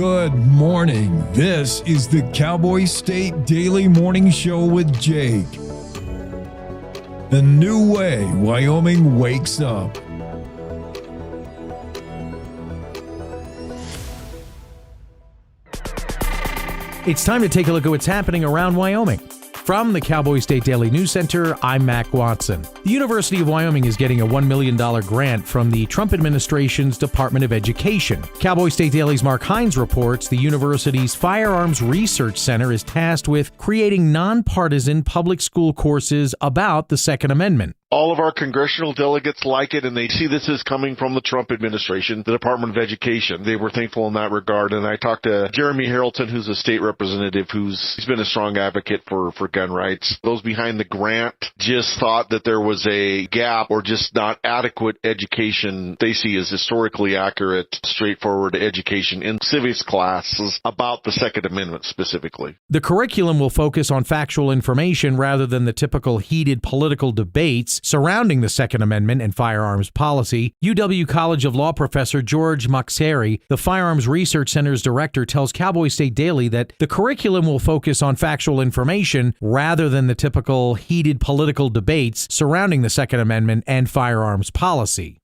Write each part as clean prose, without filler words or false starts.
Good morning. This is the Cowboy State Daily Morning Show with Jake. The new way Wyoming wakes up. It's time to take a look at what's happening around Wyoming. From the Cowboy State Daily News Center, I'm Mac Watson. The University of Wyoming is getting a $1 million grant from the Trump administration's Department of Education. Cowboy State Daily's Mark Hines reports the university's Firearms Research Center is tasked with creating nonpartisan public school courses about the Second Amendment. All of our congressional delegates like it, and they see this as coming from the Trump administration, the Department of Education. They were thankful in that regard. And I talked to Jeremy Harrelton, who's a state representative, he's been a strong advocate for gun rights. Those behind the grant just thought that there was a gap or just not adequate education they see as historically accurate, straightforward education in civics classes about the Second Amendment specifically. The curriculum will focus on factual information rather than the typical heated political debates surrounding the Second Amendment and firearms policy. UW College of Law professor George Maxeri, the Firearms Research Center's director, tells Cowboy State Daily that the curriculum will focus on factual information rather than the typical heated political debates surrounding the Second Amendment and firearms policy.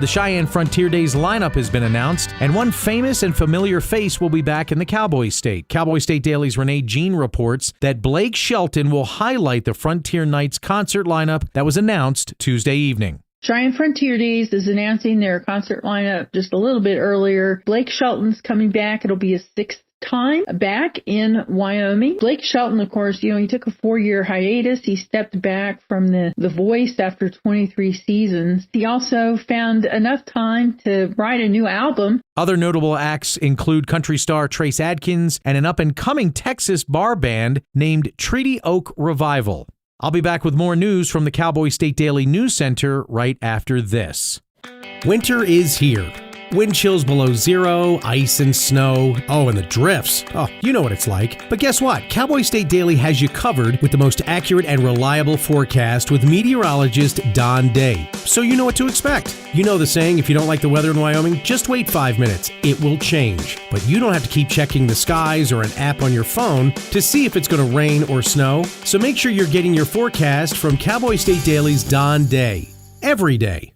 The Cheyenne Frontier Days lineup has been announced, and one famous and familiar face will be back in the Cowboy State. Cowboy State Daily's Renee Jean reports that Blake Shelton will highlight the Frontier Nights concert lineup that was announced Tuesday evening. Cheyenne Frontier Days is announcing their concert lineup just a little bit earlier. Blake Shelton's coming back. It'll be his sixth time back in Wyoming. Blake Shelton, of course, he took a 4-year hiatus. He stepped back from the Voice after 23 seasons. He also found enough time to write a new album. Other notable acts include country star Trace Adkins and an up-and-coming Texas bar band named Treaty Oak Revival. I'll be back with more news from the Cowboy State Daily News Center right after this. Winter is here. Wind chills below zero, ice and snow, and the drifts. Oh, you know what it's like. But guess what? Cowboy State Daily has you covered with the most accurate and reliable forecast with meteorologist Don Day. So you know what to expect. You know the saying, if you don't like the weather in Wyoming, just wait 5 minutes. It will change. But you don't have to keep checking the skies or an app on your phone to see if it's going to rain or snow. So make sure you're getting your forecast from Cowboy State Daily's Don Day. Every day.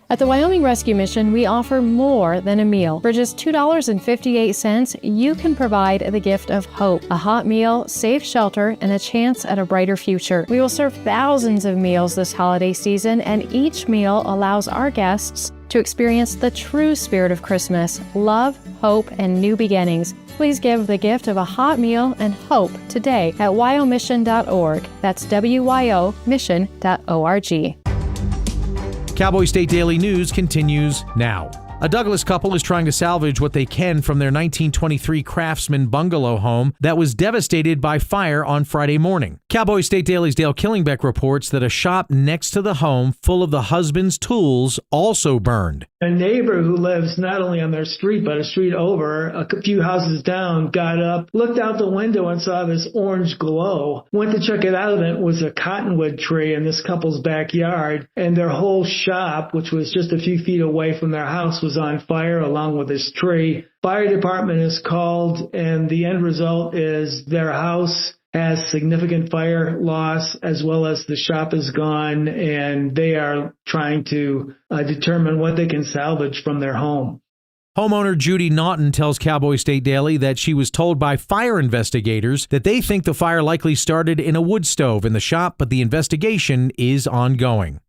At the Wyoming Rescue Mission, we offer more than a meal. For just $2.58, you can provide the gift of hope, a hot meal, safe shelter, and a chance at a brighter future. We will serve thousands of meals this holiday season, and each meal allows our guests to experience the true spirit of Christmas, love, hope, and new beginnings. Please give the gift of a hot meal and hope today at wyomission.org. That's wyomission.org. Cowboy State Daily News continues now. A Douglas couple is trying to salvage what they can from their 1923 Craftsman bungalow home that was devastated by fire on Friday morning. Cowboy State Daily's Dale Killingbeck reports that a shop next to the home full of the husband's tools also burned. A neighbor who lives not only on their street, but a street over, a few houses down, got up, looked out the window and saw this orange glow, went to check it out, and it was a cottonwood tree in this couple's backyard, and their whole shop, which was just a few feet away from their house, was on fire along with this tree. Fire department is called, and the end result is their house has significant fire loss, as well as the shop is gone, and they are trying to determine what they can salvage from their home. Homeowner Judy Naughton tells Cowboy State Daily that she was told by fire investigators that they think the fire likely started in a wood stove in the shop, but the investigation is ongoing.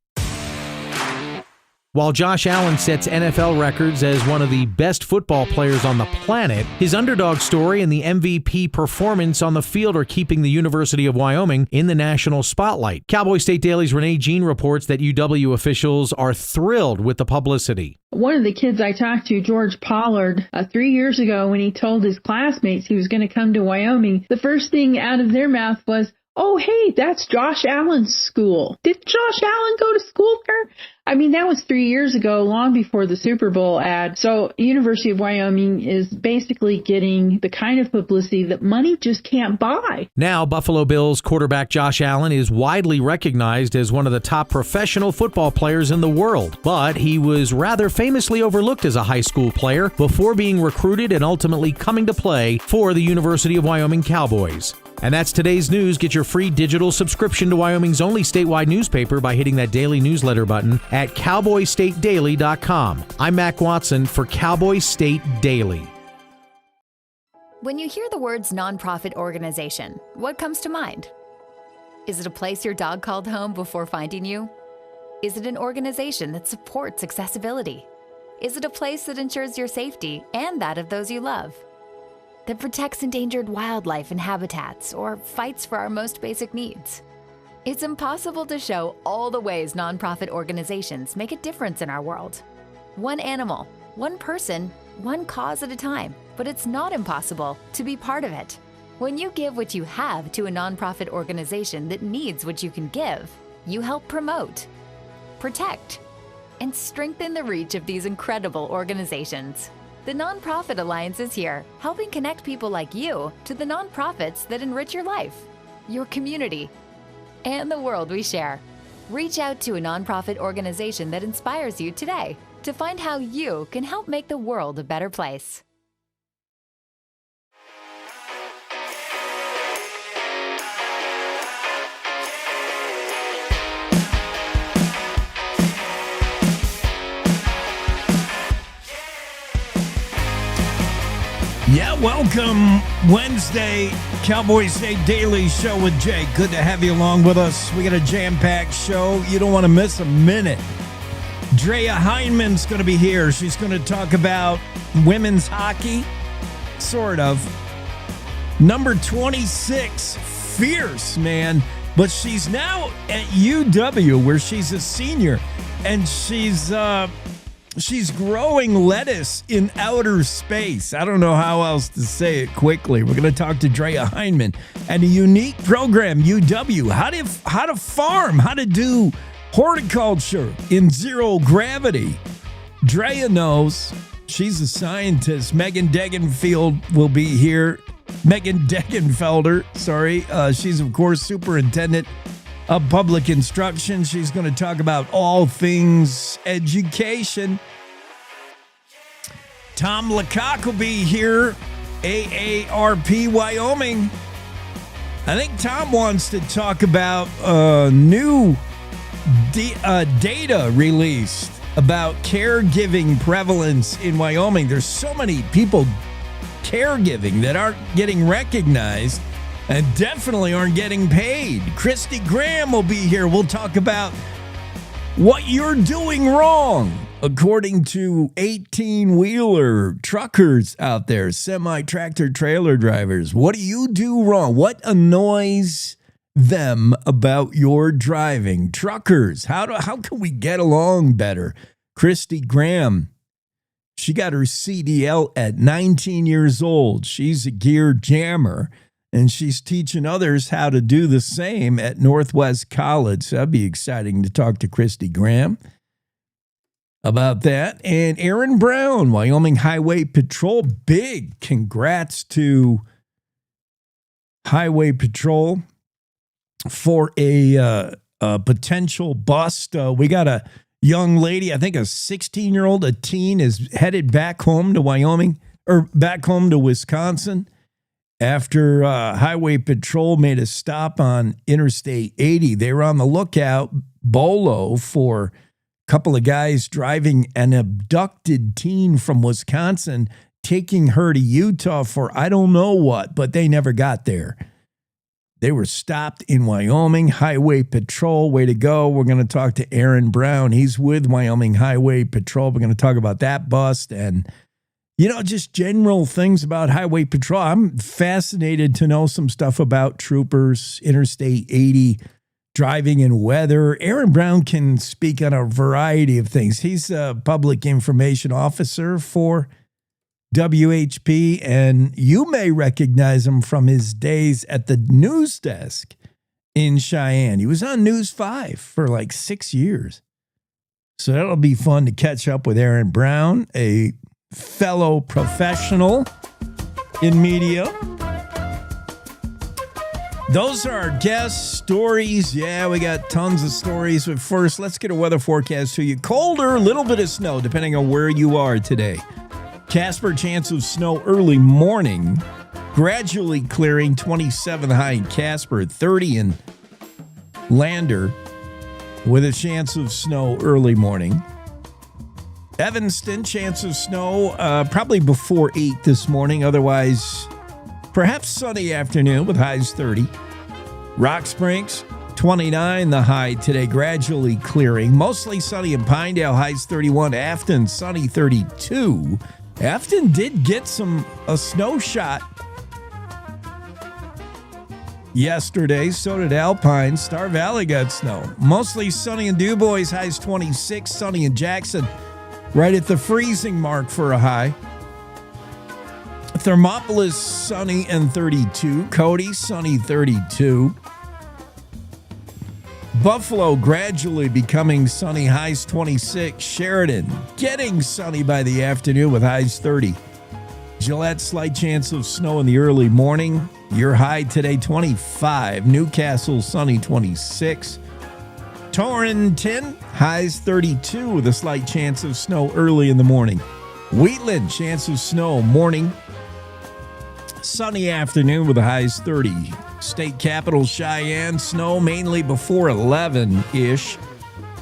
While Josh Allen sets NFL records as one of the best football players on the planet, his underdog story and the MVP performance on the field are keeping the University of Wyoming in the national spotlight. Cowboy State Daily's Renee Jean reports that UW officials are thrilled with the publicity. One of the kids I talked to, George Pollard, 3 years ago when he told his classmates he was going to come to Wyoming, the first thing out of their mouth was, oh, hey, that's Josh Allen's school. Did Josh Allen go to school there? I mean, that was 3 years ago, long before the Super Bowl ad. So University of Wyoming is basically getting the kind of publicity that money just can't buy. Now, Buffalo Bills quarterback Josh Allen is widely recognized as one of the top professional football players in the world, but he was rather famously overlooked as a high school player before being recruited and ultimately coming to play for the University of Wyoming Cowboys. And that's today's news. Get your free digital subscription to Wyoming's only statewide newspaper by hitting that daily newsletter button at cowboystatedaily.com. I'm Mac Watson for Cowboy State Daily. When you hear the words nonprofit organization, what comes to mind? Is it a place your dog called home before finding you? Is it an organization that supports accessibility? Is it a place that ensures your safety and that of those you love? That protects endangered wildlife and habitats, or fights for our most basic needs? It's impossible to show all the ways nonprofit organizations make a difference in our world. One animal, one person, one cause at a time, but it's not impossible to be part of it. When you give what you have to a nonprofit organization that needs what you can give, you help promote, protect, and strengthen the reach of these incredible organizations. The Nonprofit Alliance is here, helping connect people like you to the nonprofits that enrich your life, your community, and the world we share. Reach out to a nonprofit organization that inspires you today to find how you can help make the world a better place. Yeah, welcome Wednesday, Cowboy State Daily Show with Jake. Good to have you along with us. We got a jam-packed show. You don't want to miss a minute. Drea Hineman's going to be here. She's going to talk about women's hockey, sort of. Number 26, fierce, man. But she's now at UW, where she's a senior, and she's growing lettuce in outer space. I don't know how else to say it quickly. We're going to talk to Drea Hineman and a unique program, UW, how to farm, how to do horticulture in zero gravity. Drea knows. She's a scientist. Megan Degenfelder will be here. Megan Degenfelder, sorry. She's, of course, Superintendent of Public Instruction. She's going to talk about all things education. Tom Lecoq will be here, AARP Wyoming. I think Tom wants to talk about new data released about caregiving prevalence in Wyoming. There's so many people caregiving that aren't getting recognized and definitely aren't getting paid. Christi Greaham will be here. We'll talk about what you're doing wrong, according to 18-wheeler truckers out there, semi-tractor trailer drivers. What do you do wrong? What annoys them about your driving? Truckers, how can we get along better? Christi Greaham, she got her CDL at 19 years old. She's a gear jammer. And she's teaching others how to do the same at Northwest College. So that'd be exciting to talk to Christi Greaham about that. And Aaron Brown, Wyoming Highway Patrol. Big congrats to Highway Patrol for a potential bust. We got a young lady, I think a 16-year-old, a teen, is headed back home to Wyoming, or back home to Wisconsin, after Highway Patrol made a stop on Interstate 80. They were on the lookout, Bolo, for a couple of guys driving an abducted teen from Wisconsin, taking her to Utah for I don't know what, but they never got there. They were stopped in Wyoming. Highway Patrol, way to go. We're going to talk to Aaron Brown. He's with Wyoming Highway Patrol. We're going to talk about that bust and just general things about Highway Patrol. I'm fascinated to know some stuff about troopers, Interstate 80, driving and weather. Aaron Brown can speak on a variety of things. He's a public information officer for WHP, and you may recognize him from his days at the news desk in Cheyenne. He was on News 5 for like 6 years. So that'll be fun to catch up with Aaron Brown, a fellow professional in media. Those are our guest stories. Yeah, we got tons of stories. But first, let's get a weather forecast to you. Colder, a little bit of snow, depending on where you are today. Casper, chance of snow early morning. Gradually clearing, 27 high in Casper, 30 in Lander, with a chance of snow early morning. Evanston, chance of snow probably before 8 this morning. Otherwise, perhaps sunny afternoon with highs 30. Rock Springs, 29 the high today, gradually clearing. Mostly sunny in Pinedale, highs 31. Afton, sunny 32. Afton did get a snow shot yesterday. So did Alpine. Star Valley got snow. Mostly sunny in DuBois, highs 26. Sunny in Jackson, right at the freezing mark for a high. Thermopolis, sunny and 32. Cody, sunny 32. Buffalo, gradually becoming sunny, highs 26. Sheridan, getting sunny by the afternoon with highs 30. Gillette, slight chance of snow in the early morning. Your high today, 25. Newcastle, sunny, 26. Torrington, highs 32 with a slight chance of snow early in the morning. Wheatland, chance of snow morning. Sunny afternoon with the highs 30. State capital Cheyenne, snow mainly before 11-ish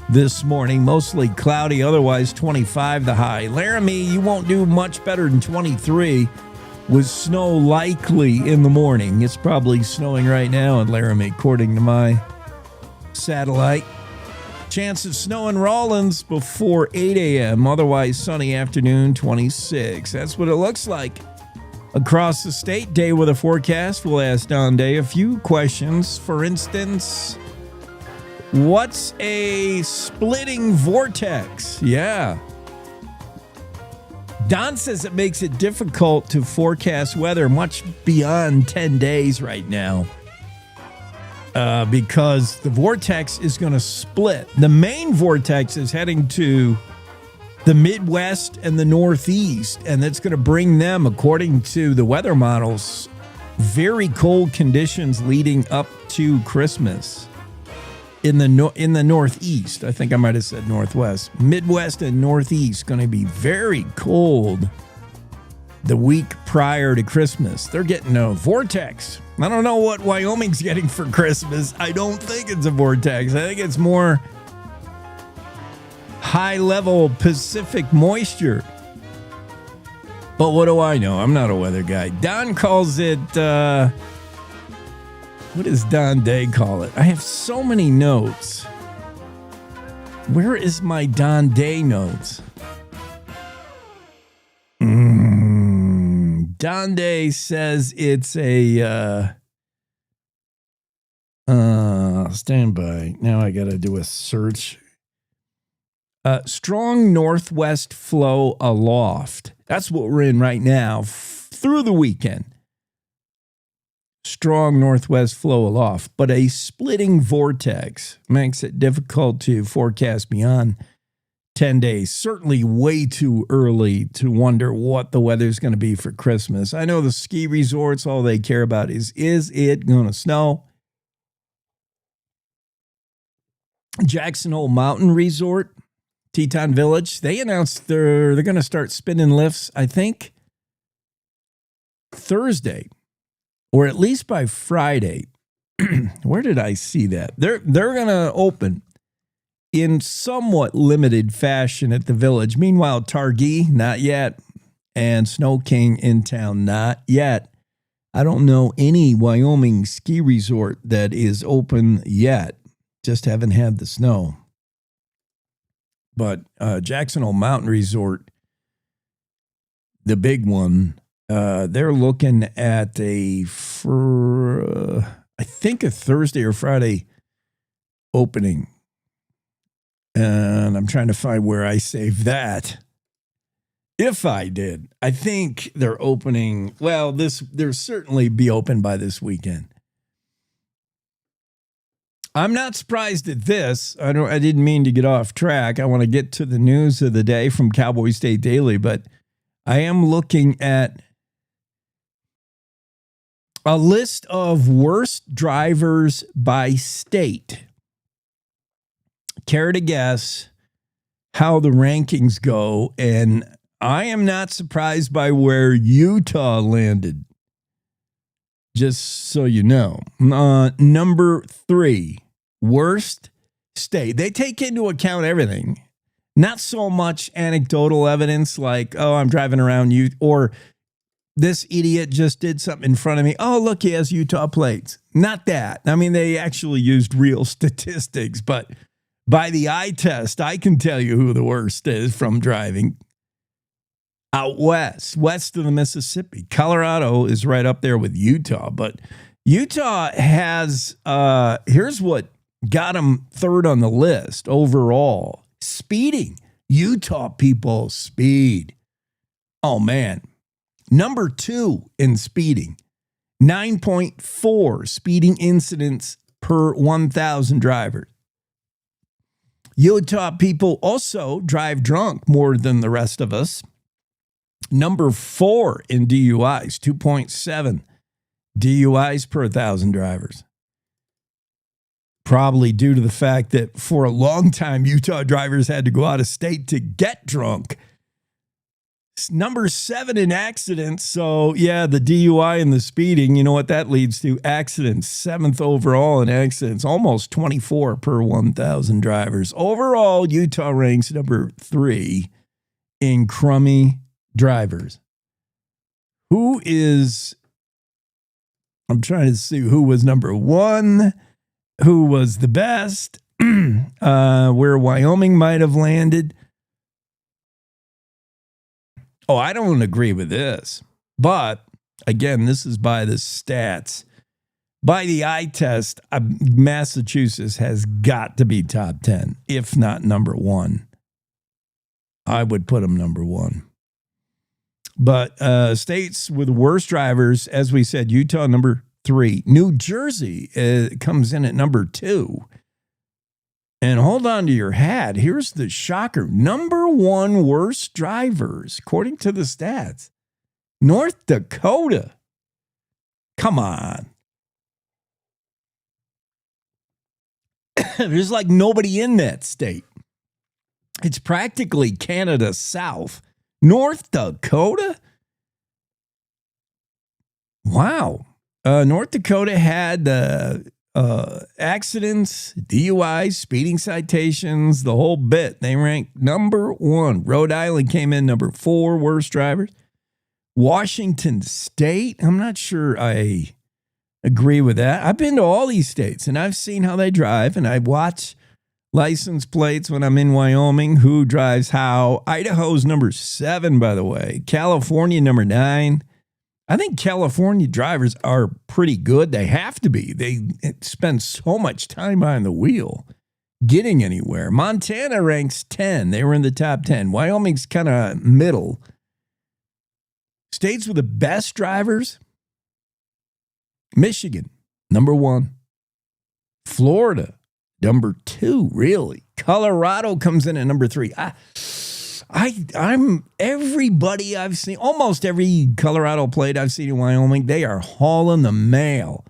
this morning. Mostly cloudy, otherwise 25 the high. Laramie, you won't do much better than 23 with snow likely in the morning. It's probably snowing right now in Laramie, according to my satellite. Chance of snow in Rawlins before 8 a.m. Otherwise sunny afternoon, 26. That's what it looks like across the state. Day with a forecast. We'll ask Don Day a few questions. For instance, what's a splitting vortex? Yeah. Don says it makes it difficult to forecast weather much beyond 10 days right now because the vortex is going to split. The main vortex is heading to the Midwest and the Northeast, and that's going to bring them, according to the weather models, very cold conditions leading up to Christmas in the Northeast. I think I might have said Northwest. Midwest and Northeast going to be very cold the week prior to Christmas. They're getting a vortex. I don't know what Wyoming's getting for Christmas. I don't think it's a vortex. I think it's more high-level Pacific moisture. But what do I know? I'm not a weather guy. Don calls it, what does Don Day call it? I have so many notes. Where is my Don Day notes? Don Day says it's a, stand by. Now I got to do a search. Strong northwest flow aloft. That's what we're in right now through the weekend. Strong northwest flow aloft, but a splitting vortex makes it difficult to forecast beyond 10 days. Certainly way too early to wonder what the weather's going to be for Christmas. I know the ski resorts, all they care about is it going to snow? Jackson Hole Mountain Resort, Teton Village, they announced they're going to start spinning lifts, I think, Thursday, or at least by Friday. Where did I see that? They're going to open in somewhat limited fashion at the Village. Meanwhile, Targhee, not yet, and Snow King in town, not yet. I don't know any Wyoming ski resort that is open yet. Just haven't had the snow. But Jackson Hole Mountain Resort, the big one, they're looking at I think a Thursday or Friday opening. And I'm trying to find where I saved that. If I did, I think they're opening. Well, they'll certainly be open by this weekend. I'm not surprised at this. I didn't mean to get off track. I want to get to the news of the day from Cowboy State Daily, but I am looking at a list of worst drivers by state. Care to guess how the rankings go? And I am not surprised by where Utah landed. Just so you know. Number 3, worst state. They take into account everything. Not so much anecdotal evidence like, oh, I'm driving around you, or this idiot just did something in front of me. Oh, look, he has Utah plates. Not that. I mean, they actually used real statistics, but by the eye test, I can tell you who the worst is from driving. Out west of the Mississippi. Colorado is right up there with Utah, but Utah has, here's what got them third on the list overall. Speeding. Utah people speed. Oh, man. Number 2 in speeding. 9.4 speeding incidents per 1,000 drivers. Utah people also drive drunk more than the rest of us. Number 4 in DUIs, 2.7 DUIs per 1,000 drivers. Probably due to the fact that for a long time, Utah drivers had to go out of state to get drunk. Number 7 in accidents. So, yeah, the DUI and the speeding, you know what that leads to? Accidents. 7th overall in accidents. Almost 24 per 1,000 drivers. Overall, Utah ranks number 3 in crummy drivers. I'm trying to see who was number 1, who was the best, where Wyoming might have landed. Oh, I don't agree with this. But, again, this is by the stats. By the eye test, Massachusetts has got to be top 10, if not number 1. I would put them number 1. But states with worst drivers, as we said, Utah number 3. New Jersey comes in at number 2. And hold on to your hat. Here's the shocker. Number 1 worst drivers, according to the stats. North Dakota. Come on. There's like nobody in that state. It's practically Canada South. North Dakota? Wow. North Dakota had accidents, DUIs, speeding citations, the whole bit. They ranked number 1. Rhode Island came in number 4, worst drivers. Washington State, I'm not sure I agree with that. I've been to all these states, and I've seen how they drive, and I watch license plates when I'm in Wyoming, who drives how. Idaho's number 7, by the way. California, number 9. I think California drivers are pretty good. They have to be. They spend so much time behind the wheel getting anywhere. Montana ranks 10. They were in the top 10. Wyoming's kind of middle. States with the best drivers. Michigan, number 1. Florida, number 2, really. Colorado comes in at number 3. I'm everybody I've seen, almost every Colorado plate I've seen in Wyoming, they are hauling the mail.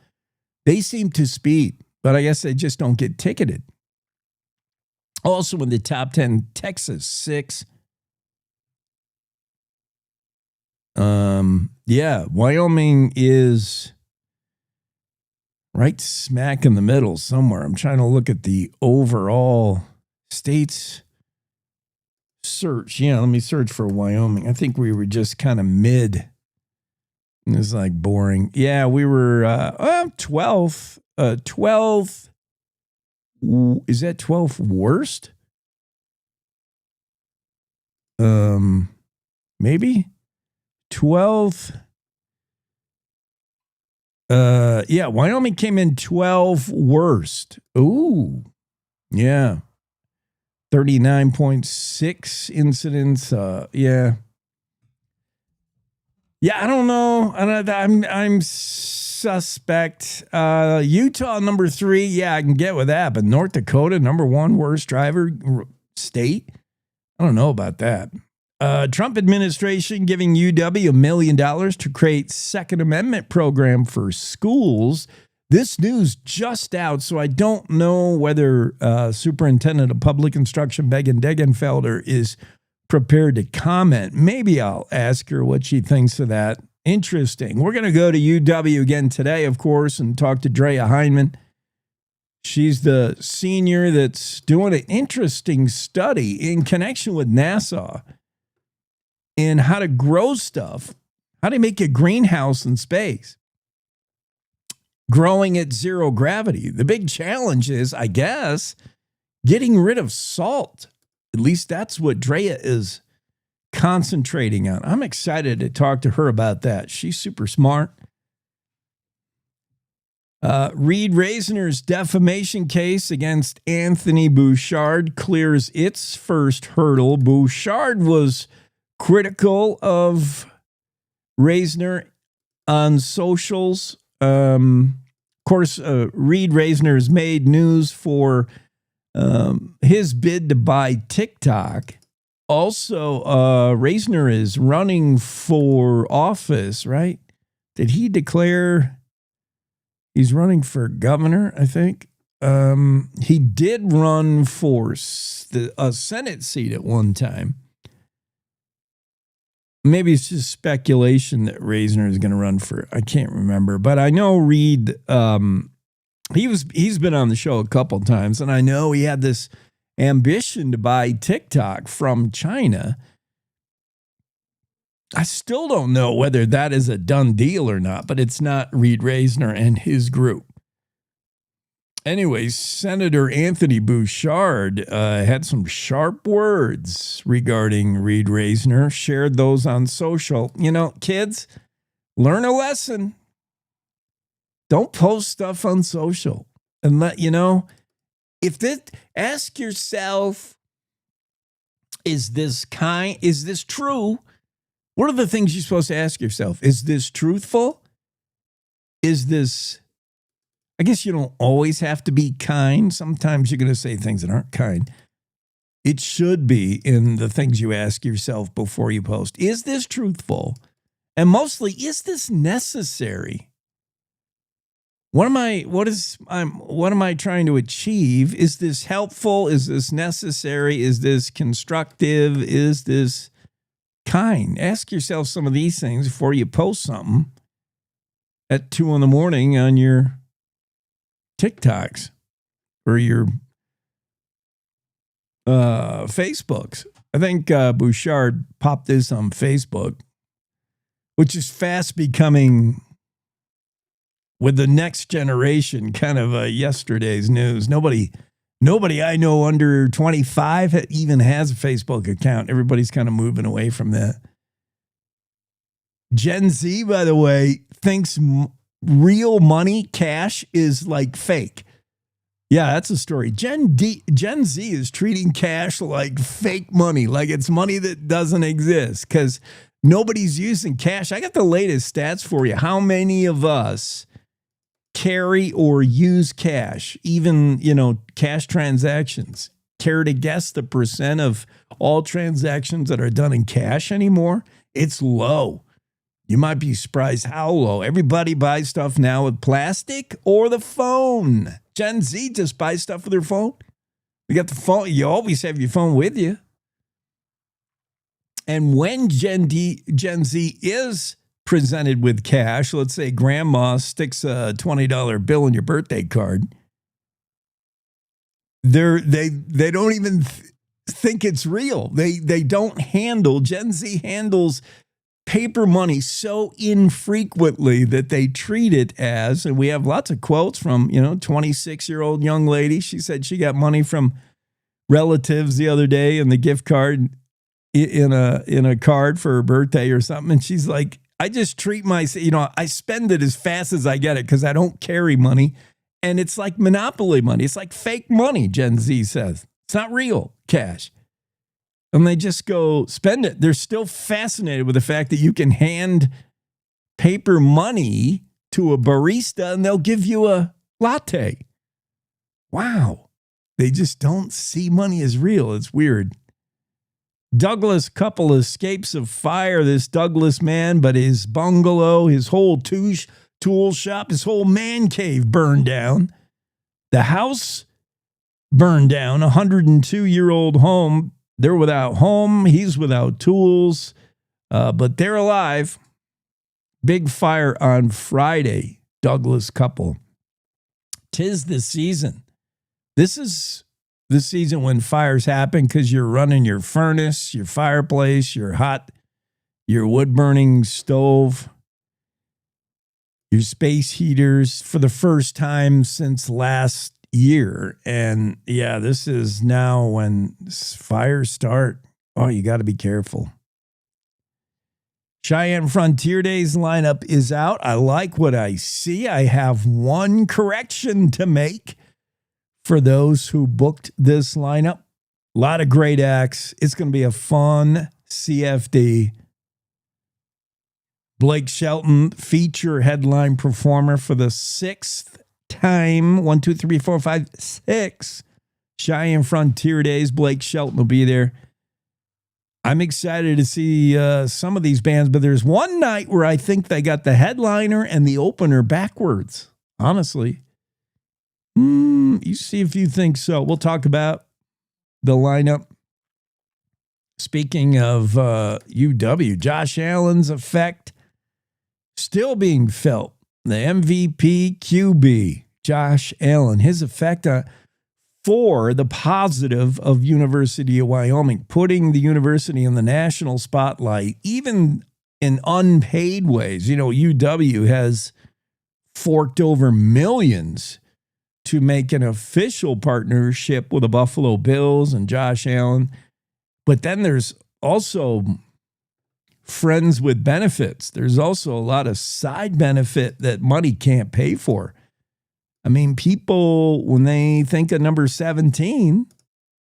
They seem to speed, but I guess they just don't get ticketed. Also in the top 10, Texas, 6. Wyoming is right smack in the middle somewhere. I'm trying to look at the overall states search. Yeah, let me search for Wyoming. I think we were just kind of mid. It's like boring. Yeah, we were 12th. 12th. Is that 12th worst? Maybe 12th. Yeah, Wyoming came in 12 worst. Ooh, yeah. 39.6 incidents. Yeah. Yeah, I don't know. I'm suspect. Utah, number 3. Yeah, I can get with that. But North Dakota, number 1 worst driver state. I don't know about that. Trump administration giving UW $1 million to create Second Amendment program for schools. This news just out, so I don't know whether Superintendent of Public Instruction Megan Degenfelder is prepared to comment. Maybe I'll ask her what she thinks of that. Interesting. We're going to go to UW again today, of course, and talk to Drea Hineman. She's the senior that's doing an interesting study in connection with NASA in how to grow stuff, how to make a greenhouse in space, growing at zero gravity. The big challenge is, I guess, getting rid of salt. At least that's what Drea is concentrating on. I'm excited to talk to her about that. She's super smart. Reed Reisner's defamation case against Anthony Bouchard clears its first hurdle. Bouchard was critical of Reisner on socials. Of course, Reed Reisner has made news for his bid to buy TikTok. Also, Reisner is running for office, right? Did he declare he's running for governor, I think? He did run for a Senate seat at one time. Maybe it's just speculation that Reisner is going to run for, I can't remember. But I know Reed, he's been on the show a couple of times, and I know he had this ambition to buy TikTok from China. I still don't know whether that is a done deal or not, but it's not Reed Reisner and his group. Anyways, Senator Anthony Bouchard had some sharp words regarding Reed Reisner, shared those on social. You know, kids, learn a lesson. Don't post stuff on social. And ask yourself, is this true? What are the things you're supposed to ask yourself? Is this truthful? I guess you don't always have to be kind. Sometimes you're going to say things that aren't kind. It should be in the things you ask yourself before you post. Is this truthful? And mostly, is this necessary? What am I trying to achieve? Is this helpful? Is this necessary? Is this constructive? Is this kind? Ask yourself some of these things before you post something at 2 a.m. on your TikToks or your Facebooks. I think Bouchard popped this on Facebook, which is fast becoming, with the next generation, kind of yesterday's news. Nobody I know under 25 even has a Facebook account. Everybody's kind of moving away from that. Gen Z, by the way, thinks real money, cash, is like fake. Yeah, that's a story. Gen Z is treating cash like fake money, like it's money that doesn't exist because nobody's using cash. I got the latest stats for you. How many of us carry or use cash, even, cash transactions? Care to guess the percent of all transactions that are done in cash anymore? It's low. You might be surprised how low. Everybody buys stuff now with plastic or the phone. Gen Z just buys stuff with their phone. You got the phone. You always have your phone with you. And when Gen Z is presented with cash, let's say grandma sticks a $20 bill in your birthday card, they don't even think it's real. They don't handle, Gen Z handles paper money so infrequently that they treat it as, and we have lots of quotes from, 26-year-old young lady. She said she got money from relatives the other day in the gift card, in a card for her birthday or something. And she's like, I just treat I spend it as fast as I get it because I don't carry money. And it's like monopoly money. It's like fake money, Gen Z says. It's not real cash. And they just go spend it. They're still fascinated with the fact that you can hand paper money to a barista and they'll give you a latte. Wow. They just don't see money as real. It's weird. Douglas couple escapes of fire, this Douglas man, but his bungalow, his whole tool shop, his whole man cave burned down. The house burned down, a 102-year-old home. They're without home. He's without tools, but they're alive. Big fire on Friday, Douglas couple. 'Tis the season. This is the season when fires happen because you're running your furnace, your fireplace, your wood-burning stove, your space heaters for the first time since last year. And yeah, this is now when fires start. Oh, you got to be careful. Cheyenne Frontier Days lineup is out. I like what I see. I have one correction to make for those who booked this lineup. A lot of great acts. It's going to be a fun CFD. Blake Shelton, feature headline performer for the 6th time. 1, 2, 3, 4, 5, 6. Cheyenne Frontier Days. Blake Shelton will be there. I'm excited to see some of these bands, but there's one night where I think they got the headliner and the opener backwards, honestly. You see if you think so. We'll talk about the lineup. Speaking of UW, Josh Allen's effect still being felt. The MVP QB, Josh Allen, his effect for the positive of University of Wyoming, putting the university in the national spotlight, even in unpaid ways. You know, UW has forked over millions to make an official partnership with the Buffalo Bills and Josh Allen. But then there's also friends with benefits. There's also a lot of side benefit that money can't pay for. I mean, people, when they think of number 17,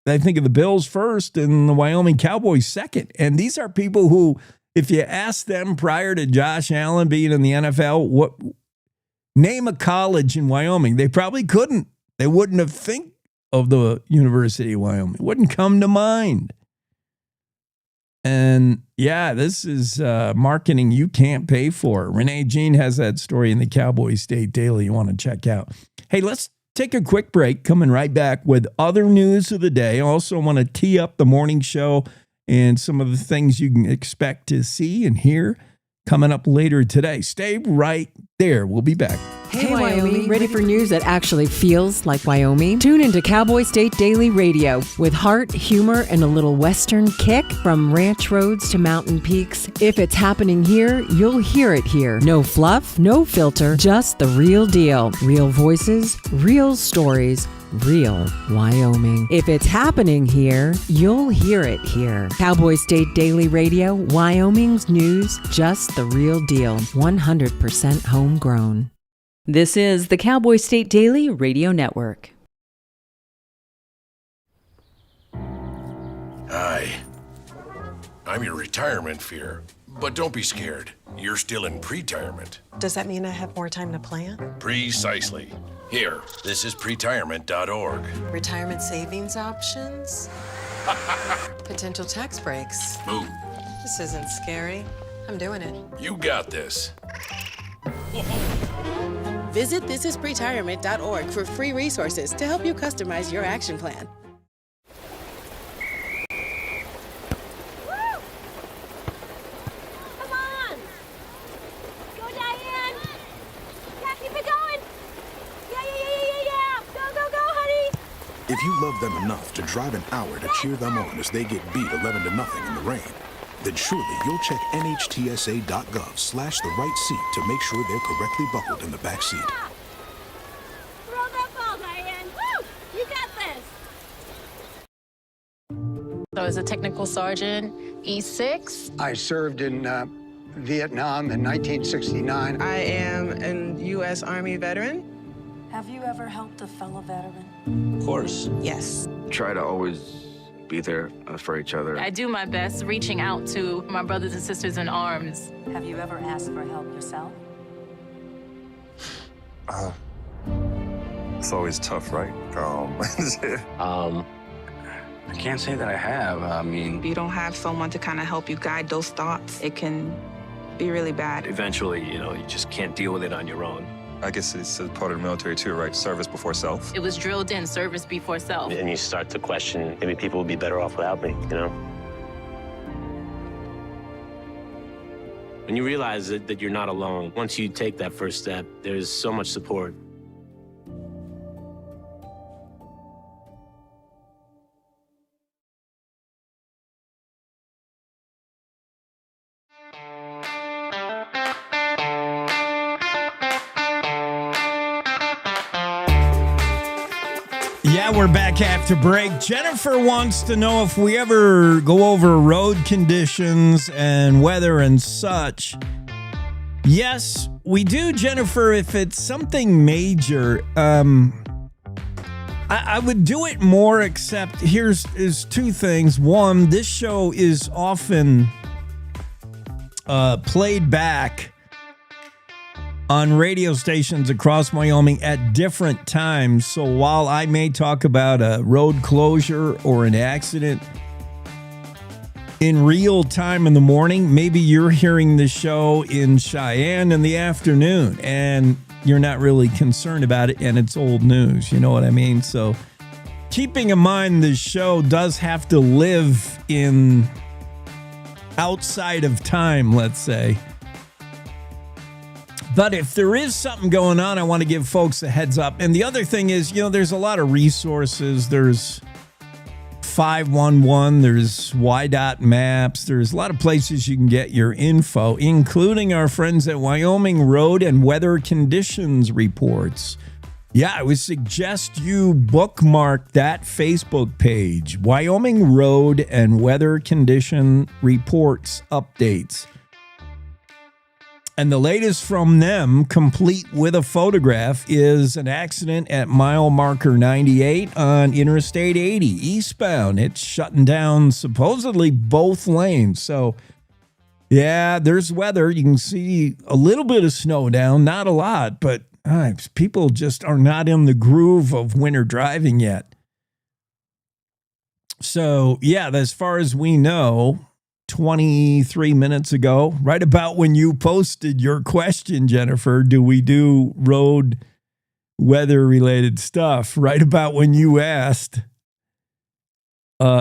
they think of the Bills first and the Wyoming Cowboys second. And these are people who, if you ask them prior to Josh Allen being in the NFL, name a college in Wyoming, they probably couldn't. They wouldn't have think of the University of Wyoming. It wouldn't come to mind. And yeah, this is marketing you can't pay for. Renee Jean has that story in the Cowboy State Daily you want to check out. Hey, let's take a quick break. Coming right back with other news of the day. Also want to tee up the morning show and some of the things you can expect to see and hear coming up later today. Stay right there. We'll be back. Hey, Wyoming, ready for news that actually feels like Wyoming? Tune into Cowboy State Daily Radio with heart, humor, and a little Western kick. From ranch roads to mountain peaks, if it's happening here, you'll hear it here. No fluff, no filter, just the real deal. Real voices, real stories, real Wyoming. If it's happening here, you'll hear it here. Cowboy State Daily Radio, Wyoming's news, just the real deal. 100% homegrown. This is the Cowboy State Daily Radio Network. Hi. I'm your retirement fear. But don't be scared. You're still in pre-retirement. Does that mean I have more time to plan? Precisely. Here, this is pretirement.org. Retirement savings options? Potential tax breaks? Move. This isn't scary. I'm doing it. You got this. Visit thisispretirement.org for free resources to help you customize your action plan. Come on! Go, Diane! Yeah, keep it going! Yeah! Go, honey! If you love them enough to drive an hour to cheer them on as they get beat 11-0 in the rain, then surely you'll check NHTSA.gov/the right seat to make sure they're correctly buckled in the back seat. Throw that ball, Diane! Woo! You got this! I was a technical sergeant, E6. I served in Vietnam in 1969. I am a U.S. Army veteran. Have you ever helped a fellow veteran? Of course. Yes. Try to always be there for each other. I do my best reaching out to my brothers and sisters in arms. Have you ever asked for help yourself? It's always tough, right? I can't say that I have. I mean, If you don't have someone to kind of help you guide those thoughts, it can be really bad. Eventually, you just can't deal with it on your own. I guess it's a part of the military too, right? Service before self. It was drilled in, service before self. And you start to question, maybe people would be better off without me, When you realize that you're not alone, once you take that first step, there's so much support. Yeah, we're back after break. Jennifer wants to know if we ever go over road conditions and weather and such. Yes, we do, Jennifer, if it's something major. I would do it more, except here's two things. One, this show is often played back on radio stations across Wyoming at different times. So while I may talk about a road closure or an accident in real time in the morning, maybe you're hearing the show in Cheyenne in the afternoon and you're not really concerned about it and it's old news. You know what I mean? So keeping in mind the show does have to live in outside of time, let's say. But if there is something going on, I want to give folks a heads up. And the other thing is, there's a lot of resources. There's 511, there's YDOT maps. There's a lot of places you can get your info, including our friends at Wyoming Road and Weather Conditions Reports. Yeah, I would suggest you bookmark that Facebook page, Wyoming Road and Weather Condition Reports Updates. And the latest from them, complete with a photograph, is an accident at mile marker 98 on Interstate 80 eastbound. It's shutting down supposedly both lanes. So, yeah, there's weather. You can see a little bit of snow down, not a lot, but people just are not in the groove of winter driving yet. So, yeah, as far as we know, 23 minutes ago, right about when you posted your question, Jennifer, do we do road weather related stuff? Right about when you asked,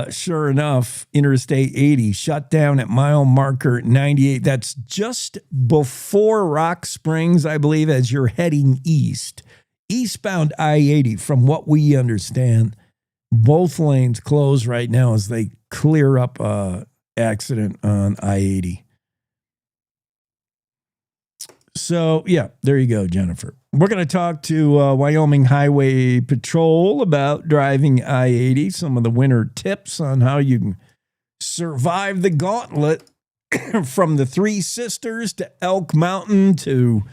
sure enough, Interstate 80 shut down at mile marker 98. That's just before Rock Springs, I believe, as you're heading east. Eastbound I-80, from what we understand, both lanes closed right now as they clear up accident on I-80. So, yeah, there you go, Jennifer. We're going to talk to Wyoming Highway Patrol about driving I-80, some of the winter tips on how you can survive the gauntlet from the Three Sisters to Elk Mountain to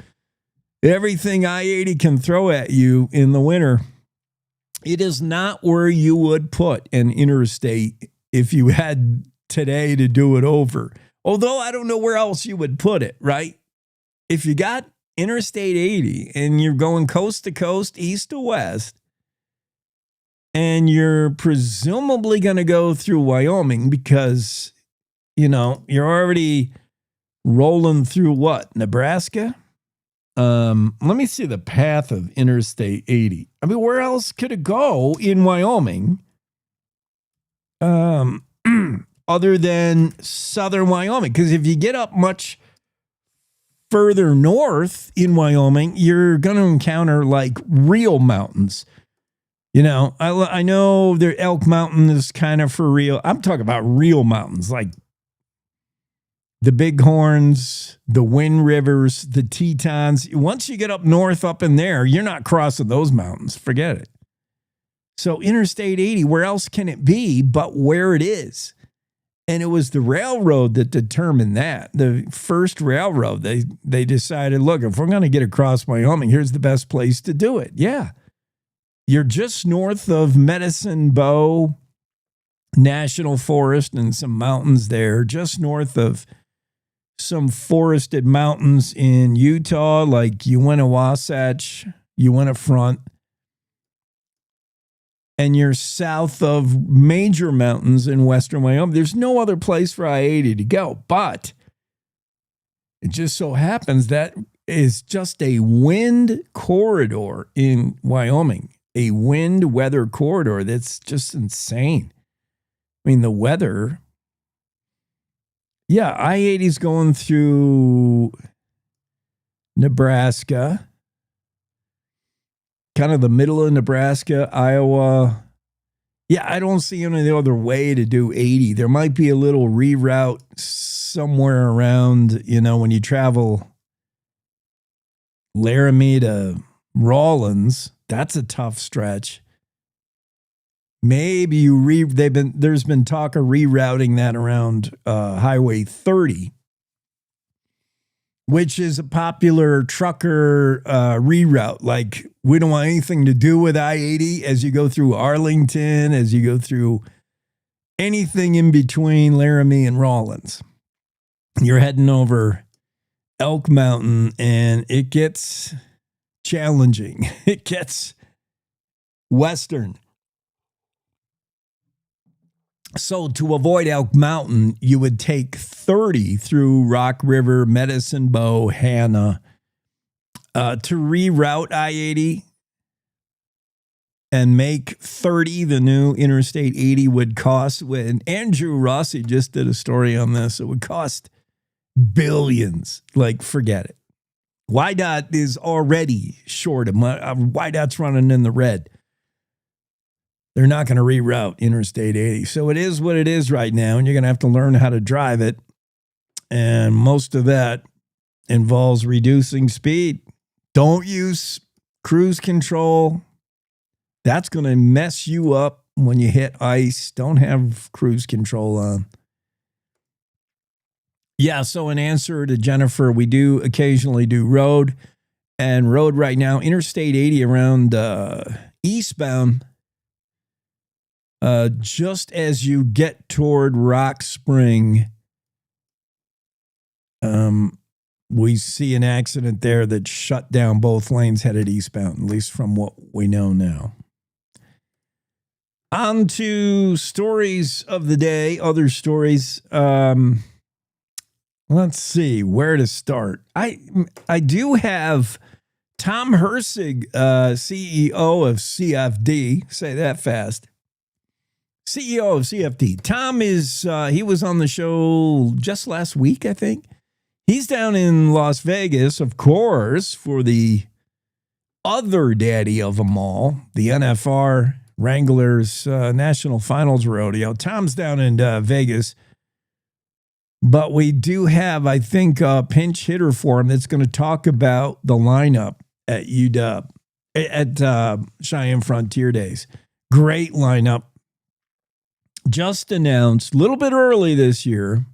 everything I-80 can throw at you in the winter. It is not where you would put an interstate if you had today to do it over. Although I don't know where else you would put it, right? If you got Interstate 80 and you're going coast to coast, east to west, and you're presumably going to go through Wyoming because, you're already rolling through what? Nebraska? Let me see the path of Interstate 80. I mean, where else could it go in Wyoming? Other than southern Wyoming. Because if you get up much further north in Wyoming, you're going to encounter like real mountains. I know the Elk Mountain is kind of for real. I'm talking about real mountains like the Bighorns, the Wind Rivers, the Tetons. Once you get up north up in there, you're not crossing those mountains. Forget it. So Interstate 80, where else can it be but where it is? And it was the railroad that determined that. The first railroad, they decided, look, if we're going to get across Wyoming, here's the best place to do it. Yeah. You're just north of Medicine Bow National Forest and some mountains there, just north of some forested mountains in Utah, like Uinta Wasatch you went up front, and you're south of major mountains in western Wyoming. There's no other place for I-80 to go, but it just so happens that is just a wind corridor in Wyoming, a wind weather corridor that's just insane. I mean, the weather, yeah, I-80 is going through Nebraska, kind of the middle of Nebraska, Iowa. Yeah, I don't see any other way to do 80. There might be a little reroute somewhere around, when you travel Laramie to Rawlins. That's a tough stretch. Maybe there's been talk of rerouting that around Highway 30, which is a popular trucker reroute. Like, we don't want anything to do with I-80 as you go through Arlington, as you go through anything in between Laramie and Rawlins. You're heading over Elk Mountain, and it gets challenging. It gets western. So to avoid Elk Mountain, you would take 30 through Rock River, Medicine Bow, Hanna, to reroute I-80 and make 30 the new Interstate 80 would cost. And Andrew Rossi just did a story on this. It would cost billions. Like, forget it. YDOT is already short. YDOT's running in the red. They're not going to reroute Interstate 80. So it is what it is right now, and you're going to have to learn how to drive it. And most of that involves reducing speed. Don't use cruise control. That's going to mess you up when you hit ice. Don't have cruise control on. Yeah, so in answer to Jennifer, we do occasionally do road. And road right now, Interstate 80 around eastbound, just as you get toward Rock Spring, we see an accident there that shut down both lanes headed eastbound, at least from what we know now. On to stories of the day, other stories. Let's see where to start. I do have Tom Hersig, CEO of CFD. Say that fast. CEO of CFD. Tom he was on the show just last week, I think. He's down in Las Vegas, of course, for the other daddy of them all, the NFR Wranglers National Finals Rodeo. Tom's down in Vegas, but we do have, I think, a pinch hitter for him that's going to talk about the lineup at UW, at Cheyenne Frontier Days. Great lineup. Just announced a little bit early this year,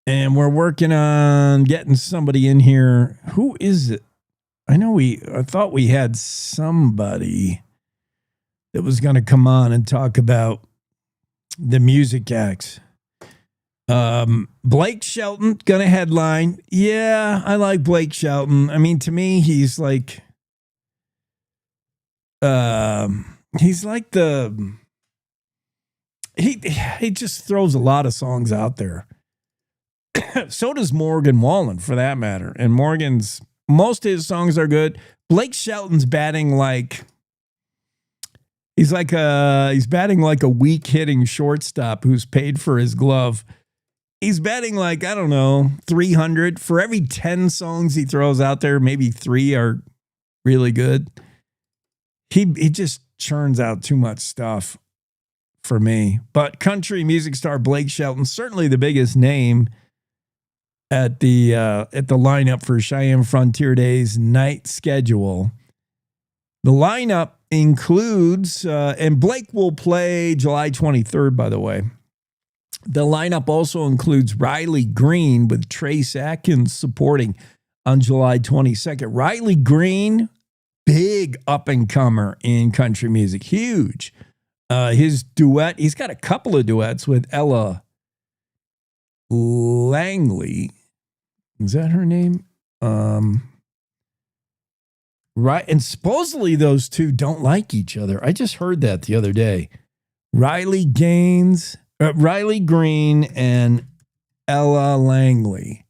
and we're working on getting somebody in here. Who is it? I thought we had somebody that was going to come on and talk about the music acts. Blake Shelton going to headline. Yeah, I like Blake Shelton. I mean, to me, he's like he just throws a lot of songs out there. So does Morgan Wallen, for that matter. And most of his songs are good. Blake Shelton's batting like he's batting like a weak hitting shortstop who's paid for his glove. He's batting like, I don't know, 300. For every 10 songs he throws out there, maybe 3 are really good. He just churns out too much stuff for me. But country music star Blake Shelton, certainly the biggest name at the lineup for Cheyenne Frontier Days night schedule. The lineup includes, and Blake will play July 23rd, by the way. The lineup also includes Riley Green with Trace Atkins supporting on July 22nd. Riley Green, big up-and-comer in country music. Huge. His duet, he's got a couple of duets with Ella Langley. Is that her name? Right. And supposedly those two don't like each other. I just heard that the other day. Riley Green and Ella Langley.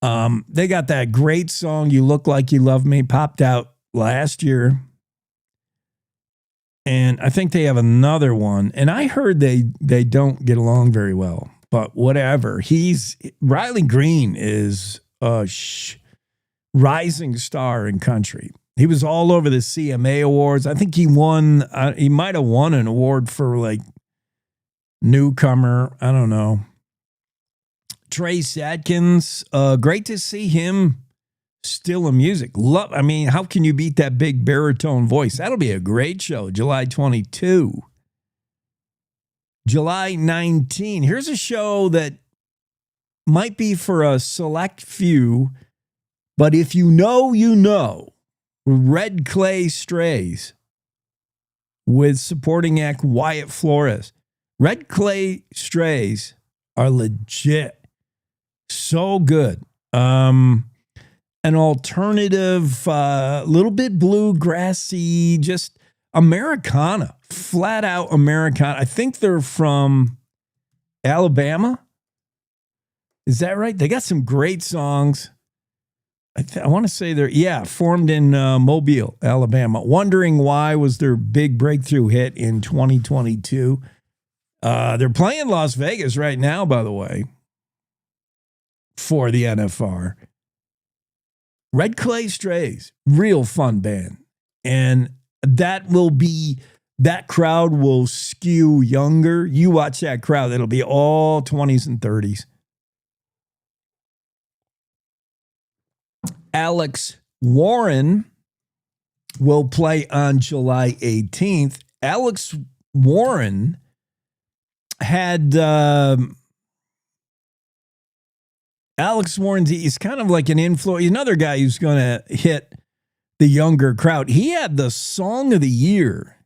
They got that great song, You Look Like You Love Me, popped out last year. And I think they have another one. And I heard they don't get along very well. But whatever. Riley Green is a rising star in country. He was all over the CMA Awards. I think he won, he might have won an award for like newcomer. I don't know. Trace Adkins, great to see him still in music. How can you beat that big baritone voice? That'll be a great show, July 22. July 19. Here's a show that might be for a select few, but if you know, you know. Red Clay Strays with supporting act Wyatt Flores. Red Clay Strays are legit. So good. An alternative, little bit bluegrassy, just Americana. Flat out Americana. I think they're from Alabama. Is that right? They got some great songs. I want to say they're, formed in Mobile, Alabama. Wondering Why was their big breakthrough hit in 2022. They're playing Las Vegas right now, by the way, for the NFR. Red Clay Strays, real fun band. And that crowd will skew younger. You watch that crowd, it'll be all 20s and 30s. Alex Warren will play on July 18th. Alex Warren had he's kind of like an influence, another guy who's going to hit the younger crowd. He had the song of the year,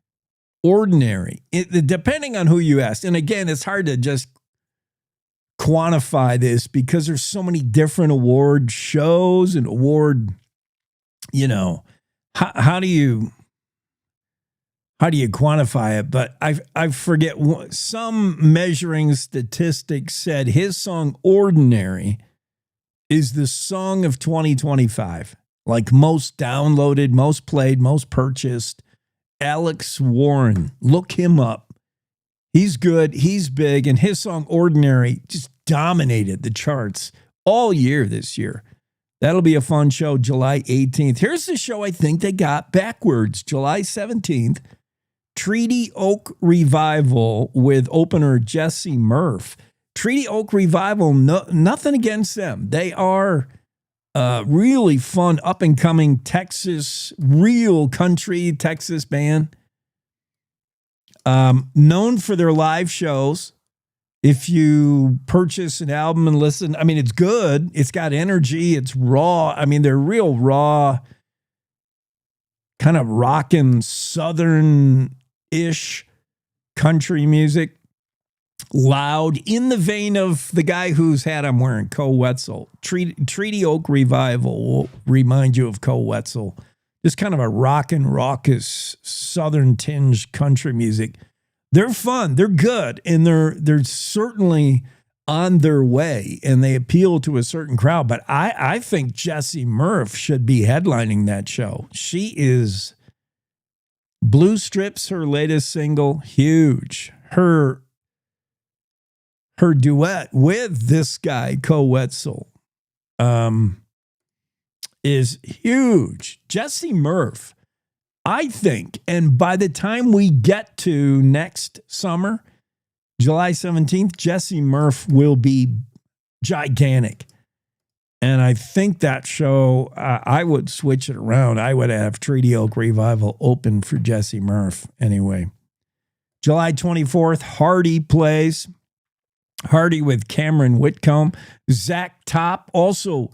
Ordinary, depending on who you ask. And again, it's hard to just quantify this because there's so many different award shows and award, how do you quantify it? But I forget, some measuring statistics said his song Ordinary is the song of 2025, like most downloaded, most played, most purchased. Alex Warren, look him up. He's good. He's big. And his song Ordinary just dominated the charts all year this year. That'll be a fun show, July 18th. Here's the show I think they got backwards. July 17th, Treaty Oak Revival with opener Jesse Murph. Treaty Oak Revival, nothing against them. They are really fun, up-and-coming Texas, real country Texas band. Known for their live shows. If you purchase an album and listen, it's good. It's got energy. It's raw. They're real raw, kind of rockin' southern-ish country music. Loud, in the vein of the guy whose hat I'm wearing, Co Wetzel. Treaty Oak Revival will remind you of Co Wetzel. Just kind of a rockin', raucous, southern tinge country music. They're fun. They're good. And they're certainly on their way. And they appeal to a certain crowd. But I think Jessie Murph should be headlining that show. She is Blue Strips, her latest single, huge. Her duet with this guy, Co Wetzel, is huge. Jessie Murph, I think, and by the time we get to next summer, July 17th, Jessie Murph will be gigantic. And I think that show, I would switch it around. I would have Treaty Oak Revival open for Jessie Murph anyway. July 24th, Hardy plays. Hardy with Cameron Whitcomb. Zach Top, also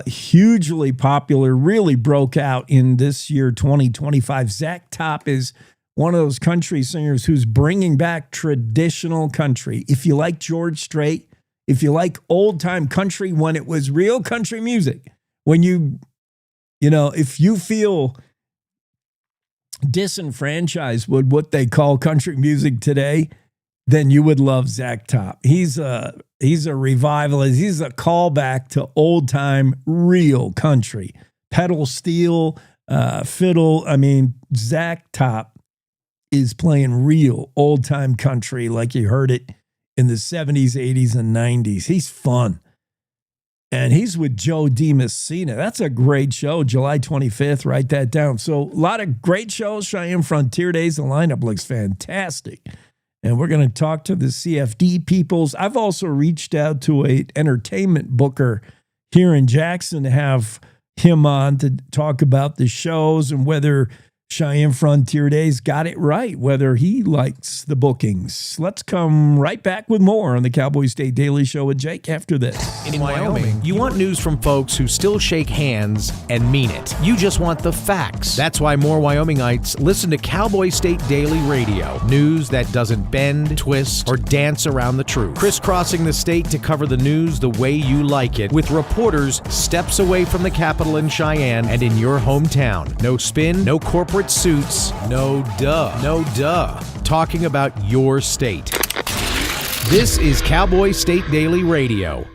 hugely popular, really broke out in this year, 2025. Zach Top is one of those country singers who's bringing back traditional country. If you like George Strait, if you like old-time country when it was real country music, when you You know, if you feel disenfranchised with what they call country music today, then you would love Zach Top. He's a revivalist. He's a callback to old time real country. Pedal steel, fiddle. I mean, Zach Top is playing real old time country like you heard it in the 70s, 80s, and 90s. He's fun. And he's with Joe DiMessina. That's a great show, July 25th. Write that down. So a lot of great shows. Cheyenne Frontier Days. The lineup looks fantastic. And we're going to talk to the CFD peoples. I've also reached out to an entertainment booker here in Jackson to have him on to talk about the shows and whether Cheyenne Frontier Days got it right, whether he likes the bookings. Let's come right back with more on the Cowboy State Daily Show with Jake after this. In Wyoming, you want news from folks who still shake hands and mean it. You just want the facts. That's why more Wyomingites listen to Cowboy State Daily Radio. News that doesn't bend, twist, or dance around the truth. Crisscrossing the state to cover the news the way you like it, with reporters steps away from the Capitol in Cheyenne and in your hometown. No spin, no corporate suits, no duh. Talking about your state. This is Cowboy State Daily Radio.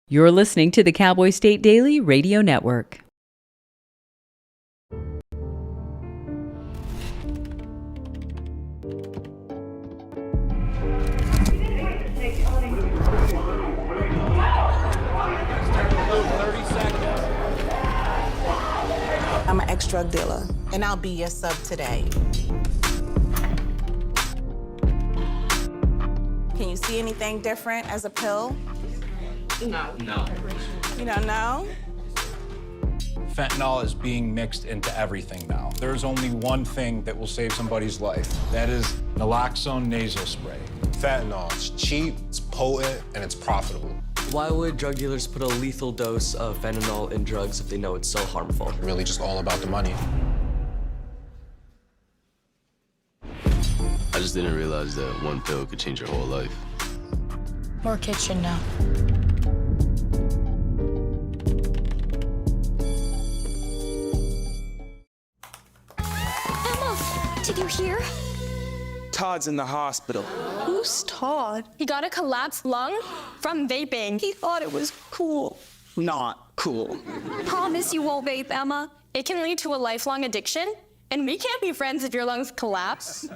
You're listening to the Cowboy State Daily Radio Network. I'm an ex-drug dealer, and I'll be your sub today. Can you see anything different as a pill? No. You don't know? Fentanyl is being mixed into everything now. There's only one thing that will save somebody's life. That is naloxone nasal spray. Fentanyl, it's cheap, it's potent, and it's profitable. Why would drug dealers put a lethal dose of fentanyl in drugs if they know it's so harmful? Really just all about the money. I just didn't realize that one pill could change your whole life. More kids should know. Emma, did you hear? Todd's in the hospital. Who's Todd? He got a collapsed lung from vaping. He thought it was cool. Not cool. Promise you won't vape, Emma. It can lead to a lifelong addiction, and we can't be friends if your lungs collapse.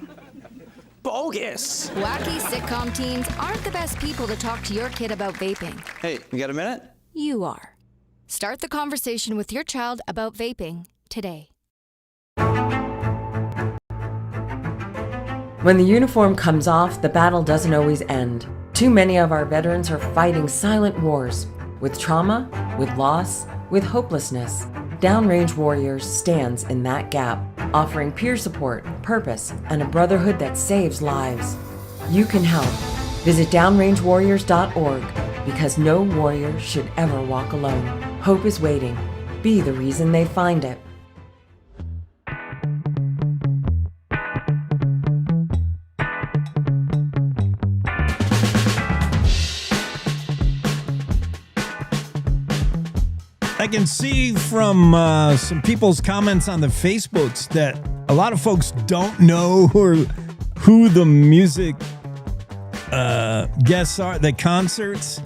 Bogus. Wacky sitcom teens aren't the best people to talk to your kid about vaping. Hey, you got a minute? You are. Start the conversation with your child about vaping today. When the uniform comes off, the battle doesn't always end. Too many of our veterans are fighting silent wars, with trauma, with loss, with hopelessness. Downrange Warriors stands in that gap, offering peer support, purpose, and a brotherhood that saves lives. You can help. Visit downrangewarriors.org, because no warrior should ever walk alone. Hope is waiting. Be the reason they find it. I can see from some people's comments on the Facebooks that a lot of folks don't know who the music guests are, the concerts.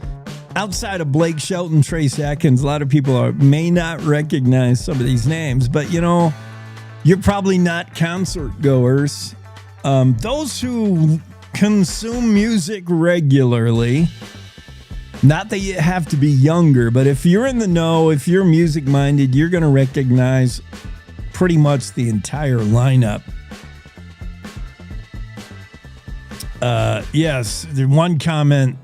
Outside of Blake Shelton, Trace Atkins, a lot of people may not recognize some of these names, but you know, you're probably not concert goers. Those who consume music regularly, not that you have to be younger, but if you're in the know, if you're music minded, you're going to recognize pretty much the entire lineup. Yes, the one comment,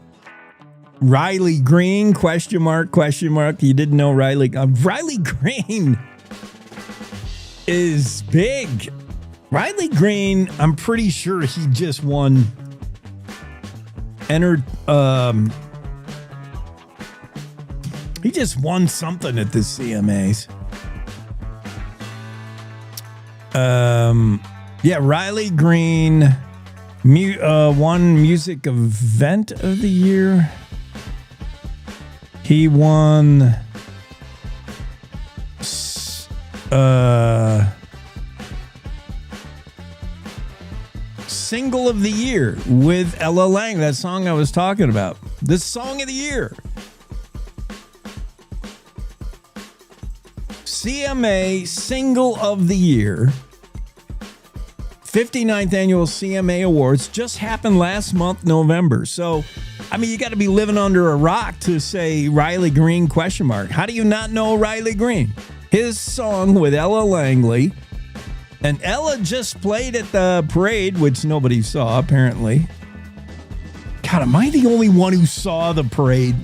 Riley Green, question mark. You didn't know Riley. Riley Green is big. Riley Green, I'm pretty sure he just he just won something at the CMAs. Riley Green won Music Event of the Year. He won Single of the Year with Ella Lang, that song I was talking about. The Song of the Year. CMA Single of the Year. 59th Annual CMA Awards just happened last month, November. So, I mean, you got to be living under a rock to say Riley Green ? How do you not know Riley Green? His song with Ella Langley. And Ella just played at the parade, which nobody saw, apparently. God, am I the only one who saw the parade?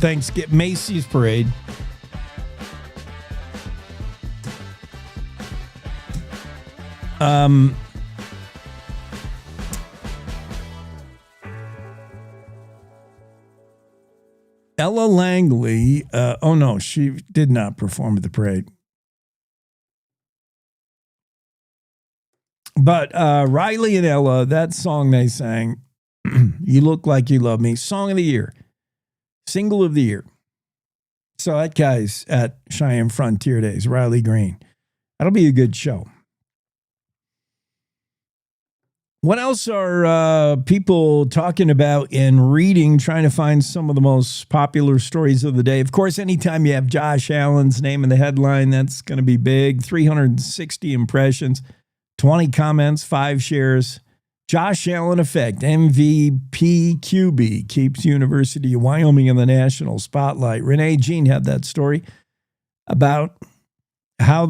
Thanksgiving, Macy's parade. Ella Langley, oh no, she did not perform at the parade. But Riley and Ella, that song they sang, You Look Like You Love Me, Song of the Year, Single of the Year. So that guy's at Cheyenne Frontier Days, Riley Green. That'll be a good show. What else are people talking about and reading, trying to find some of the most popular stories of the day? Of course, anytime you have Josh Allen's name in the headline, that's going to be big. 360 impressions. 20 comments, 5 shares. Josh Allen effect, MVP QB, keeps University of Wyoming in the national spotlight. Renee Jean had that story about how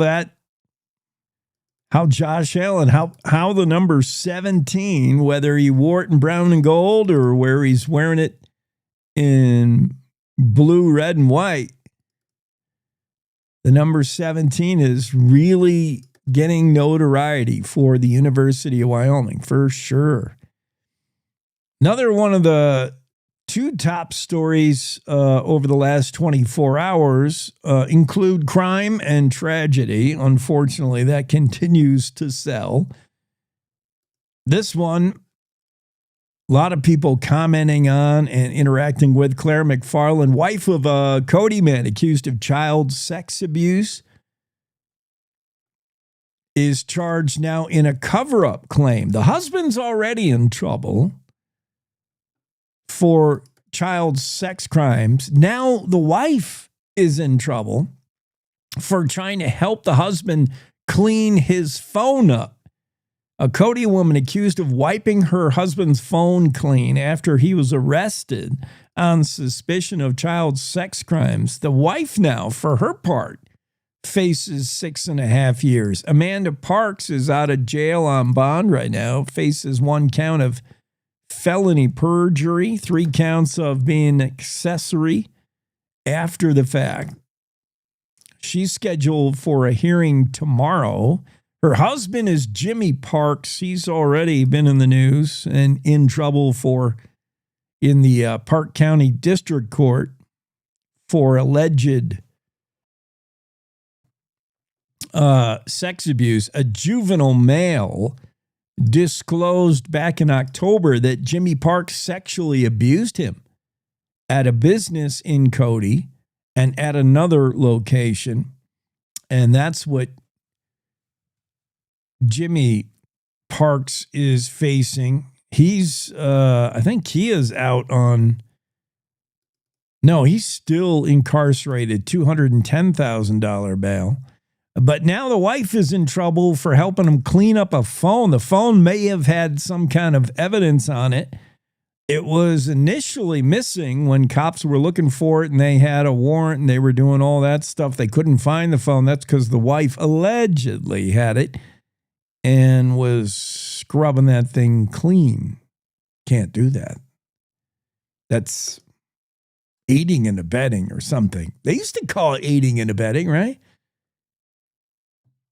Josh Allen, how the number 17, whether he wore it in brown and gold or where he's wearing it in blue, red, and white, the number 17 is really getting notoriety for the University of Wyoming, for sure. Another one of the 2 top stories over the last 24 hours include crime and tragedy. Unfortunately, that continues to sell. This one, a lot of people commenting on and interacting with Claire McFarland, wife of a Cody man accused of child sex abuse, is charged now in a cover-up claim. The husband's already in trouble for child sex crimes. Now the wife is in trouble for trying to help the husband clean his phone up. A Cody woman accused of wiping her husband's phone clean after he was arrested on suspicion of child sex crimes. The wife now, for her part, faces 6.5 years. Amanda Parks is out of jail on bond right now, faces 1 count of felony perjury, 3 counts of being accessory after the fact. She's scheduled for a hearing tomorrow. Her husband is Jimmy Parks. He's already been in the news and in trouble in the Park County District Court for alleged sex abuse. A juvenile male disclosed back in October that Jimmy Parks sexually abused him at a business in Cody and at another location. And that's what Jimmy Parks is facing. He's, I think he is out on, no, he's still incarcerated, $210,000 bail. But now the wife is in trouble for helping him clean up a phone. The phone may have had some kind of evidence on it. It was initially missing when cops were looking for it and they had a warrant and they were doing all that stuff. They couldn't find the phone. That's because the wife allegedly had it and was scrubbing that thing clean. Can't do that. That's aiding and abetting or something. They used to call it aiding and abetting, right?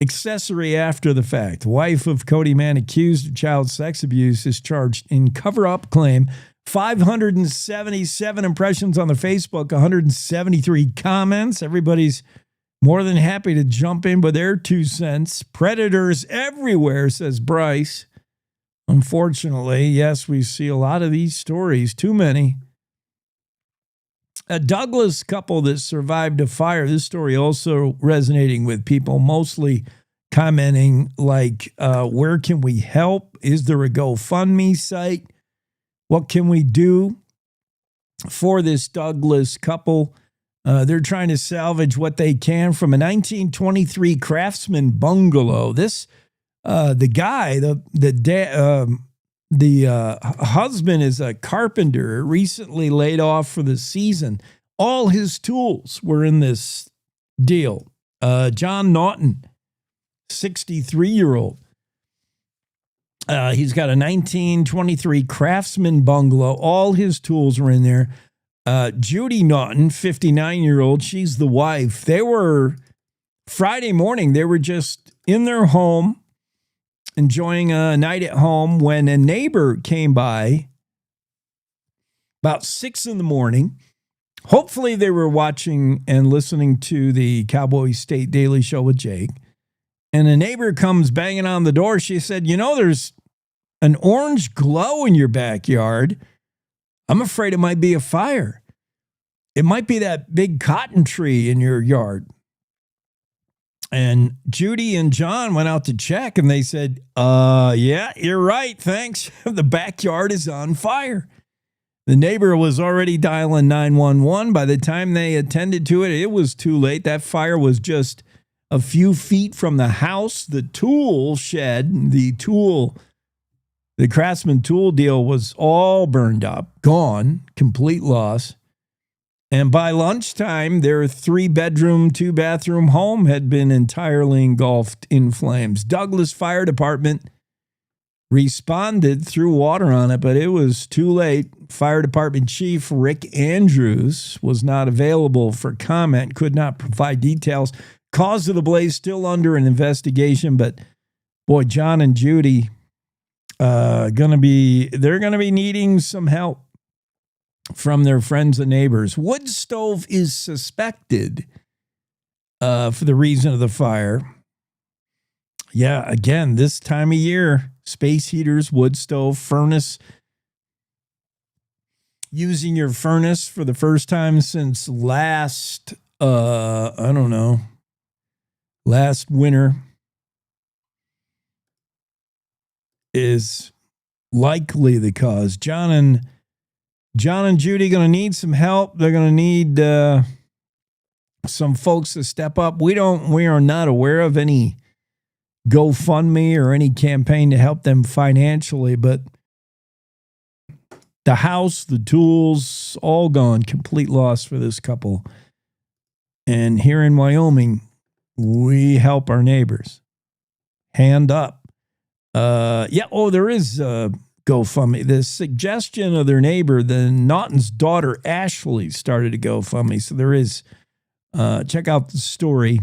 Accessory after the fact. Wife of Cody man accused of child sex abuse is charged in cover-up claim. 577 impressions on the Facebook, 173 comments. Everybody's more than happy to jump in with their 2 cents. Predators everywhere, says Bryce. Unfortunately, yes, we see a lot of these stories, too many. A Douglas couple that survived a fire. This story also resonating with people, mostly commenting like, where can we help? Is there a GoFundMe site? What can we do for this Douglas couple? They're trying to salvage what they can from a 1923 Craftsman bungalow. This, the guy, the husband is a carpenter, recently laid off for the season. All his tools were in this deal. John Naughton, 63-year-old. He's got a 1923 Craftsman bungalow. All his tools were in there. Judy Naughton, 59-year-old, she's the wife. They were, Friday morning, they were just in their home, enjoying a night at home when a neighbor came by about 6 in the morning. Hopefully they were watching and listening to the Cowboy State Daily Show with Jake. And a neighbor comes banging on the door. She said, there's an orange glow in your backyard. I'm afraid it might be a fire. It might be that big cotton tree in your yard. And Judy and John went out to check, and they said, yeah, you're right, thanks. The backyard is on fire. The neighbor was already dialing 911. By the time they attended to it, it was too late. That fire was just a few feet from the house. The tool shed, the Craftsman tool deal was all burned up, gone, complete loss. And by lunchtime, their 3-bedroom, 2-bathroom home had been entirely engulfed in flames. Douglas Fire Department responded, threw water on it, but it was too late. Fire Department Chief Rick Andrews was not available for comment, could not provide details. Cause of the blaze still under an investigation, but boy, John and Judy they're gonna be needing some help from their friends and neighbors. Wood stove is suspected for the reason of the fire. Yeah, again, this time of year, space heaters, wood stove, furnace. Using your furnace for the first time since last winter is likely the cause. John and Judy going to need some help. They're going to need some folks to step up. We are not aware of any GoFundMe or any campaign to help them financially, but the house, the tools, all gone. Complete loss for this couple. And here in Wyoming, we help our neighbors. Hand up. There is GoFundMe. The suggestion of their neighbor, the Naughton's daughter, Ashley, started a GoFundMe. So there is, check out the story.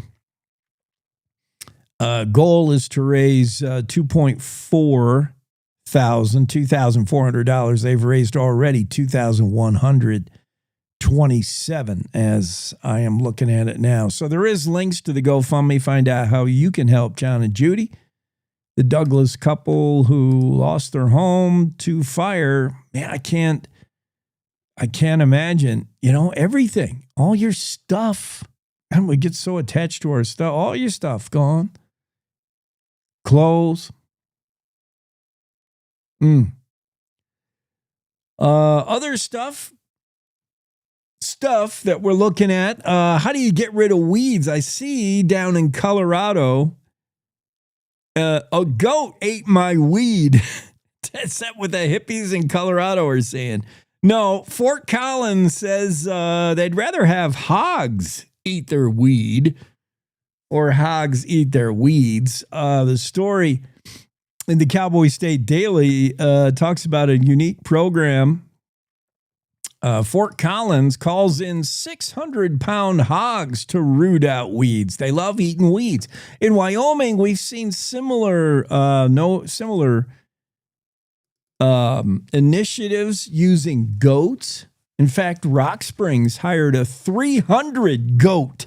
Goal is to raise $2,400. They've raised already $2,127 as I am looking at it now. So there is links to the GoFundMe. Find out how you can help John and Judy, the Douglas couple who lost their home to fire. Man, I can't imagine, everything, all your stuff. And we get so attached to our stuff. All your stuff gone. Clothes. Other stuff that we're looking at. How do you get rid of weeds? I see down in Colorado, a goat ate my weed. Is that what the hippies in Colorado are saying? No, Fort Collins says they'd rather have hogs eat their weed or hogs eat their weeds. The story in the Cowboy State Daily talks about a unique program. Fort Collins calls in 600-pound hogs to root out weeds. They love eating weeds. In Wyoming, we've seen similar initiatives using goats. In fact, Rock Springs hired a 300-goat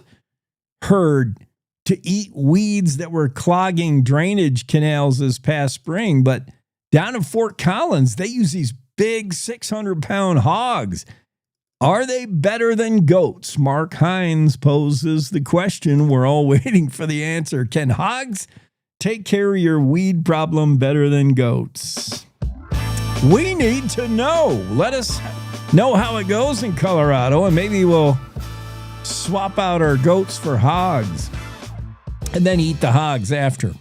herd to eat weeds that were clogging drainage canals this past spring. But down in Fort Collins, they use these big 600-pound hogs. Are they better than goats? Mark Hines poses the question. We're all waiting for the answer. Can hogs take care of your weed problem better than goats? We need to know. Let us know how it goes in Colorado, and maybe we'll swap out our goats for hogs and then eat the hogs after.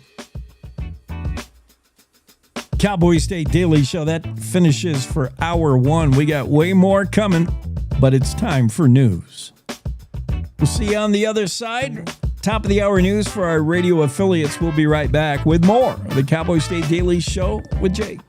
Cowboy State Daily Show, that finishes for hour one. We got way more coming, but it's time for news. We'll see you on the other side. Top of the hour news for our radio affiliates. We'll be right back with more of the Cowboy State Daily Show with Jake.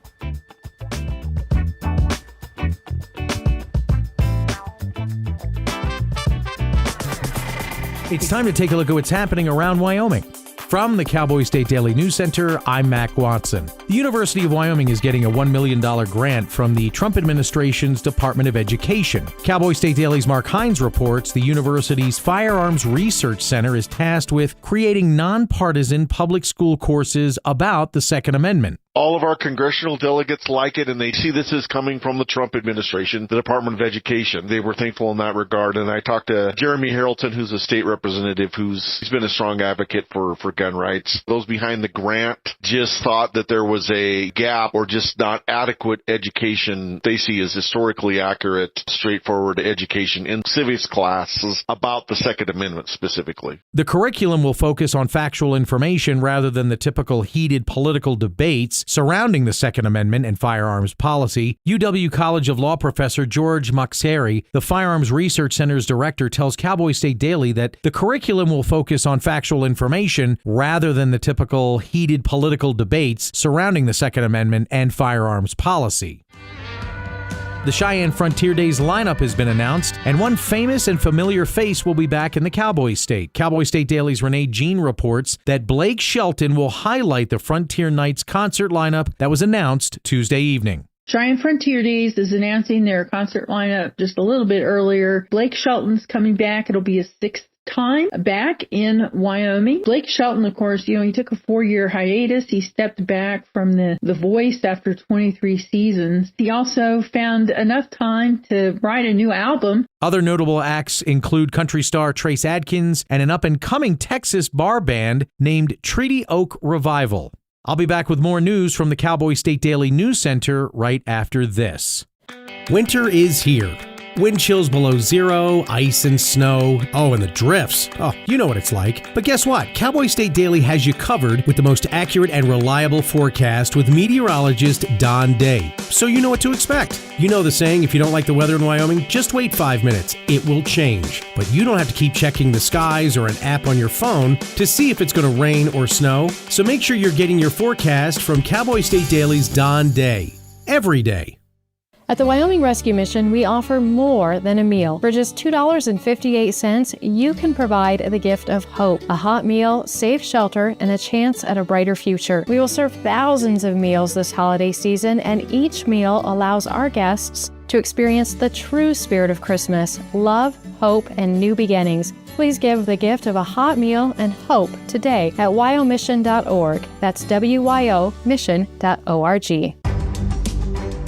It's time to take a look at what's happening around Wyoming. From the Cowboy State Daily News Center, I'm Mac Watson. The University of Wyoming is getting a $1 million grant from the Trump administration's Department of Education. Cowboy State Daily's Mark Hines reports the university's Firearms Research Center is tasked with creating nonpartisan public school courses about the Second Amendment. All of our congressional delegates like it, and they see this as coming from the Trump administration, the Department of Education. They were thankful in that regard. And I talked to Jeremy Harrelton, who's a state representative, he's been a strong advocate for gun rights. Those behind the grant just thought that there was a gap or just not adequate education they see as historically accurate, straightforward education in civics classes about the Second Amendment specifically. The curriculum will focus on factual information rather than the typical heated political debates surrounding the Second Amendment and firearms policy. UW College of Law professor George Maxeri, the Firearms Research Center's director, tells Cowboy State Daily that the curriculum will focus on factual information rather than the typical heated political debates surrounding the Second Amendment and firearms policy. The Cheyenne Frontier Days lineup has been announced, and one famous and familiar face will be back in the Cowboy State. Cowboy State Daily's Renee Jean reports that Blake Shelton will highlight the Frontier Nights concert lineup that was announced Tuesday evening. Cheyenne Frontier Days is announcing their concert lineup just a little bit earlier. Blake Shelton's coming back. It'll be his sixth time back in Wyoming. Blake Shelton, of course, he took a 4-year hiatus. He stepped back from the Voice after 23 seasons. He also found enough time to write a new album. Other notable acts include country star Trace Adkins and an up-and-coming Texas bar band named Treaty Oak Revival. I'll be back with more news from the Cowboy State Daily News Center right after this. Winter is here. Wind chills below zero, ice and snow, and the drifts. Oh, you know what it's like. But guess what? Cowboy State Daily has you covered with the most accurate and reliable forecast with meteorologist Don Day. So you know what to expect. You know the saying, if you don't like the weather in Wyoming, just wait 5 minutes. It will change. But you don't have to keep checking the skies or an app on your phone to see if it's going to rain or snow. So make sure you're getting your forecast from Cowboy State Daily's Don Day. Every day. At the Wyoming Rescue Mission, we offer more than a meal. For just $2.58, you can provide the gift of hope, a hot meal, safe shelter, and a chance at a brighter future. We will serve thousands of meals this holiday season, and each meal allows our guests to experience the true spirit of Christmas, love, hope, and new beginnings. Please give the gift of a hot meal and hope today at wyomission.org. That's wyomission.org.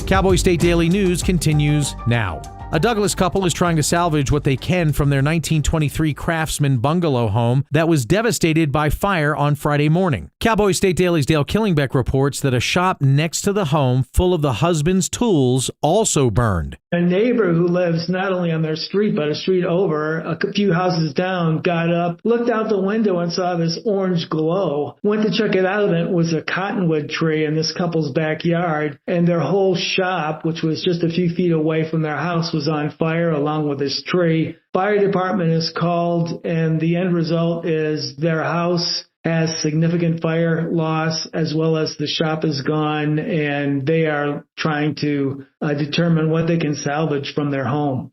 Cowboy State Daily News continues now. A Douglas couple is trying to salvage what they can from their 1923 Craftsman bungalow home that was devastated by fire on Friday morning. Cowboy State Daily's Dale Killingbeck reports that a shop next to the home full of the husband's tools also burned. A neighbor who lives not only on their street, but a street over, a few houses down, got up, looked out the window and saw this orange glow, went to check it out, and it was a cottonwood tree in this couple's backyard, and their whole shop, which was just a few feet away from their house, was on fire along with this tree. Fire department is called, and the end result is their house has significant fire loss, as well as the shop is gone, and they are trying to determine what they can salvage from their home.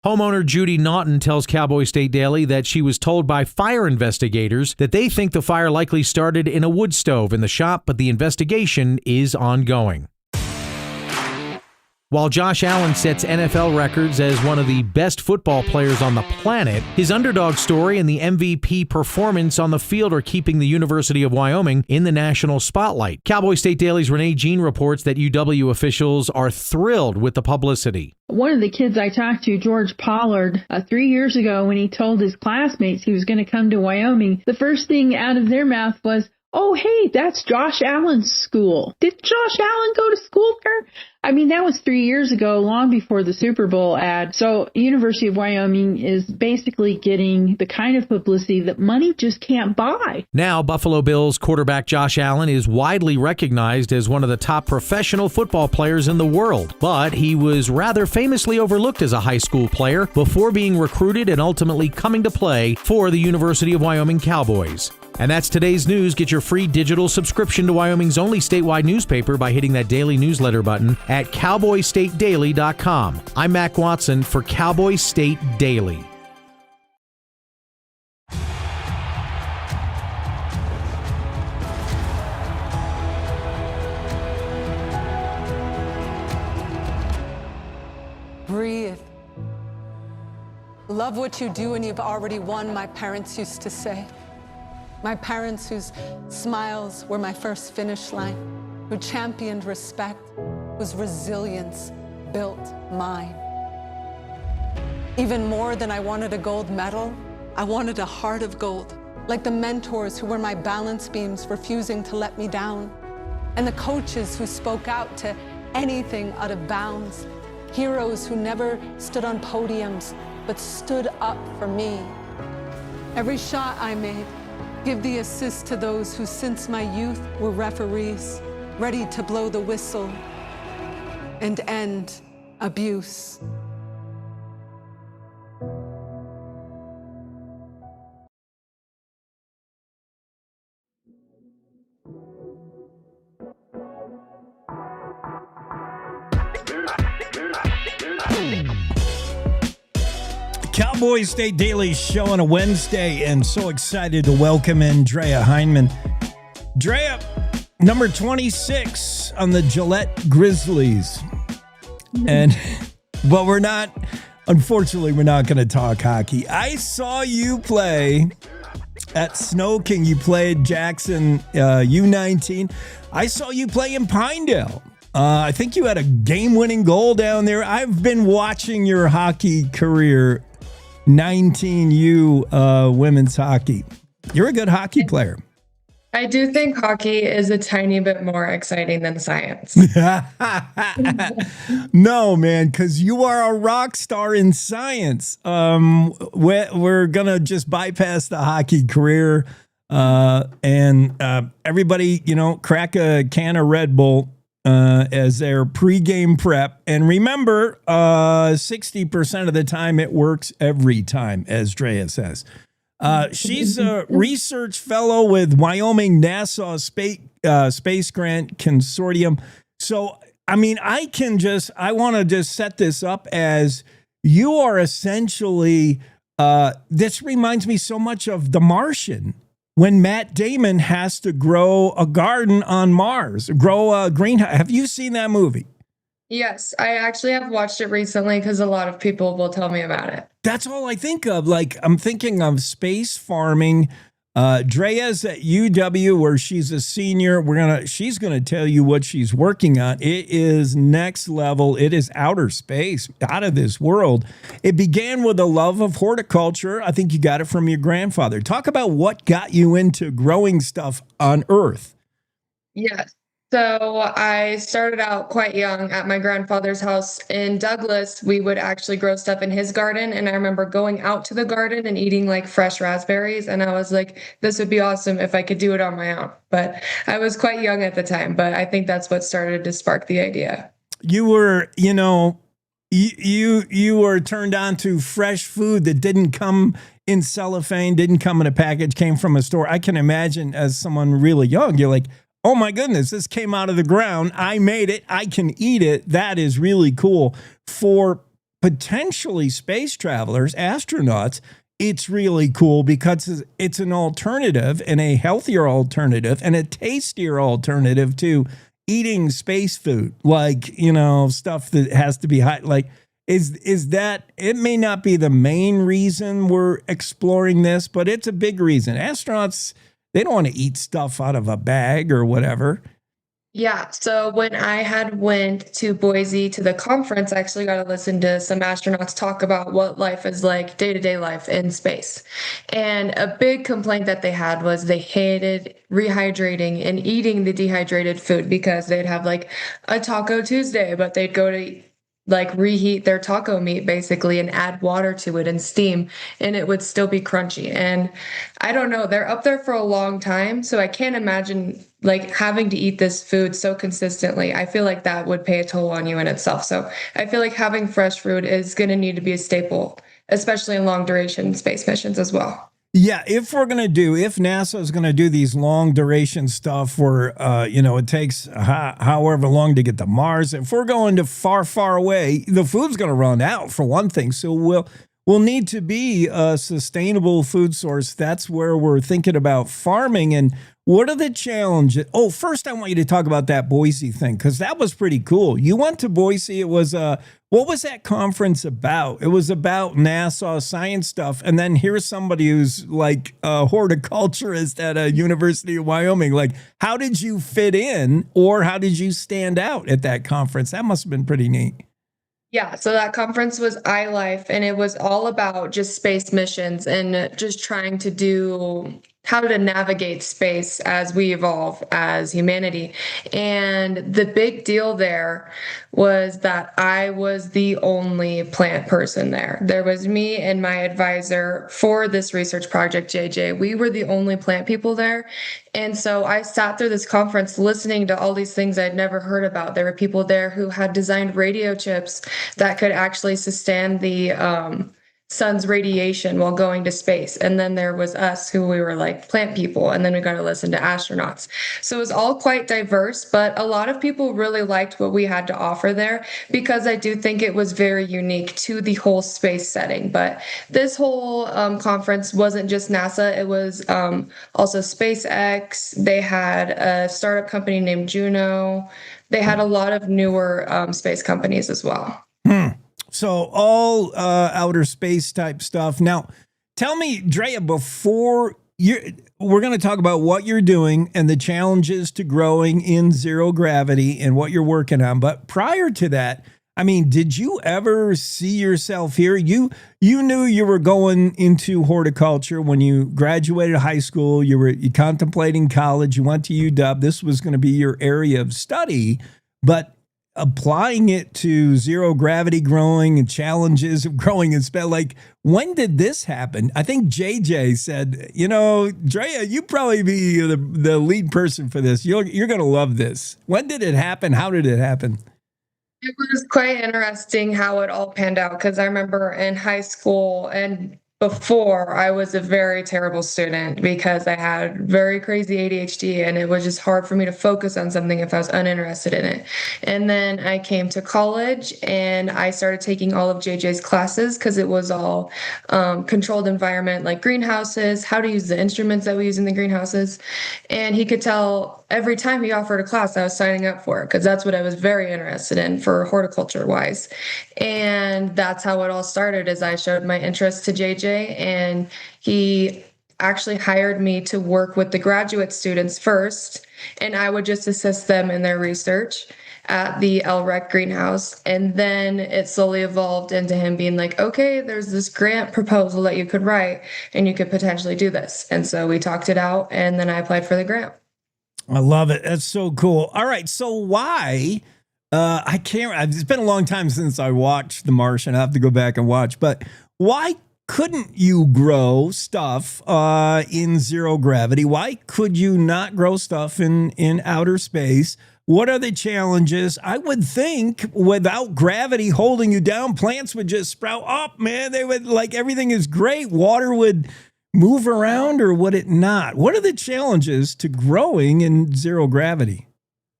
Homeowner Judy Naughton tells Cowboy State Daily that she was told by fire investigators that they think the fire likely started in a wood stove in the shop, but the investigation is ongoing. While Josh Allen sets NFL records as one of the best football players on the planet, his underdog story and the MVP performance on the field are keeping the University of Wyoming in the national spotlight. Cowboy State Daily's Renee Jean reports that UW officials are thrilled with the publicity. One of the kids I talked to, George Pollard, 3 years ago when he told his classmates he was going to come to Wyoming, the first thing out of their mouth was, "Oh, hey, that's Josh Allen's school. Did Josh Allen go to school there?" I mean, that was 3 years ago, long before the Super Bowl ad. So University of Wyoming is basically getting the kind of publicity that money just can't buy. Now, Buffalo Bills quarterback Josh Allen is widely recognized as one of the top professional football players in the world, but he was rather famously overlooked as a high school player before being recruited and ultimately coming to play for the University of Wyoming Cowboys. And that's today's news. Get your free digital subscription to Wyoming's only statewide newspaper by hitting that daily newsletter button at cowboystatedaily.com. I'm Mac Watson for Cowboy State Daily. Breathe. Love what you do and you've already won, my parents used to say. My parents whose smiles were my first finish line, who championed respect, whose resilience built mine. Even more than I wanted a gold medal, I wanted a heart of gold, like the mentors who were my balance beams, refusing to let me down, and the coaches who spoke out to anything out of bounds, heroes who never stood on podiums, but stood up for me. Every shot I made, give the assist to those who since my youth were referees, ready to blow the whistle and end abuse. Cowboy State Daily Show on a Wednesday, and so excited to welcome in Drea Hineman. Drea, number 26 on the Gillette Grizzlies. And, well, unfortunately, we're not going to talk hockey. I saw you play at Snow King. You played Jackson U19. I saw you play in Pinedale. I think you had a game-winning goal down there. I've been watching your hockey career, 19U women's hockey. You're a good hockey player. I do think hockey is a tiny bit more exciting than science. No, man, because you are a rock star in science. We're going to just bypass the hockey career and everybody, crack a can of Red Bull as their pregame prep. And remember, 60% of the time it works every time, as Drea says. She's a research fellow with Wyoming NASA Space Grant Consortium. So, I mean, I want to just set this up as you are essentially, this reminds me so much of The Martian, when Matt Damon has to grow a garden on Mars, grow a greenhouse. Have you seen that movie? Yes, I actually have watched it recently because a lot of people will tell me about it. That's all I think of. Like, I'm thinking of space farming. Drea's at UW, where she's a senior. She's gonna tell you what she's working on. It is next level. It is outer space, out of this world. It began with a love of horticulture. I think you got it from your grandfather. Talk about what got you into growing stuff on Earth. Yes. So I started out quite young at my grandfather's house in Douglas. We would actually grow stuff in his garden. And I remember going out to the garden and eating like fresh raspberries. And I was like, this would be awesome if I could do it on my own. But I was quite young at the time. But I think that's what started to spark the idea. You were, you were turned on to fresh food that didn't come in cellophane, didn't come in a package, came from a store. I can imagine as someone really young, you're like, oh my goodness, this came out of the ground. I made it. I can eat it. That is really cool. For potentially space travelers, astronauts, it's really cool because it's an alternative and a healthier alternative and a tastier alternative to eating space food, like, stuff that has to be high. Like, is that, it may not be the main reason we're exploring this, but it's a big reason. Astronauts, they don't want to eat stuff out of a bag or whatever. Yeah, so when I had went to Boise to the conference, I actually got to listen to some astronauts talk about what life is like, day-to-day life in space. And a big complaint that they had was they hated rehydrating and eating the dehydrated food because they'd have like a Taco Tuesday, but they'd go to like reheat their taco meat basically and add water to it and steam, and it would still be crunchy. And I don't know, they're up there for a long time, so I can't imagine like having to eat this food so consistently. I feel like that would pay a toll on you in itself. So I feel like having fresh fruit is going to need to be a staple, especially in long duration space missions as well. Yeah, if NASA is going to do these long duration stuff where, it takes however long to get to Mars, if we're going to far, far away, the food's going to run out for one thing. So we'll need to be a sustainable food source. That's where we're thinking about farming. And what are the challenges? Oh, first I want you to talk about that Boise thing, because that was pretty cool. You went to Boise. It was what was that conference about? It was about NASA science stuff. And then here's somebody who's like a horticulturist at a University of Wyoming. Like, how did you fit in, or how did you stand out at that conference? That must have been pretty neat. Yeah, so that conference was iLife, and it was all about just space missions and just trying to do how to navigate space as we evolve as humanity. And the big deal there was that I was the only plant person there. There was me and my advisor for this research project, JJ. We were the only plant people there. And so I sat through this conference listening to all these things I'd never heard about. There were people there who had designed radio chips that could actually sustain the sun's radiation while going to space. And then there was us, who we were like plant people, and then we got to listen to astronauts. So it was all quite diverse, but a lot of people really liked what we had to offer there, because I do think it was very unique to the whole space setting. But this whole conference wasn't just NASA, it was also SpaceX. They had a startup company named Juno. They had a lot of newer space companies as well. So all outer space type stuff. Now, tell me, Drea, we're going to talk about what you're doing and the challenges to growing in zero gravity and what you're working on. But prior to that, I mean, did you ever see yourself here? You knew you were going into horticulture when you graduated high school. You contemplating college. You went to UW. This was going to be your area of study, but applying it to zero gravity growing and challenges of growing in space. Like, when did this happen? I think JJ said, Drea, you probably be the lead person for this. You're going to love this. When did it happen? How did it happen? It was quite interesting how it all panned out, because I remember in high school and before, I was a very terrible student because I had very crazy ADHD, and it was just hard for me to focus on something if I was uninterested in it. And then I came to college and I started taking all of JJ's classes, because it was all controlled environment, like greenhouses, how to use the instruments that we use in the greenhouses. And he could tell every time he offered a class, I was signing up for it, because that's what I was very interested in for horticulture wise. And that's how it all started, as I showed my interest to JJ, and he actually hired me to work with the graduate students first, and I would just assist them in their research at the LREC greenhouse. And then it slowly evolved into him being like, okay, there's this grant proposal that you could write and you could potentially do this. And so we talked it out, and then I applied for the grant. I love it. That's so cool. All right. So why, I can't, it's been a long time since I watched The Martian. I have to go back and watch, but why couldn't you grow stuff in zero gravity? Why could you not grow stuff in outer space? What are the challenges? I would think without gravity holding you down, plants would just sprout up, man. They would, like, everything is great. Water would move around, or would it not? What are the challenges to growing in zero gravity?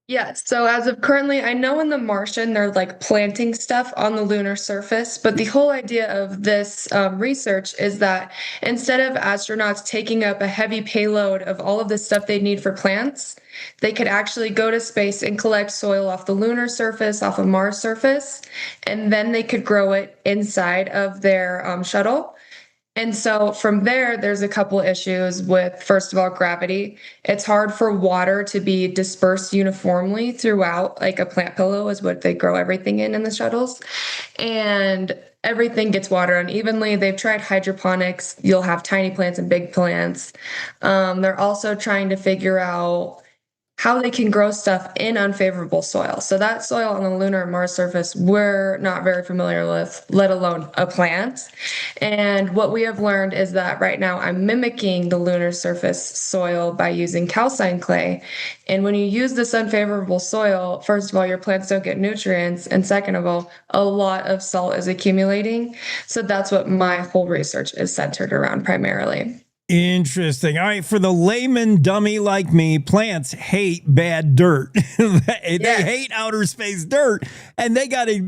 Yes. So as of currently, I know in the Martian, they're like planting stuff on the lunar surface. But the whole idea of this research is that instead of astronauts taking up a heavy payload of all of the stuff they need for plants, they could actually go to space and collect soil off the lunar surface, off of Mars surface, and then they could grow it inside of their shuttle. And so from there, there's a couple issues with, first of all, gravity. It's hard for water to be dispersed uniformly throughout, like a plant pillow is what they grow everything in the shuttles. And everything gets water unevenly. They've tried hydroponics. You'll have tiny plants and big plants. They're also trying to figure out how they can grow stuff in unfavorable soil. So that soil on the lunar and Mars surface, we're not very familiar with, let alone a plant. And what we have learned is that right now I'm mimicking the lunar surface soil by using calcine clay. And when you use this unfavorable soil, first of all, your plants don't get nutrients. And second of all, a lot of salt is accumulating. So that's what my whole research is centered around primarily. Interesting. All right. For the layman dummy like me, plants hate bad dirt. They hate outer space dirt. And they got to,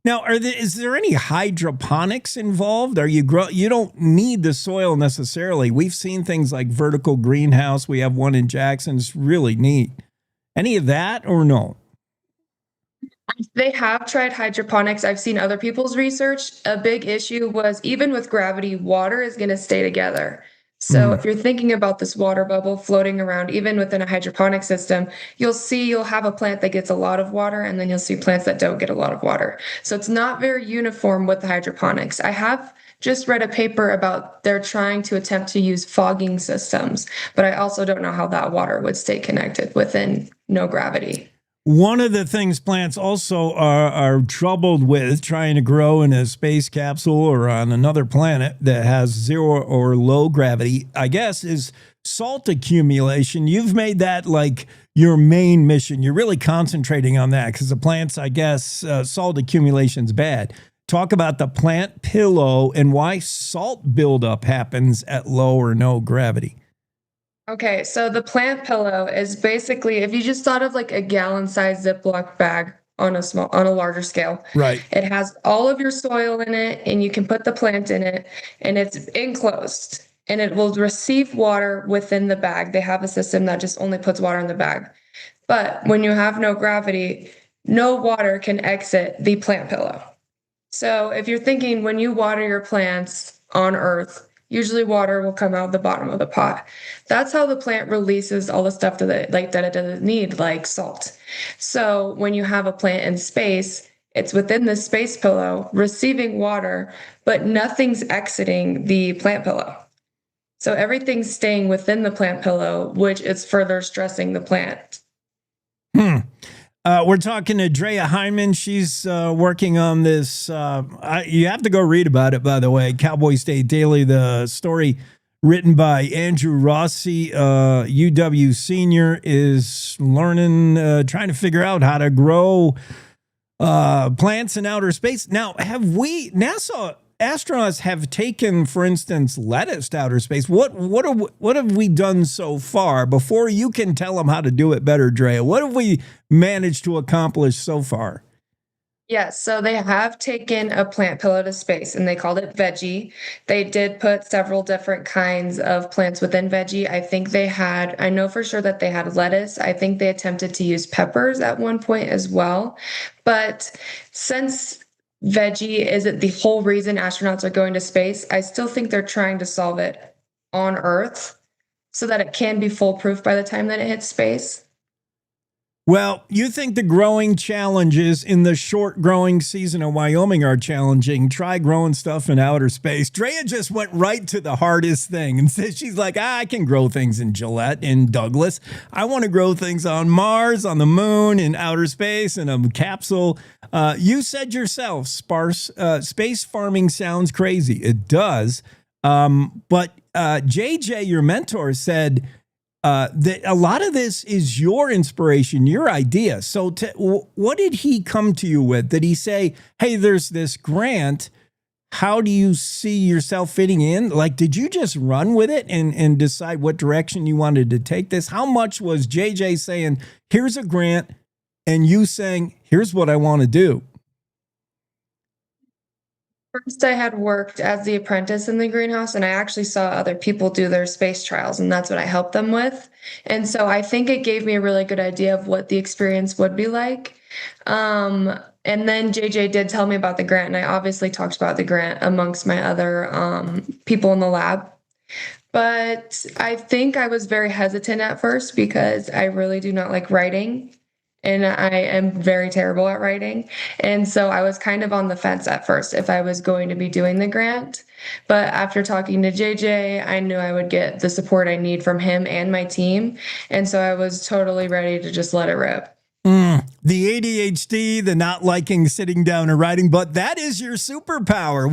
now, is there any hydroponics involved? You don't need the soil necessarily. We've seen things like vertical greenhouse. We have one in Jackson. It's really neat. Any of that or no? They have tried hydroponics. I've seen other people's research. A big issue was even with gravity, water is going to stay together. So if you're thinking about this water bubble floating around, even within a hydroponic system, you'll have a plant that gets a lot of water, and then you'll see plants that don't get a lot of water. So it's not very uniform with the hydroponics. I have just read a paper about they're trying to attempt to use fogging systems, but I also don't know how that water would stay connected within no gravity. One of the things plants also are troubled with trying to grow in a space capsule or on another planet that has zero or low gravity, I guess, is salt accumulation. You've made that like your main mission. You're really concentrating on that because the plants, I guess, salt accumulation is bad. Talk about the plant pillow and why salt buildup happens at low or no gravity. Okay, so the plant pillow is basically, if you just thought of like a gallon-sized Ziploc bag on a larger scale. Right. It has all of your soil in it, and you can put the plant in it, and it's enclosed, and it will receive water within the bag. They have a system that just only puts water in the bag. But when you have no gravity, no water can exit the plant pillow. So if you're thinking when you water your plants on Earth, usually water will come out the bottom of the pot. That's how the plant releases all the stuff that it doesn't need, like salt. So when you have a plant in space, it's within the space pillow receiving water, but nothing's exiting the plant pillow. So everything's staying within the plant pillow, which is further stressing the plant. We're talking to Drea Hineman. She's working on this. You have to go read about it, by the way. Cowboy State Daily, the story written by Andrew Rossi, UW senior, is learning, trying to figure out how to grow plants in outer space. Now, NASA astronauts have taken, for instance, lettuce to outer space. What have we done so far? Before you can tell them how to do it better, Drea, what have we managed to accomplish so far? Yes, so they have taken a plant pillow to space, and they called it Veggie. They did put several different kinds of plants within Veggie. I know for sure that they had lettuce. I think they attempted to use peppers at one point as well. But since Veggie isn't the whole reason astronauts are going to space, I still think they're trying to solve it on Earth so that it can be foolproof by the time that it hits space. Well, you think the growing challenges in the short growing season of Wyoming are challenging. Try growing stuff in outer space. Drea just went right to the hardest thing and says she's like, I can grow things in Gillette, in Douglas. I want to grow things on Mars, on the moon, in outer space, in a capsule. You said yourself, space farming sounds crazy. It does. But JJ, your mentor, said that a lot of this is your inspiration, your idea. So what did he come to you with? Did he say, hey, there's this grant. how do you see yourself fitting in? Like, did you just run with it and decide what direction you wanted to take this? How much was JJ saying, here's a grant, and you saying, here's what I want to do? First, I had worked as the apprentice in the greenhouse, and I actually saw other people do their space trials, and that's what I helped them with. And so I think it gave me a really good idea of what the experience would be like. And then JJ did tell me about the grant, and I obviously talked about the grant amongst my other people in the lab. But I think I was very hesitant at first because I really do not like writing, and I am very terrible at writing. And so I was kind of on the fence at first if I was going to be doing the grant. But after talking to JJ, I knew I would get the support I need from him and my team. And so I was totally ready to just let it rip. The ADHD, the not liking sitting down and writing, but that is your superpower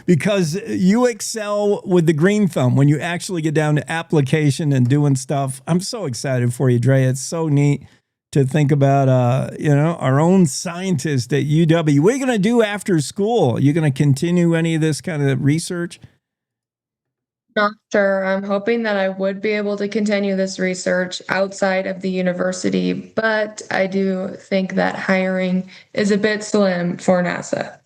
because you excel with the green thumb when you actually get down to application and doing stuff. I'm so excited for you, Drea. It's so neat to think about, our own scientist at UW. What are you going to do after school? You going to continue any of this kind of research? Not sure. I'm hoping that I would be able to continue this research outside of the university, but I do think that hiring is a bit slim for NASA.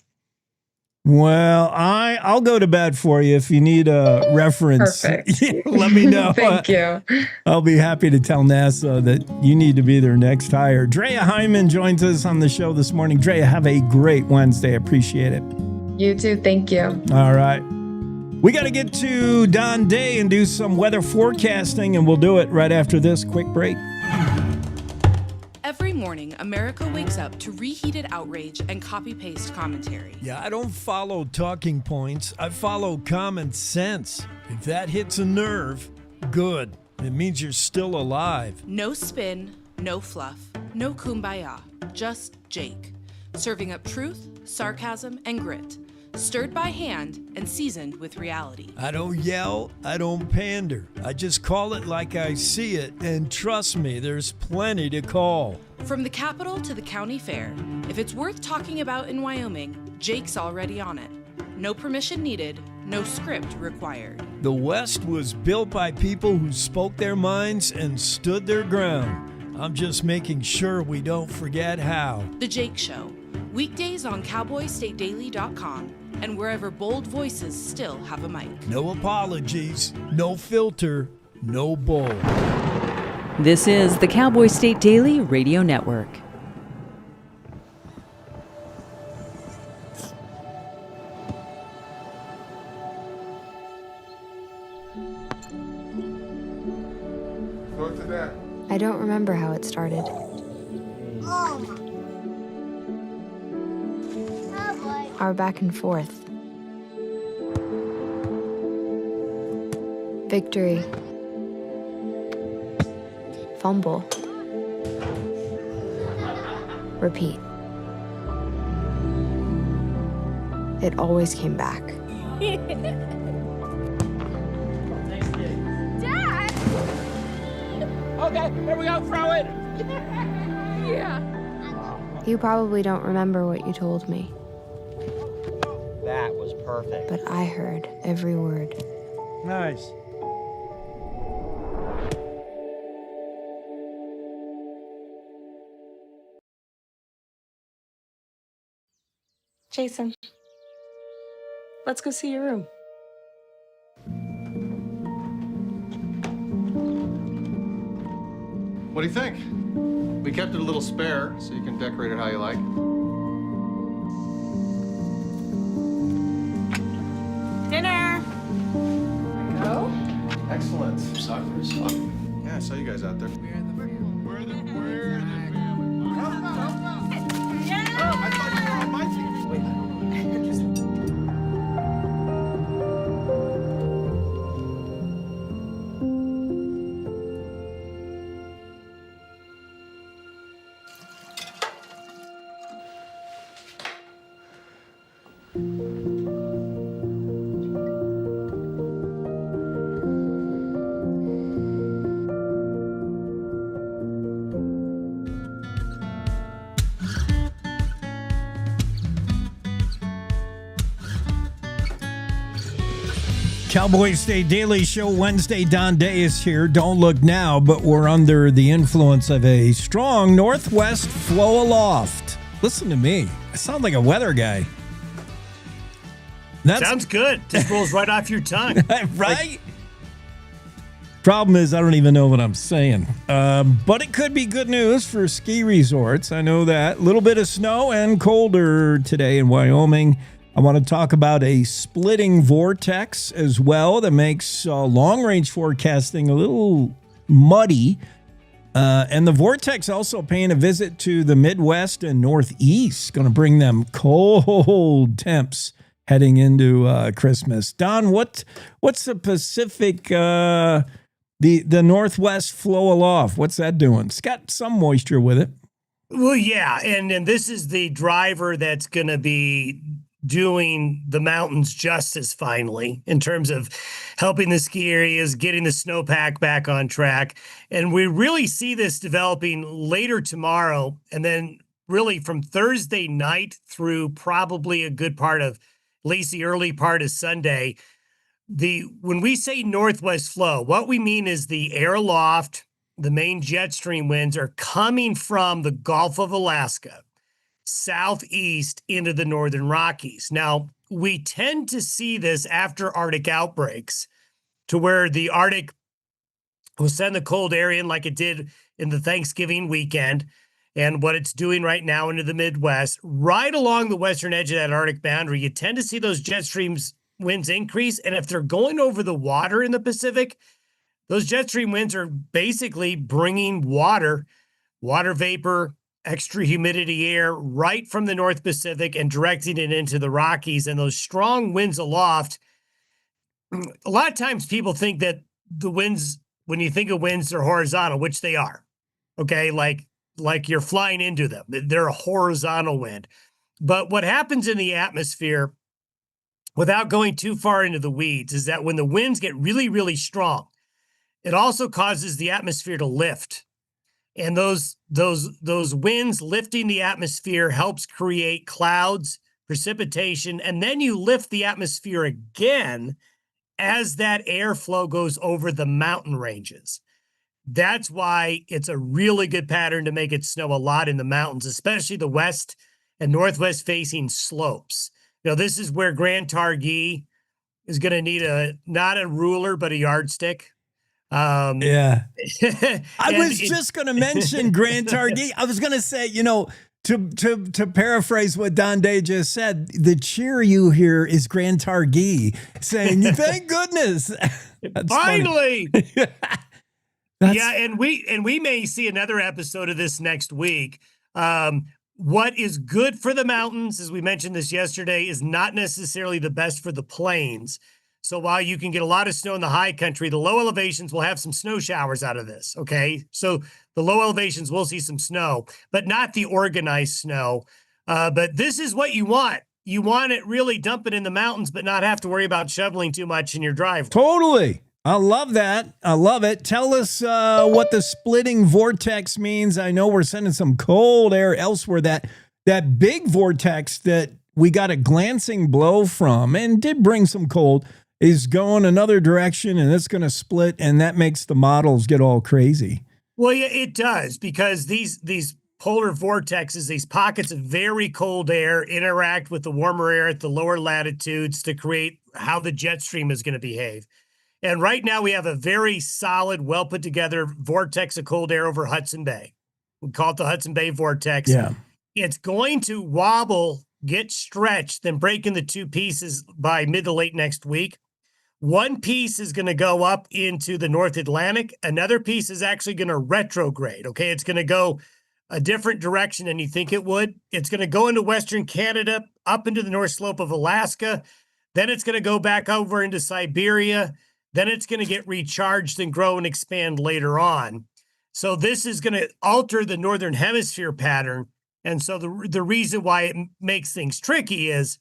Well, I'll go to bat for you if you need a reference. Perfect. Let me know. Thank you. I'll be happy to tell NASA that you need to be their next hire. Drea Hineman joins us on the show this morning. Drea, have a great Wednesday. Appreciate it. You too. Thank you. All right. We got to get to Don Day and do some weather forecasting, and we'll do it right after this quick break. Every morning, America wakes up to reheated outrage and copy-paste commentary. Yeah, I don't follow talking points. I follow common sense. If that hits a nerve, good. It means you're still alive. No spin, no fluff, no kumbaya, just Jake. Serving up truth, sarcasm, and grit. Stirred by hand and seasoned with reality. I don't yell, I don't pander. I just call it like I see it, and trust me, there's plenty to call. From the Capitol to the county fair, if it's worth talking about in Wyoming, Jake's already on it. No permission needed, no script required. The West was built by people who spoke their minds and stood their ground. I'm just making sure we don't forget how. The Jake Show, weekdays on cowboystatedaily.com and wherever bold voices still have a mic. No apologies, no filter, no bull. This is the Cowboy State Daily Radio Network. I don't remember how it started. Our back and forth. Victory. Fumble. Repeat. It always came back. Dad! Okay, here we go, throw it! Yeah. You probably don't remember what you told me, That was perfect. but I heard every word. Nice. Jason, let's go see your room. What do you think? We kept it a little spare, so you can decorate it how you like. Dinner! Go? Excellent. Soccer is fun. Yeah, I saw you guys out there. Cowboy State Daily Show Wednesday. Don Day is here. Don't look now, but we're under the influence of a strong northwest flow aloft. Listen to me. I sound like a weather guy. Sounds good. Just rolls right off your tongue. Right? Problem is, I don't even know what I'm saying. But it could be good news for ski resorts. I know that. A little bit of snow and colder today in Wyoming. I want to talk about a splitting vortex as well that makes long-range forecasting a little muddy. And the vortex also paying a visit to the Midwest and Northeast. Going to bring them cold temps heading into Christmas. Don, what's the Pacific, the Northwest flow aloft? What's that doing? It's got some moisture with it. Well, yeah, and this is the driver that's going to be doing the mountains justice finally in terms of helping the ski areas, getting the snowpack back on track. And we really see this developing later tomorrow, and then really from Thursday night through probably a good part of at least the early part of Sunday. When we say northwest flow, what we mean is the air aloft, the main jet stream winds are coming from the Gulf of Alaska southeast into the northern Rockies. Now, we tend to see this after Arctic outbreaks to where the Arctic will send the cold air in like it did in the Thanksgiving weekend and what it's doing right now into the Midwest. Right along the western edge of that Arctic boundary, you tend to see those jet streams winds increase. And if they're going over the water in the Pacific, those jet stream winds are basically bringing water vapor, extra humidity air right from the North Pacific and directing it into the Rockies. And those strong winds aloft, a lot of times people think that the winds, when you think of winds, they're horizontal, which they are. Okay, like you're flying into them. They're a horizontal wind. But what happens in the atmosphere, without going too far into the weeds, is that when the winds get really, really strong, it also causes the atmosphere to lift. And those winds lifting the atmosphere helps create clouds, precipitation, and then you lift the atmosphere again as that airflow goes over the mountain ranges. That's why it's a really good pattern to make it snow a lot in the mountains, especially the west and northwest facing slopes. You know, this is where Grand Targhee is going to need not a ruler, but a yardstick. Yeah. I was just going to mention Grand Targhee. I was going to say, to paraphrase what Don Day just said, the cheer you hear is Grand Targhee saying, thank goodness. Finally. Yeah. And we may see another episode of this next week. What is good for the mountains, as we mentioned this yesterday, is not necessarily the best for the plains. So while you can get a lot of snow in the high country, the low elevations will have some snow showers out of this, okay? So the low elevations will see some snow, but not the organized snow. But this is what you want. You want it really dumping in the mountains, but not have to worry about shoveling too much in your driveway. Totally. I love that. I love it. Tell us what the splitting vortex means. I know we're sending some cold air elsewhere. That big vortex that we got a glancing blow from and did bring some cold is going another direction, and it's going to split, and that makes the models get all crazy. Well, yeah, it does, because these polar vortexes, these pockets of very cold air, interact with the warmer air at the lower latitudes to create how the jet stream is going to behave. And right now we have a very solid, well put together vortex of cold air over Hudson Bay. We call it the Hudson Bay vortex. Yeah. It's going to wobble, get stretched, then break into two pieces by mid to late next week. One piece is going to go up into the North Atlantic. Another piece is actually going to retrograde. Okay. It's going to go a different direction than you think it would. It's going to go into Western Canada, up into the North Slope of Alaska. Then it's going to go back over into Siberia. Then it's going to get recharged and grow and expand later on. So this is going to alter the Northern Hemisphere pattern. And so the reason why it makes things tricky is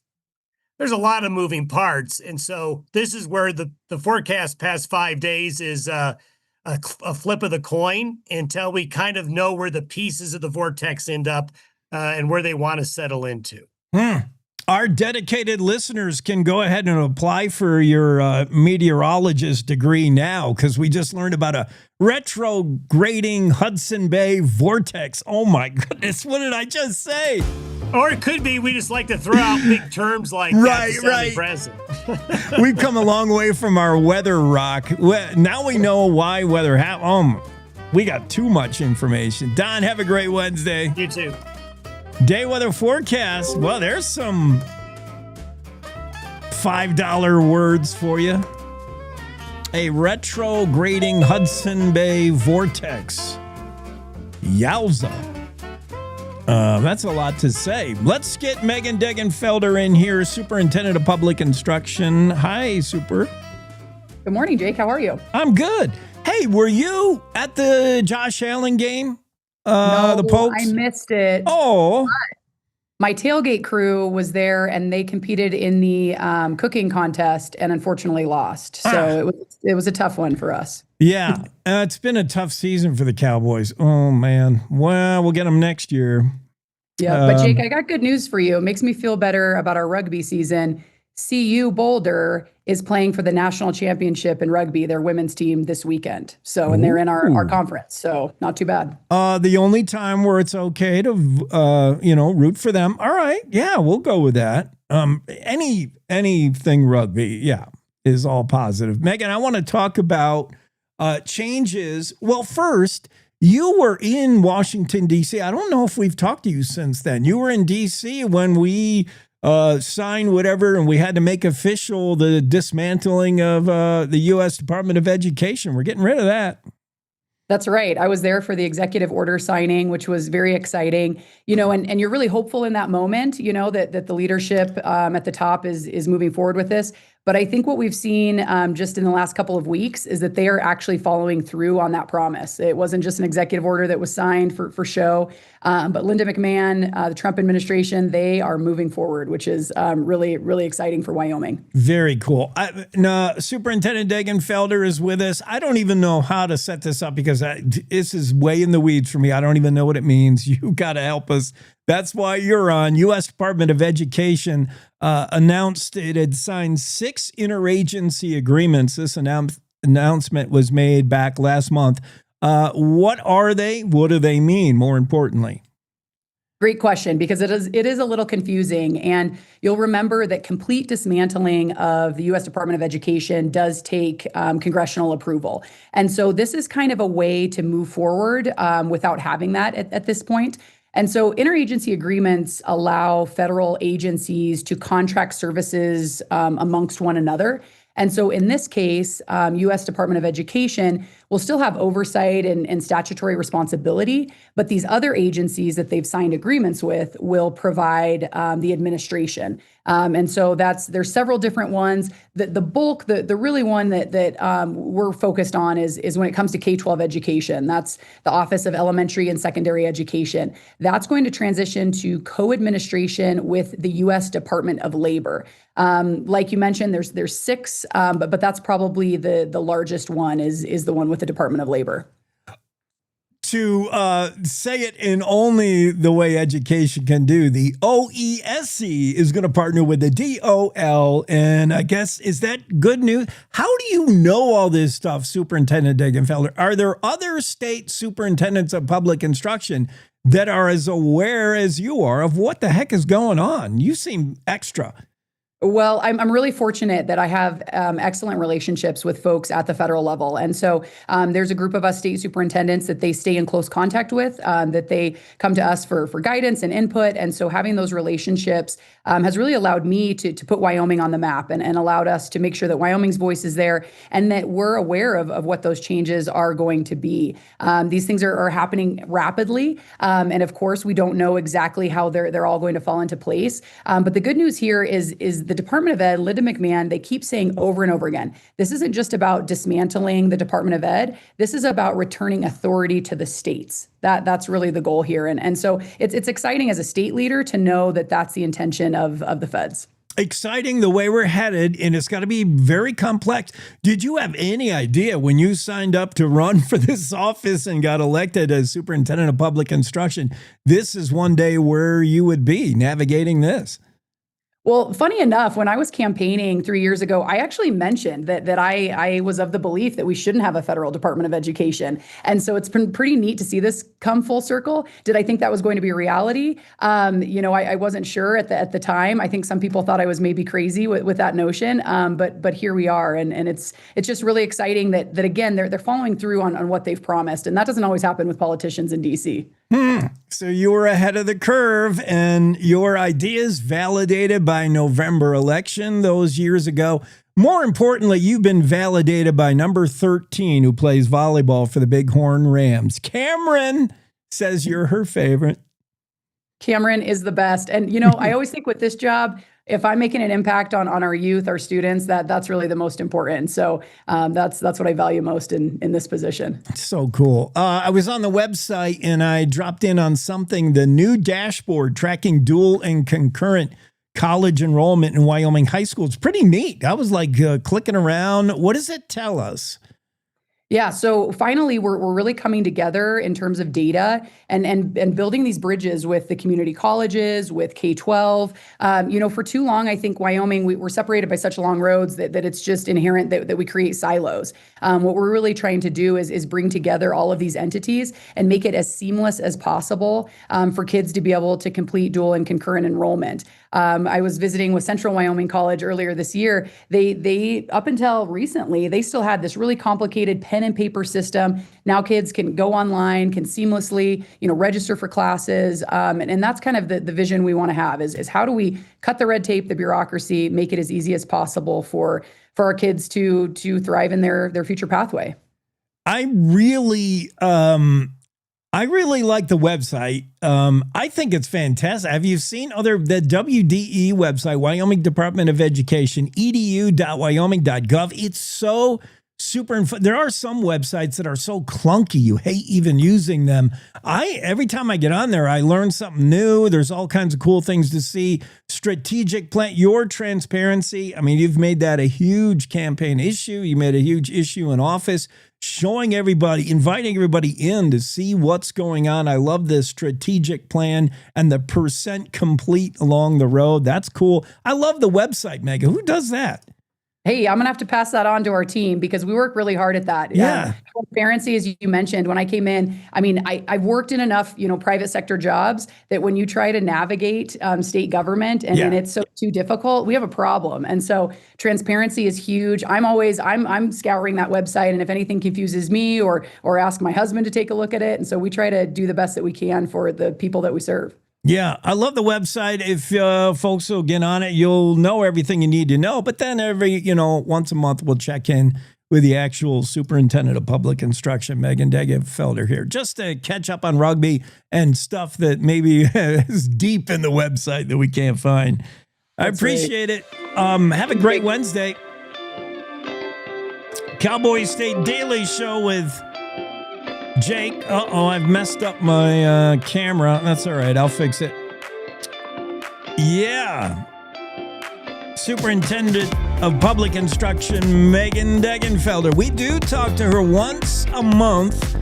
there's a lot of moving parts. And so this is where the forecast past 5 days is a flip of the coin until we kind of know where the pieces of the vortex end up and where they want to settle into. Our dedicated listeners can go ahead and apply for your meteorologist degree now, because we just learned about a retrograding Hudson Bay vortex. Oh, my goodness. What did I just say? Or it could be we just like to throw out big terms like that to sound impressive. We've come a long way from our weather rock. Now we know why weather happens. We got too much information. Don, have a great Wednesday. You too. Day weather forecast. Well, there's some $5 words for you. A retrograding Hudson Bay vortex. Yowza. That's a lot to say. Let's get Megan Degenfelder in here, Superintendent of Public Instruction. Hi, Super. Good morning, Jake. How are you? I'm good. Hey, were you at the Josh Allen game? No, the Pokes? I missed it. Oh. But my tailgate crew was there, and they competed in the cooking contest and unfortunately lost. So it was a tough one for us. Yeah, it's been a tough season for the Cowboys. Oh, man. Well, we'll get them next year. Yeah, but Jake, I got good news for you. It makes me feel better about our rugby season. CU Boulder is playing for the national championship in rugby, their women's team, this weekend. So, and they're in our conference. So not too bad. The only time where it's okay to, root for them. All right. Yeah, we'll go with that. Anything rugby, yeah, is all positive. Megan, I want to talk about changes. Well, first, you were in Washington, D.C. I don't know if we've talked to you since then. You were in D.C. when we signed whatever, and we had to make official the dismantling of the U.S. Department of Education. We're getting rid of that. That's right. I was there for the executive order signing, which was very exciting, and you're really hopeful in that moment, that the leadership at the top is moving forward with this. But I think what we've seen just in the last couple of weeks is that they are actually following through on that promise. It wasn't just an executive order that was signed for show, but Linda McMahon, the Trump administration, they are moving forward, which is really, really exciting for Wyoming. Very cool. Superintendent Degenfelder is with us. I don't even know how to set this up because this is way in the weeds for me. I don't even know what it means. You got to help us. That's why you're on. U.S. Department of Education announced it had signed 6 interagency agreements. This announcement was made back last month. What are they? What do they mean, more importantly? Great question, because it is a little confusing. And you'll remember that complete dismantling of the U.S. Department of Education does take congressional approval. And so this is kind of a way to move forward without having that at this point. And so interagency agreements allow federal agencies to contract services amongst one another. And so in this case, U.S. Department of Education will still have oversight and statutory responsibility, but these other agencies that they've signed agreements with will provide the administration. And so there's several different ones. The bulk, the really one that we're focused on is when it comes to K-12 education. That's the Office of Elementary and Secondary Education. That's going to transition to co-administration with the U.S. Department of Labor. Like you mentioned, there's 6, but that's probably the largest one is the one with the Department of Labor. To say it in only the way education can do, the OESC is going to partner with the DOL. And I guess, is that good news? How do you know all this stuff, Superintendent Degenfelder? Are there other state superintendents of public instruction that are as aware as you are of what the heck is going on? You seem extra. Well, I'm really fortunate that I have excellent relationships with folks at the federal level. And so there's a group of us state superintendents that they stay in close contact with, that they come to us for guidance and input. And so having those relationships has really allowed me to put Wyoming on the map and allowed us to make sure that Wyoming's voice is there and that we're aware of what those changes are going to be. These things are happening rapidly. And of course, we don't know exactly how they're all going to fall into place. But the good news here is the Department of Ed, Linda McMahon, they keep saying over and over again, this isn't just about dismantling the Department of Ed. This is about returning authority to the states. That's really the goal here. And so it's exciting as a state leader to know that that's the intention of the feds. Exciting the way we're headed, and it's got to be very complex. Did you have any idea when you signed up to run for this office and got elected as superintendent of public instruction, this is one day where you would be navigating this? Well, funny enough, when I was campaigning 3 years ago, I actually mentioned that I was of the belief that we shouldn't have a federal Department of Education. And so it's been pretty neat to see this come full circle. Did I think that was going to be a reality? I wasn't sure at the time. I think some people thought I was maybe crazy with that notion. But here we are. And it's just really exciting that again, they're following through on what they've promised. And that doesn't always happen with politicians in DC. So you were ahead of the curve, and your ideas validated by November election those years ago. More importantly, you've been validated by number 13, who plays volleyball for the Bighorn Rams. Cameron says you're her favorite. Cameron is the best. And, I always think with this job, if I'm making an impact on our youth, our students, that's really the most important. So that's what I value most in this position. So cool. I was on the website and I dropped in on something, the new dashboard tracking dual and concurrent college enrollment in Wyoming high school. It's pretty neat. I was like clicking around. What does it tell us? Yeah, so finally, we're really coming together in terms of data and building these bridges with the community colleges, with K-12. For too long, I think Wyoming, we're separated by such long roads that it's just inherent that we create silos. What we're really trying to do is bring together all of these entities and make it as seamless as possible for kids to be able to complete dual and concurrent enrollment. I was visiting with Central Wyoming College earlier this year. They up until recently, they still had this really complicated pen and paper system. Now kids can go online, can seamlessly, register for classes. And that's kind of the vision we want to have is how do we cut the red tape, the bureaucracy, make it as easy as possible for our kids to thrive in their future pathway. I really like the website. I think it's fantastic. Have you seen the WDE website, Wyoming Department of Education, edu.wyoming.gov? It's so super. There are some websites that are so clunky, you hate even using them. Every time I get on there, I learn something new. There's all kinds of cool things to see. Strategic plan, your transparency. I mean, you've made that a huge campaign issue. You made a huge issue in office, showing everybody, inviting everybody in to see what's going on. I love this strategic plan and the percent complete along the road. That's cool. I love the website, Megan. Who does that? Hey, I'm going to have to pass that on to our team because we work really hard at that. Yeah. Transparency, as you mentioned, when I came in, I've worked in enough, private sector jobs that when you try to navigate state government and it's so too difficult, we have a problem. And so transparency is huge. I'm scouring that website. And if anything confuses me or ask my husband to take a look at it. And so we try to do the best that we can for the people that we serve. Yeah, I love the website. If folks will get on it, you'll know everything you need to know. But then once a month, we'll check in with the actual superintendent of public instruction, Megan Degenfelder here, just to catch up on rugby and stuff that maybe is deep in the website that we can't find. I appreciate it. Have a great Wednesday. Cowboy State Daily Show with Jake. I've messed up my camera. That's all right. I'll fix it. Yeah. Superintendent of Public Instruction, Megan Degenfelder. We do talk to her once a month,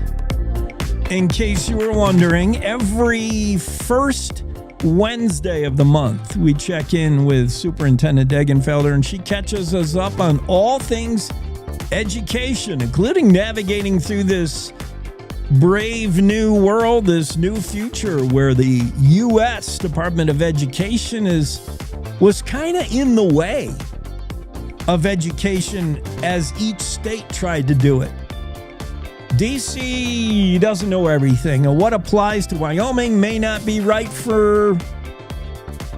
in case you were wondering. Every first Wednesday of the month, we check in with Superintendent Degenfelder, and she catches us up on all things education, including navigating through this brave new world, this new future where the U.S. Department of Education was kind of in the way of education as each state tried to do it. D.C. doesn't know everything, and what applies to Wyoming may not be right for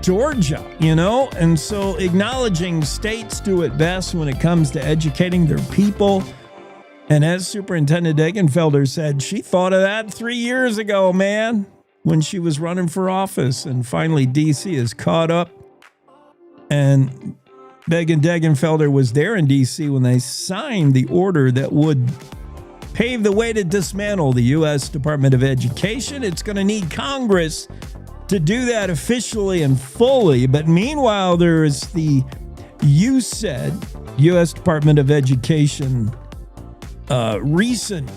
Georgia, and so acknowledging states do it best when it comes to educating their people. And as Superintendent Degenfelder said, she thought of that 3 years ago, man, when she was running for office. And finally, D.C. is caught up. And Megan Degenfelder was there in D.C. when they signed the order that would pave the way to dismantle the U.S. Department of Education. It's going to need Congress to do that officially and fully. But meanwhile, there is the U.S. Department of Education recent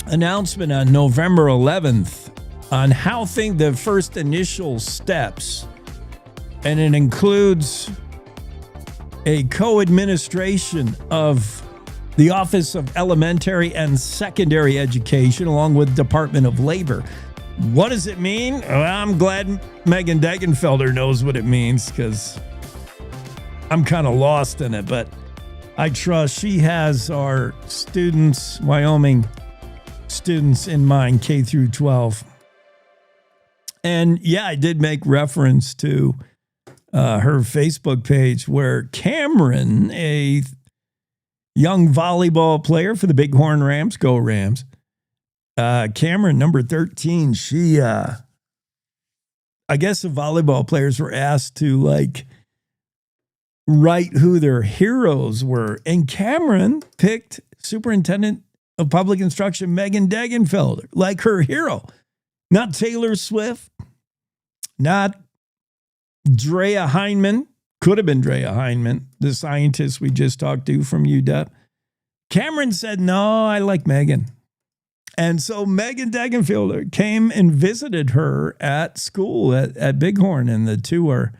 announcement on November 11th on how the first initial steps and it includes a co-administration of the Office of Elementary and Secondary Education, along with Department of Labor. What does it mean? Well, I'm glad Megan Degenfelder knows what it means, because I'm kind of lost in it, but I trust she has our students, Wyoming students, in mind, K through 12. And yeah, I did make reference to her Facebook page, where Cameron, a young volleyball player for the Bighorn Rams, go Rams. Cameron, number 13, she, I guess the volleyball players were asked to write who their heroes were. And Cameron picked Superintendent of Public Instruction Megan Degenfelder, like her hero. Not Taylor Swift, not Drea Hineman. Could have been Drea Hineman, the scientist we just talked to from UW. Cameron said, no, I like Megan. And so Megan Degenfelder came and visited her at school at Bighorn, and the two are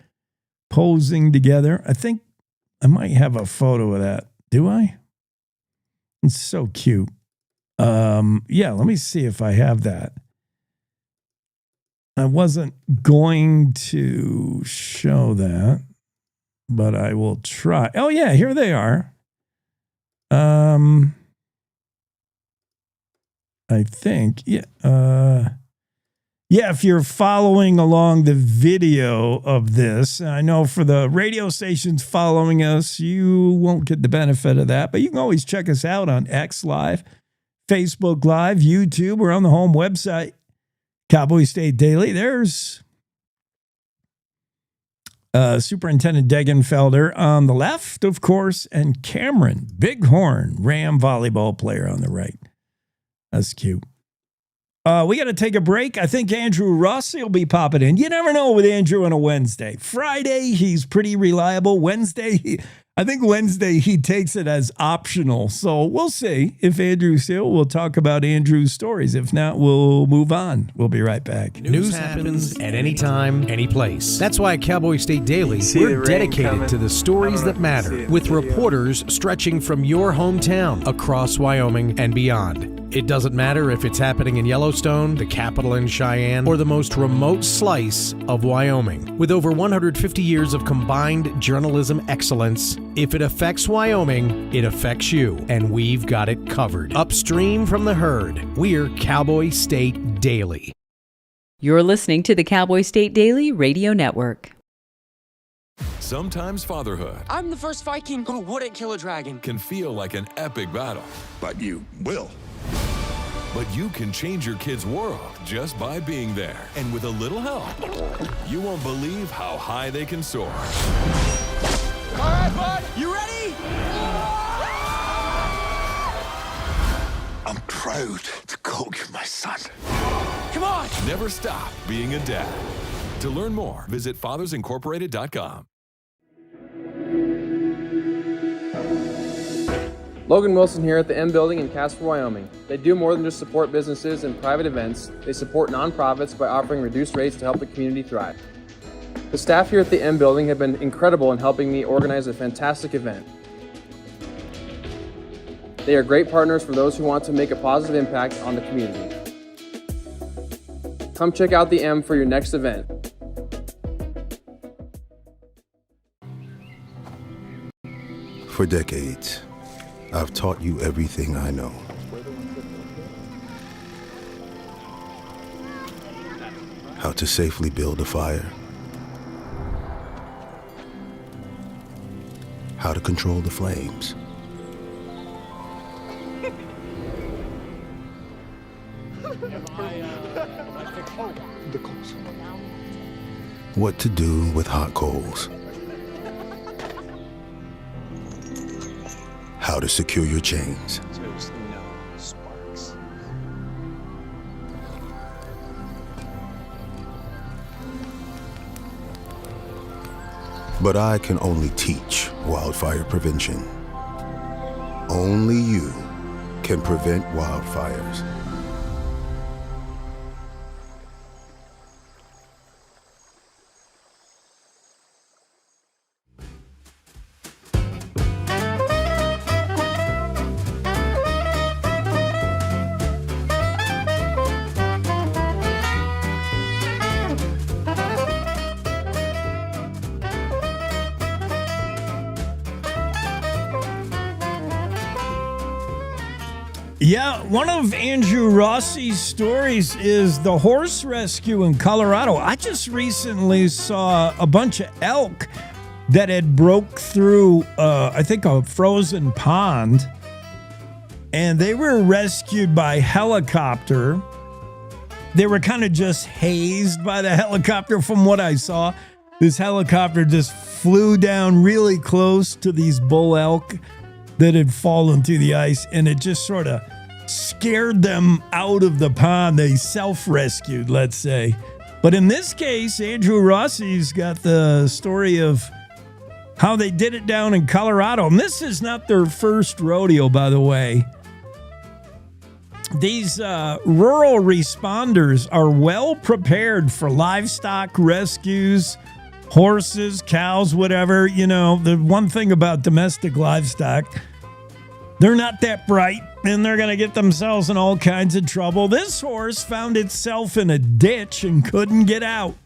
posing together. I think I might have a photo of that. Do I? It's so cute. Yeah, let me see if I have that. I wasn't going to show that, but I will try. Oh, yeah, here they are. I think, yeah. Yeah, if you're following along the video of this, I know for the radio stations following us, you won't get the benefit of that, but you can always check us out on X Live, Facebook Live, YouTube. We're on the home website, Cowboy State Daily. There's Superintendent Degenfelder on the left, of course, and Cameron, Bighorn Ram volleyball player, on the right. That's cute. We got to take a break. I think Andrew Rossi will be popping in. You never know with Andrew on a Wednesday. Friday, he's pretty reliable. Wednesday, I think Wednesday he takes it as optional. So we'll see if Andrew's here. We'll talk about Andrew's stories. If not, we'll move on. We'll be right back. News happens at any time, any place. That's why at Cowboy State Daily, we're dedicated to the stories that matter, with reporters stretching from your hometown across Wyoming and beyond. It doesn't matter if it's happening in Yellowstone, the capital in Cheyenne, or the most remote slice of Wyoming. With over 150 years of combined journalism excellence, if it affects Wyoming, it affects you, and we've got it covered. Upstream from the herd, we're Cowboy State Daily. You're listening to the Cowboy State Daily Radio Network. Sometimes fatherhood I'm the first Viking who wouldn't kill a dragon. can feel like an epic battle. But you will. But you can change your kid's world just by being there. And with a little help, you won't believe how high they can soar. All right, bud, you ready? I'm proud to call you my son. Come on! Never stop being a dad. To learn more, visit fathersincorporated.com. Logan Wilson here at the M Building in Casper, Wyoming. They do more than just support businesses and private events. They support nonprofits by offering reduced rates to help the community thrive. The staff here at the M Building have been incredible in helping me organize a fantastic event. They are great partners for those who want to make a positive impact on the community. Come check out the M for your next event. For decades, I've taught you everything I know. How to safely build a fire. How to control the flames. What to do with hot coals. How to secure your chains. But I can only teach wildfire prevention. Only you can prevent wildfires. Yeah, one of Andrew Rossi's stories is the horse rescue in Colorado. I just recently saw a bunch of elk that had broke through, I think, a frozen pond, and they were rescued by helicopter. They were kind of just hazed by the helicopter from what I saw. This helicopter just flew down really close to these bull elk that had fallen through the ice, and it just sort of scared them out of the pond. They self-rescued, let's say. But in this case, Andrew Rossi's got the story of how they did it down in Colorado. And this is not their first rodeo, by the way. These rural responders are well prepared for livestock rescues, horses, cows, whatever. You know, the one thing about domestic livestock, they're not that bright, and they're going to get themselves in all kinds of trouble. This horse found itself in a ditch and couldn't get out.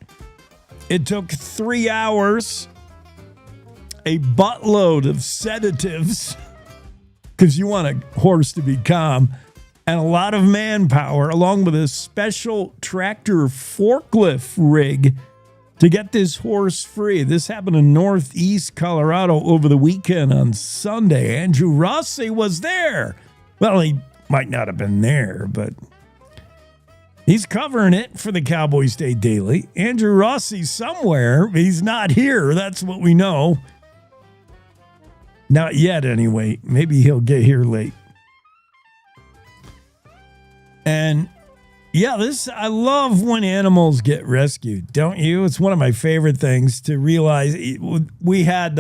It took 3 hours, a buttload of sedatives, because you want a horse to be calm, and a lot of manpower, along with a special tractor forklift rig to get this horse free. This happened in northeast Colorado over the weekend on Sunday. Andrew Rossi was there. Well, he might not have been there, but he's covering it for the Cowboy State Daily. Andrew Rossi's somewhere. He's not here. That's what we know. Not yet, anyway. Maybe he'll get here late. And yeah, I love when animals get rescued, don't you? It's one of my favorite things to realize. We had,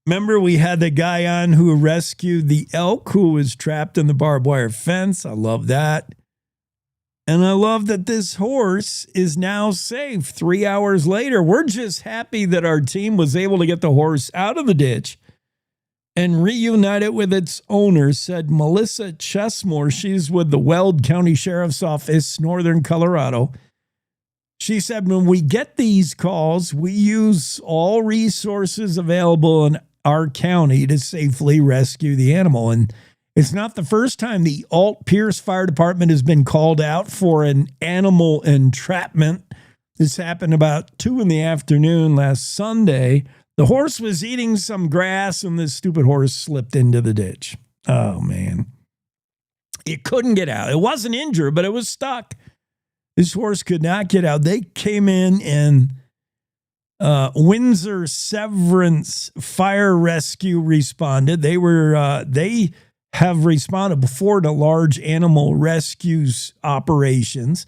remember we had the guy on who rescued the elk who was trapped in the barbed wire fence. I love that. And I love that this horse is now safe 3 hours later. We're just happy that our team was able to get the horse out of the ditch and reunite it with its owner, said Melissa Chesmore. She's with the Weld County Sheriff's Office, Northern Colorado. She said, when we get these calls, we use all resources available in our county to safely rescue the animal. And it's not the first time the Alt Pierce Fire Department has been called out for an animal entrapment. This happened about 2 p.m. last Sunday. The horse was eating some grass, and this stupid horse slipped into the ditch. Oh, man. It couldn't get out. It wasn't injured, but it was stuck. This horse could not get out. They came in, and Windsor Severance Fire Rescue responded. They have responded before to large animal rescues operations.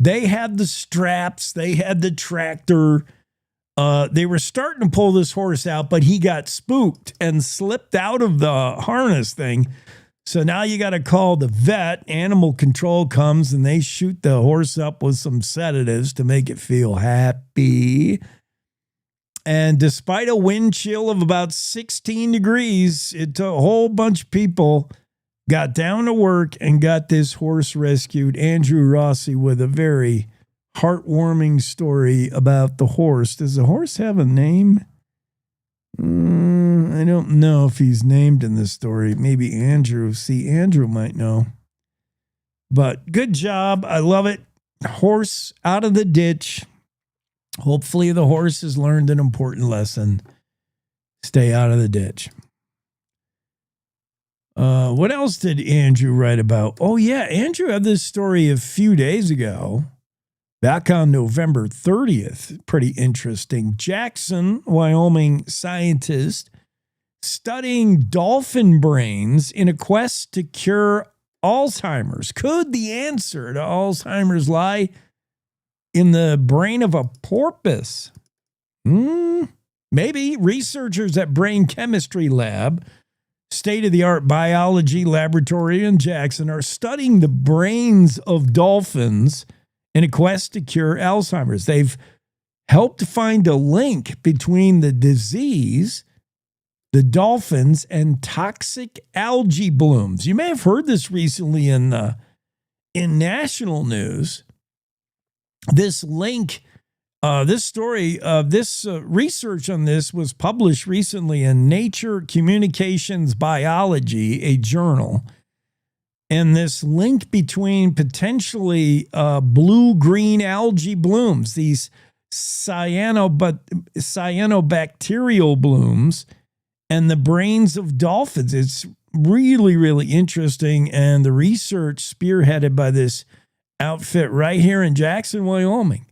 They had the straps. They had the tractor. They were starting to pull this horse out, but he got spooked and slipped out of the harness thing. So now you got to call the vet. Animal control comes, and they shoot the horse up with some sedatives to make it feel happy. And despite a wind chill of about 16 degrees, a whole bunch of people got down to work and got this horse rescued. Andrew Rossi with a very heartwarming story about the horse. Does the horse have a name? I don't know if he's named in this story. Maybe Andrew. See, Andrew might know. But good job. I love it. Horse out of the ditch. Hopefully the horse has learned an important lesson. Stay out of the ditch. What else did Andrew write about? Oh, yeah. Andrew had this story a few days ago. Back on November 30th, pretty interesting. Jackson, Wyoming scientist studying dolphin brains in a quest to cure Alzheimer's. Could the answer to Alzheimer's lie in the brain of a porpoise? Maybe. Researchers at Brain Chemistry Lab, state-of-the-art biology laboratory in Jackson, are studying the brains of dolphins in a quest to cure Alzheimer's. They've helped find a link between the disease, the dolphins, and toxic algae blooms. You may have heard this recently in national news. This link, this story, this research on this was published recently in Nature Communications Biology, a journal. and this link between potentially blue-green algae blooms, these cyanobacterial blooms, and the brains of dolphins. It's really, really interesting, and the research spearheaded by this outfit right here in Jackson, Wyoming.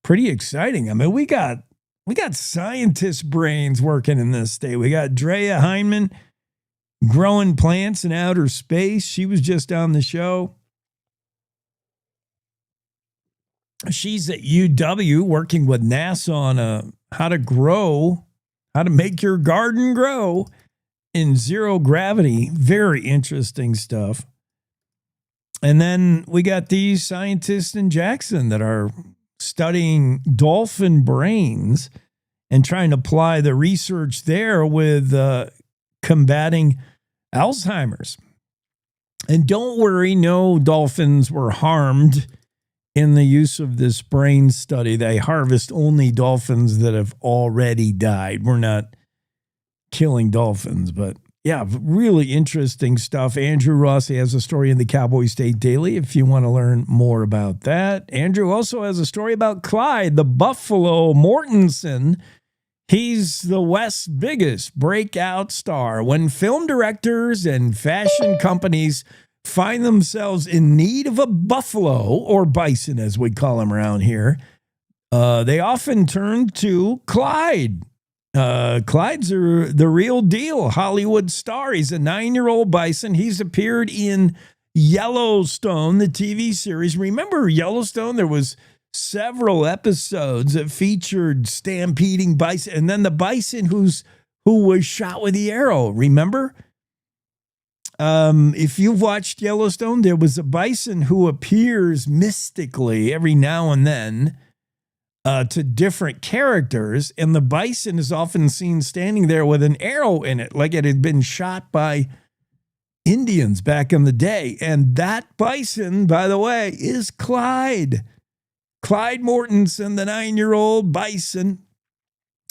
Pretty exciting. I mean, we got scientist brains working in this state. We got Drea Hineman growing plants in outer space. She was just on the show. She's at UW working with NASA on how to make your garden grow in zero gravity. Very interesting stuff. And then we got these scientists in Jackson that are studying dolphin brains and trying to apply the research there with combating Alzheimer's. And don't worry, no dolphins were harmed in the use of this brain study. They harvest only dolphins that have already died. We're not killing dolphins, but yeah, really interesting stuff. Andrew Rossi has a story in the Cowboy State Daily if you want to learn more about that. Andrew also has a story about Clyde, the Buffalo Mortensen. He's the West's biggest breakout star. When film directors and fashion companies find themselves in need of a buffalo, or bison as we call him around here, they often turn to Clyde. Clyde's the real deal Hollywood star. He's a 9-year-old bison. He's appeared in Yellowstone, the TV series. Remember Yellowstone? There was several episodes that featured stampeding bison, and then the bison who was shot with the arrow. Remember? If you've watched Yellowstone, there was a bison who appears mystically every now and then to different characters, and the bison is often seen standing there with an arrow in it, like it had been shot by Indians back in the day. And that bison, by the way, is Clyde. Clyde Mortensen, the 9-year-old bison.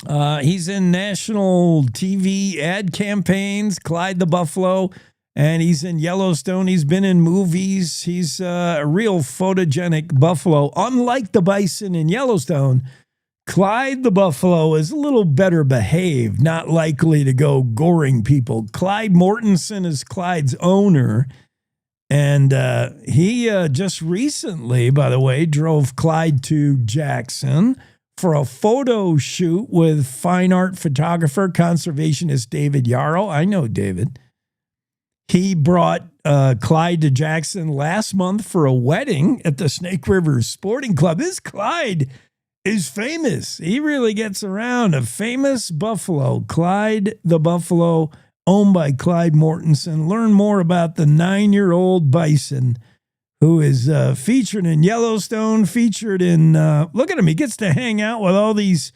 He's in national TV ad campaigns, Clyde the Buffalo, and he's in Yellowstone. He's been in movies. He's a real photogenic buffalo. Unlike the bison in Yellowstone, Clyde the Buffalo is a little better behaved, not likely to go goring people. Clyde Mortensen is Clyde's owner. And he just recently, by the way, drove Clyde to Jackson for a photo shoot with fine art photographer, conservationist David Yarrow. I know David. He brought Clyde to Jackson last month for a wedding at the Snake River Sporting Club. This Clyde is famous. He really gets around. A famous buffalo, Clyde the Buffalo, owned by Clyde Mortensen. Learn more about the 9-year-old bison who is featured in Yellowstone, featured in, look at him, he gets to hang out with all these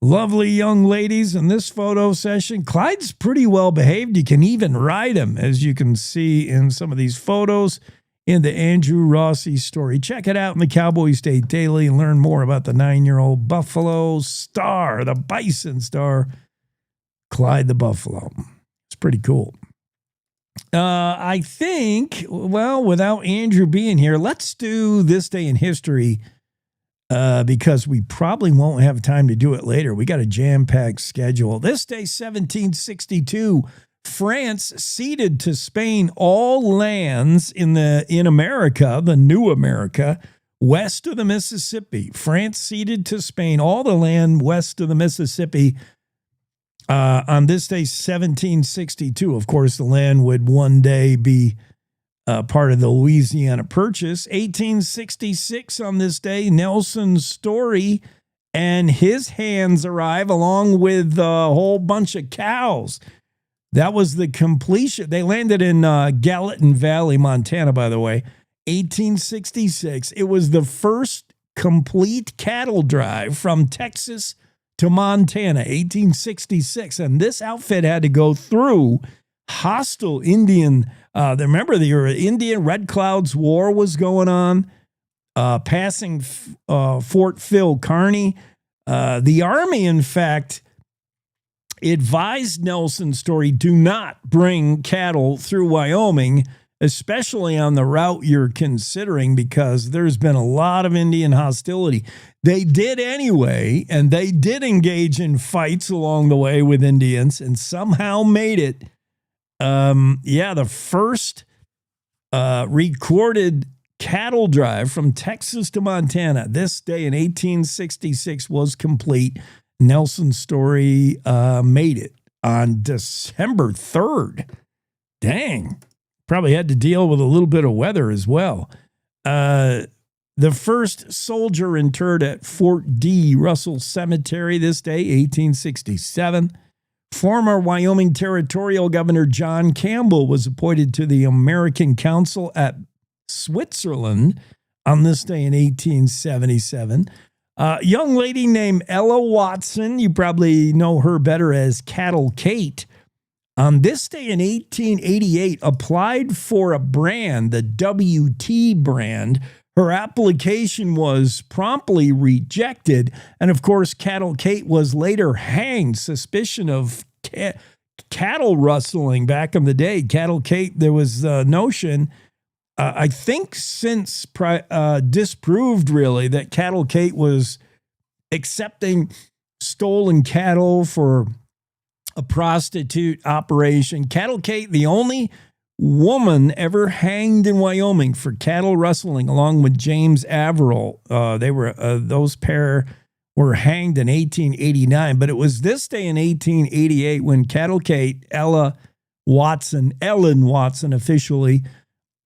lovely young ladies in this photo session. Clyde's pretty well behaved. You can even ride him, as you can see in some of these photos in the Andrew Rossi story. Check it out in the Cowboy State Daily and learn more about the 9-year-old buffalo star, the bison star, Clyde the Buffalo. It's pretty cool. I think, well, without Andrew being here, let's do This Day in History because we probably won't have time to do it later. We got a jam-packed schedule. This day, 1762, France ceded to Spain all lands in America, the new America, west of the Mississippi. France ceded to Spain all the land west of the Mississippi. On this day, 1762, of course, the land would one day be part of the Louisiana Purchase. 1866, on this day, Nelson Story and his hands arrive along with a whole bunch of cows. That was the completion. They landed in Gallatin Valley, Montana, by the way, 1866. It was the first complete cattle drive from Texas to Montana, 1866. And this outfit had to go through hostile Indian. Remember, the Indian Red Cloud's War was going on, passing Fort Phil Kearny. The Army, in fact, advised Nelson Story, do not bring cattle through Wyoming, especially on the route you're considering, because there's been a lot of Indian hostility. They did anyway, and they did engage in fights along the way with Indians and somehow made it. The first recorded cattle drive from Texas to Montana this day in 1866 was complete. Nelson's Story made it on December 3rd. Dang. Probably had to deal with a little bit of weather as well. The first soldier interred at Fort D. Russell Cemetery this day, 1867. Former Wyoming Territorial Governor John Campbell was appointed to the American Council at Switzerland on this day in 1877. A young lady named Ella Watson, you probably know her better as Cattle Kate, on this day in 1888 applied for a brand, the WT brand. Her application was promptly rejected, and of course, Cattle Kate was later hanged, suspicion of cattle rustling back in the day. Cattle Kate, there was the notion, I think since disproved really, that Cattle Kate was accepting stolen cattle for a prostitute operation. Cattle Kate, the only woman ever hanged in Wyoming for cattle rustling, along with James Averill. Those pair were hanged in 1889, but it was this day in 1888 when Cattle Kate, Ellen Watson officially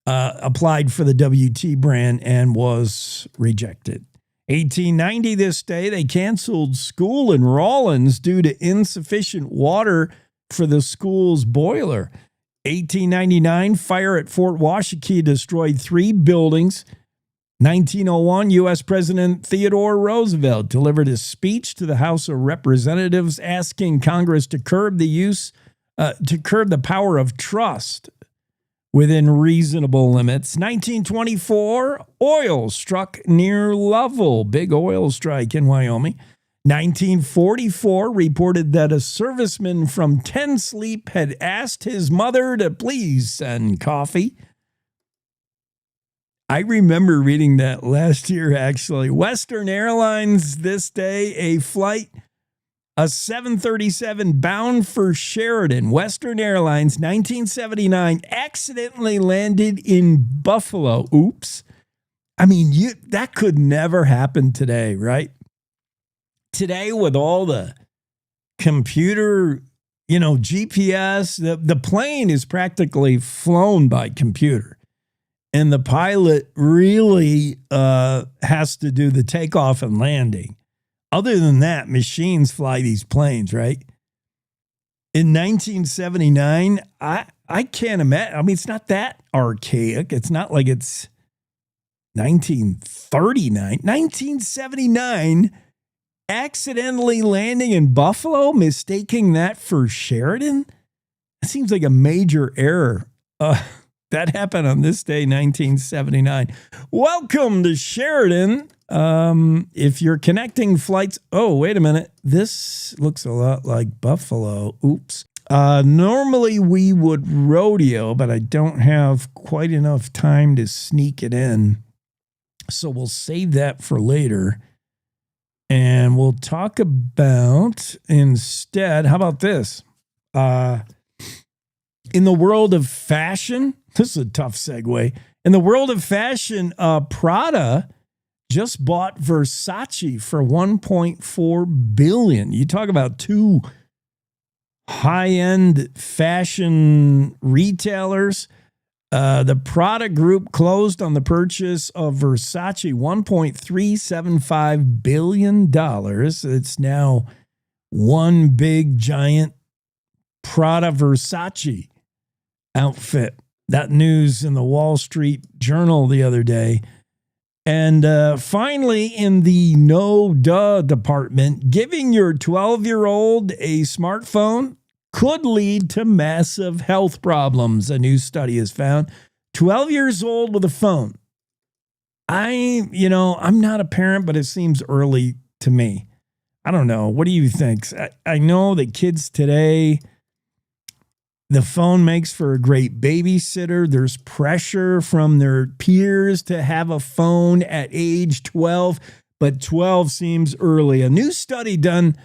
applied for the WT brand and was rejected. 1890 this day, they canceled school in Rawlins due to insufficient water for the school's boiler. 1899, fire at Fort Washakie destroyed 3 buildings. 1901, U.S. President Theodore Roosevelt delivered a speech to the House of Representatives asking Congress to curb the power of trust within reasonable limits. 1924, oil struck near Lovell. Big oil strike in Wyoming. 1944 reported that a serviceman from Ten Sleep had asked his mother to please send coffee. I remember reading that last year, actually. Western Airlines this day, a flight, a 737 bound for Sheridan. Western Airlines, 1979, accidentally landed in Buffalo. Oops. I mean, that could never happen today, right? Today, with all the computer, GPS, the plane is practically flown by computer. And the pilot really has to do the takeoff and landing. Other than that, machines fly these planes, right? In 1979, I can't imagine. I mean, it's not that archaic. It's not like it's 1939. 1979, accidentally landing in Buffalo, mistaking that for Sheridan? It seems like a major error. That happened on this day, 1979. Welcome to Sheridan. If you're connecting flights, oh, wait a minute. This looks a lot like Buffalo. Oops. Normally we would rodeo, but I don't have quite enough time to sneak it in. So we'll save that for later. And we'll talk about instead, how about this? In the world of fashion, this is a tough segue. In the world of fashion, Prada just bought Versace for $1.4 billion. You talk about 2 high-end fashion retailers. The Prada Group closed on the purchase of Versace, $1.375 billion. It's now one big, giant Prada Versace outfit. That news in the Wall Street Journal the other day. And finally, in the no-duh department, giving your 12-year-old a smartphone could lead to massive health problems, a new study has found. 12 years old with a phone. I'm not a parent, but it seems early to me. I don't know. What do you think? I know that kids today, The phone makes for a great babysitter. There's pressure from their peers to have a phone at age 12, but 12 seems early. A new study done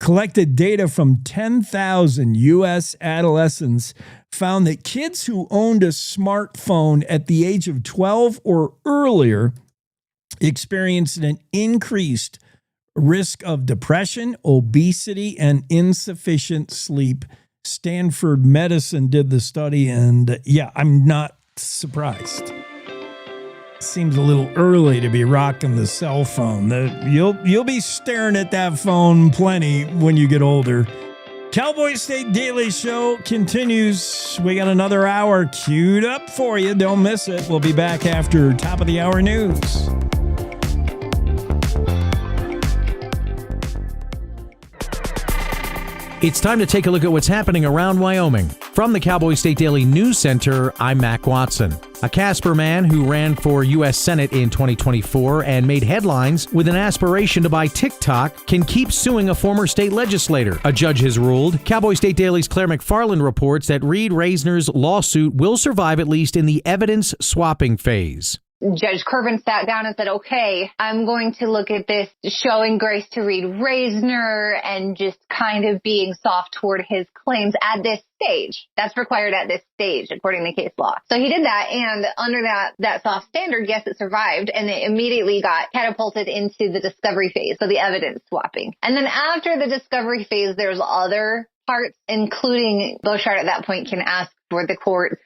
collected data from 10,000 U.S. adolescents found that kids who owned a smartphone at the age of 12 or earlier experienced an increased risk of depression, obesity, and insufficient sleep. Stanford Medicine did the study, and I'm not surprised. Seems a little early to be rocking the cell phone. You'll be staring at that phone plenty when you get older. Cowboy State Daily Show continues. We got another hour queued up for you. Don't miss it. We'll be back after top of the hour news. It's time to take a look at what's happening around Wyoming. From the Cowboy State Daily News Center, I'm Mac Watson. A Casper man who ran for U.S. Senate in 2024 and made headlines with an aspiration to buy TikTok can keep suing a former state legislator. A judge has ruled. Cowboy State Daily's Claire McFarland reports that Reed Reisner's lawsuit will survive at least in the evidence swapping phase. Judge Curvin sat down and said, okay, I'm going to look at this showing grace to Reed Reisner and just kind of being soft toward his claims at this stage. That's required at this stage, according to case law. So he did that, and under that soft standard, yes, it survived, and it immediately got catapulted into the discovery phase, so the evidence swapping. And then after the discovery phase, there's other parts, including Beauchard at that point can ask for the court,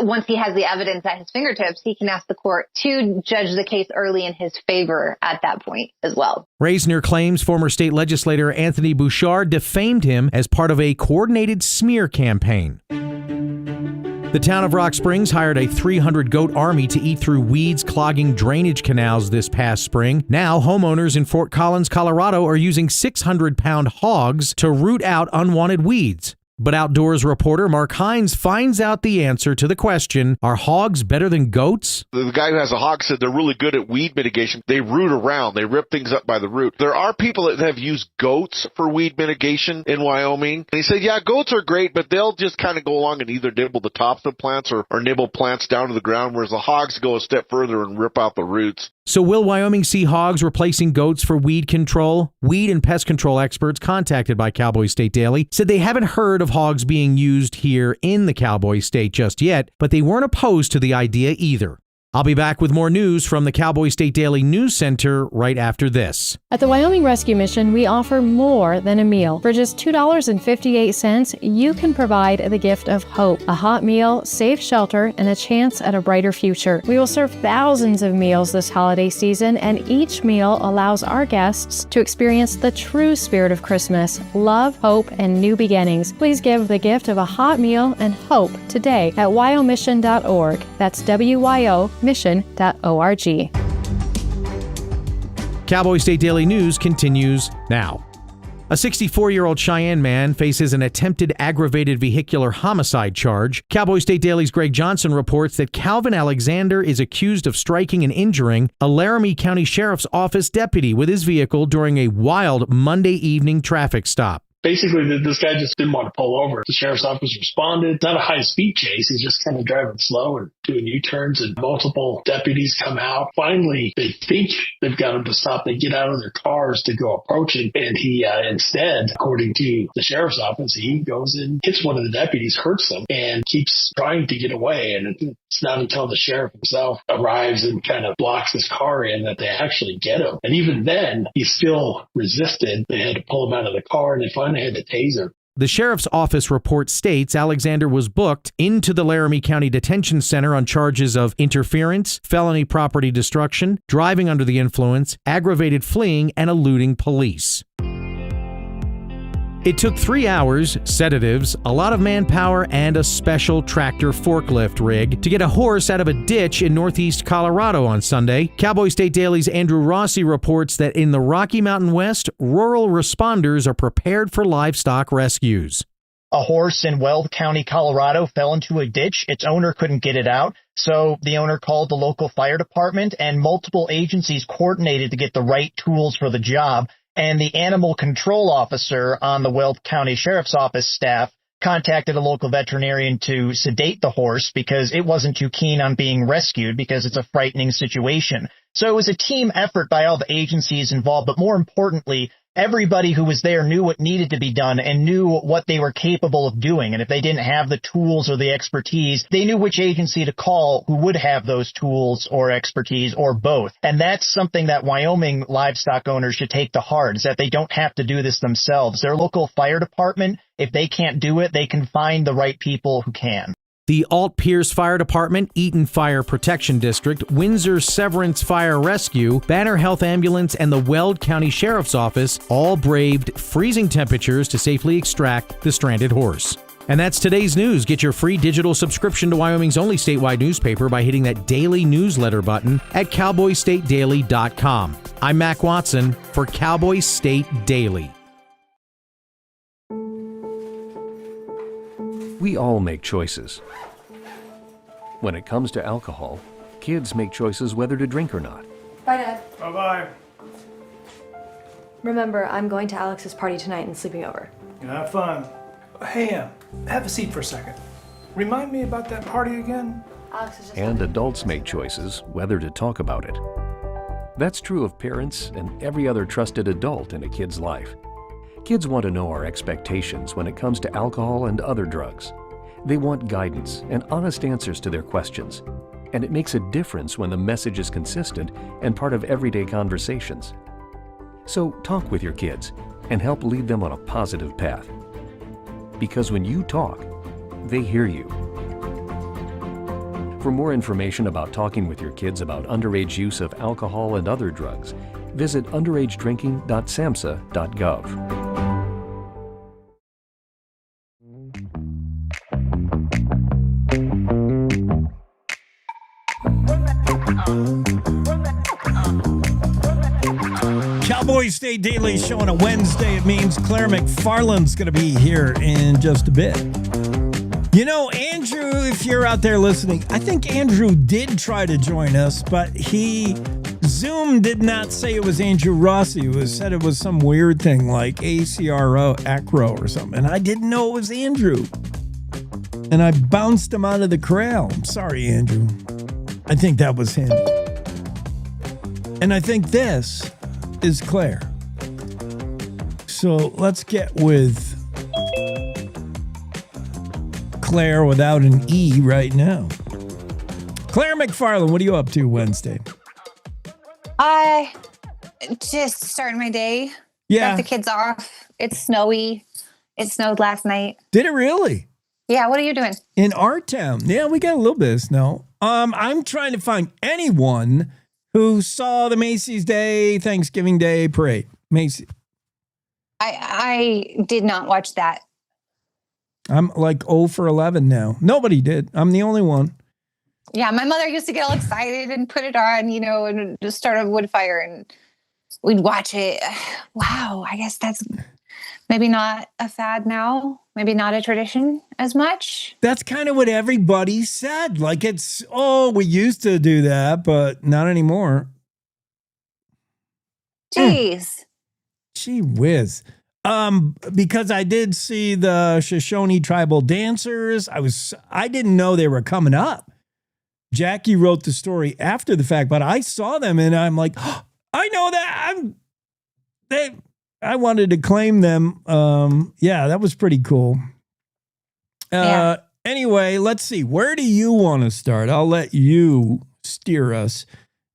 once he has the evidence at his fingertips, he can ask the court to judge the case early in his favor at that point as well. Reisner claims former state legislator Anthony Bouchard defamed him as part of a coordinated smear campaign. The town of Rock Springs hired a 300-goat army to eat through weeds clogging drainage canals this past spring. Now, homeowners in Fort Collins, Colorado are using 600-pound hogs to root out unwanted weeds. But Outdoors reporter Mark Hines finds out the answer to the question, are hogs better than goats? The guy who has a hog said they're really good at weed mitigation. They root around. They rip things up by the root. There are people that have used goats for weed mitigation in Wyoming. And he said, yeah, goats are great, but they'll just kind of go along and either nibble the tops of plants or nibble plants down to the ground, whereas the hogs go a step further and rip out the roots. So will Wyoming see hogs replacing goats for weed control? Weed and pest control experts contacted by Cowboy State Daily said they haven't heard of hogs being used here in the Cowboy State just yet, but they weren't opposed to the idea either. I'll be back with more news from the Cowboy State Daily News Center right after this. At the Wyoming Rescue Mission, we offer more than a meal. For just $2.58, you can provide the gift of hope, a hot meal, safe shelter, and a chance at a brighter future. We will serve thousands of meals this holiday season, and each meal allows our guests to experience the true spirit of Christmas, love, hope, and new beginnings. Please give the gift of a hot meal and hope today at wyomission.org. That's WYO mission.org. Cowboy State Daily News continues now. A 64-year-old Cheyenne man faces an attempted aggravated vehicular homicide charge. Cowboy State Daily's Greg Johnson reports that Calvin Alexander is accused of striking and injuring a Laramie County Sheriff's Office deputy with his vehicle during a wild Monday evening traffic stop. Basically, this guy just didn't want to pull over. The sheriff's office responded. It's not a high-speed chase. He's just kind of driving slow and doing U-turns, and multiple deputies come out. Finally, they think they've got him to stop. They get out of their cars to go approach him, and he instead, according to the sheriff's office, he goes and hits one of the deputies, hurts them, and keeps trying to get away. And it's not until the sheriff himself arrives and kind of blocks his car in that they actually get him. And even then, he still resisted. They had to pull him out of the car, and they finally had to tase him. The sheriff's office report states Alexander was booked into the Laramie County Detention Center on charges of interference, felony property destruction, driving under the influence, aggravated fleeing, and eluding police. It took 3 hours, sedatives, a lot of manpower, and a special tractor forklift rig to get a horse out of a ditch in northeast Colorado on Sunday. Cowboy State Daily's Andrew Rossi reports that in the Rocky Mountain West, rural responders are prepared for livestock rescues. A horse in Weld County, Colorado fell into a ditch. Its owner couldn't get it out, so the owner called the local fire department, and multiple agencies coordinated to get the right tools for the job. And the animal control officer on the Weld County Sheriff's Office staff contacted a local veterinarian to sedate the horse because it wasn't too keen on being rescued because it's a frightening situation. So it was a team effort by all the agencies involved, but more importantly, everybody who was there knew what needed to be done and knew what they were capable of doing. And if they didn't have the tools or the expertise, they knew which agency to call who would have those tools or expertise or both. And that's something that Wyoming livestock owners should take to heart, is that they don't have to do this themselves. Their local fire department, if they can't do it, they can find the right people who can. The Alt Pierce Fire Department, Eaton Fire Protection District, Windsor Severance Fire Rescue, Banner Health Ambulance, and the Weld County Sheriff's Office all braved freezing temperatures to safely extract the stranded horse. And that's today's news. Get your free digital subscription to Wyoming's only statewide newspaper by hitting that daily newsletter button at cowboystatedaily.com. I'm Mac Watson for Cowboy State Daily. We all make choices. When it comes to alcohol, kids make choices whether to drink or not. Bye, Dad. Bye-bye. Remember, I'm going to Alex's party tonight and sleeping over. Have fun. Hey, have a seat for a second. Remind me about that party again? Alex is just... And adults make choices whether to talk about it. That's true of parents and every other trusted adult in a kid's life. Kids want to know our expectations when it comes to alcohol and other drugs. They want guidance and honest answers to their questions. And it makes a difference when the message is consistent and part of everyday conversations. So talk with your kids and help lead them on a positive path. Because when you talk, they hear you. For more information about talking with your kids about underage use of alcohol and other drugs, visit underagedrinking.samhsa.gov. Cowboy State Daily Show on a Wednesday. It means Claire McFarland's going to be here in just a bit. You know, Andrew, if you're out there listening, I think Andrew did try to join us, but Zoom did not say it was Andrew Rossi. It said it was some weird thing like acro or something. And I didn't know it was Andrew. And I bounced him out of the corral. I'm sorry, Andrew. I think that was him. And I think this is Claire. So let's get with Claire without an E right now. Claire McFarland, what are you up to Wednesday? I just starting my day. Yeah. Got the kids off. It's snowy. It snowed last night. Did it really? Yeah, what are you doing? In our town. Yeah, we got a little bit of snow. I'm trying to find anyone who saw the Macy's Day, Thanksgiving Day parade. Macy's. I did not watch that. I'm like 0 for 11 now. Nobody did. I'm the only one. Yeah, my mother used to get all excited and put it on, and just start a wood fire and we'd watch it. Wow, I guess that's maybe not a fad now. Maybe not a tradition as much. That's kind of what everybody said. Like we used to do that, but not anymore. Jeez. Gee whiz. Because I did see the Shoshone tribal dancers. I didn't know they were coming up. Jackie wrote the story after the fact, but I saw them and I'm like, oh, I know that. I wanted to claim them. Yeah, that was pretty cool. Anyway, let's see. Where do you want to start? I'll let you steer us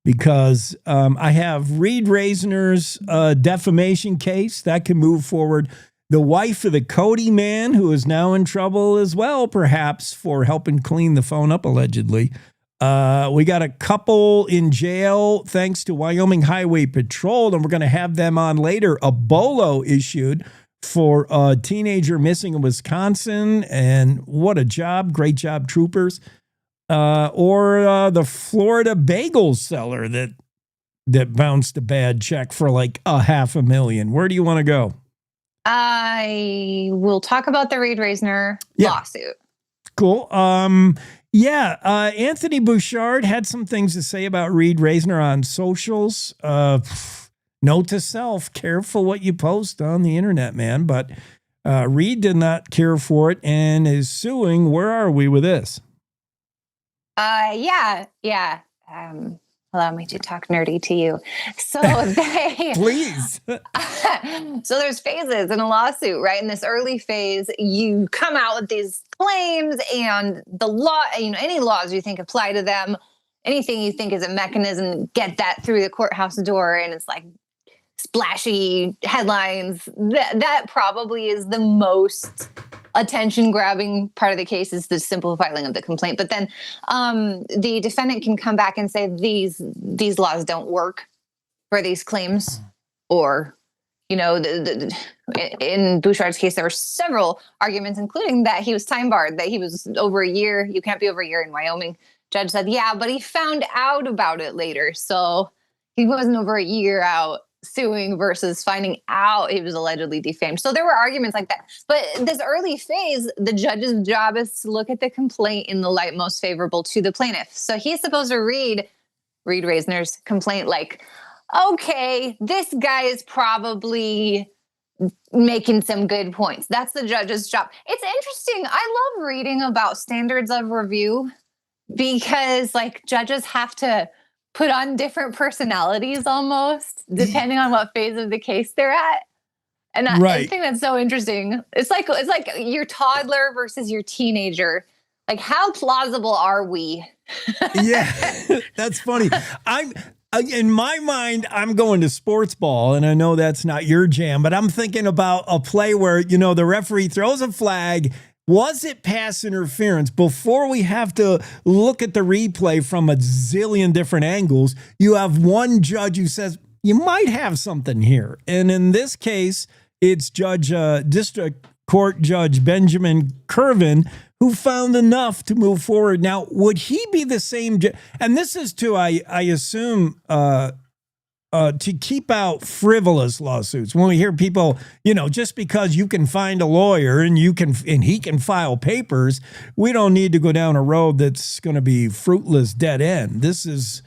because I have Reed Reisner's defamation case that can move forward. The wife of the Cody man, who is now in trouble as well, perhaps for helping clean the phone up, allegedly. We got a couple in jail thanks to Wyoming Highway Patrol, and we're going to have them on later. A bolo issued for a teenager missing in Wisconsin, and what a job. Great job, troopers. Or the Florida bagel seller that bounced a bad check for like $500,000. Where do you want to go? I will talk about the Reed Reisner lawsuit. Cool. Anthony Bouchard had some things to say about Reed Reisner on socials. Note to self, careful what you post on the internet, man. But Reed did not care for it and is suing. Where are we with this? Yeah. Allow me to talk nerdy to you. So Please. So there's phases in a lawsuit, right? In this early phase, you come out with these claims and the law, any laws you think apply to them, anything you think is a mechanism, get that through the courthouse door. And it's like splashy headlines. That probably is the most attention-grabbing part of the case, is the simple filing of the complaint. But then the defendant can come back and say these laws don't work for these claims, or in Bouchard's case, there were several arguments, including that he was time barred, that he was over a year. You can't be over a year in Wyoming. Judge said, yeah, but he found out about it later, so he wasn't over a year out suing versus finding out he was allegedly defamed. So there were arguments like that. But this early phase, the judge's job is to look at the complaint in the light most favorable to the plaintiff. So he's supposed to read Reisner's complaint like, okay, this guy is probably making some good points. That's the judge's job. It's interesting. I love reading about standards of review because judges have to put on different personalities almost, depending on what phase of the case they're at. And I think that's so interesting. It's like your toddler versus your teenager. Like, how plausible are we? Yeah, that's funny. In my mind, I'm going to sports ball, and I know that's not your jam, but I'm thinking about a play where, the referee throws a flag. Was it pass interference? Before we have to look at the replay from a zillion different angles, you have one judge who says, you might have something here. And in this case, it's District Court Judge Benjamin Curvin who found enough to move forward. Now, would he be the same? And this is to, I assume, to keep out frivolous lawsuits. When we hear people, just because you can find a lawyer and he can file papers, we don't need to go down a road that's going to be fruitless, dead end. This is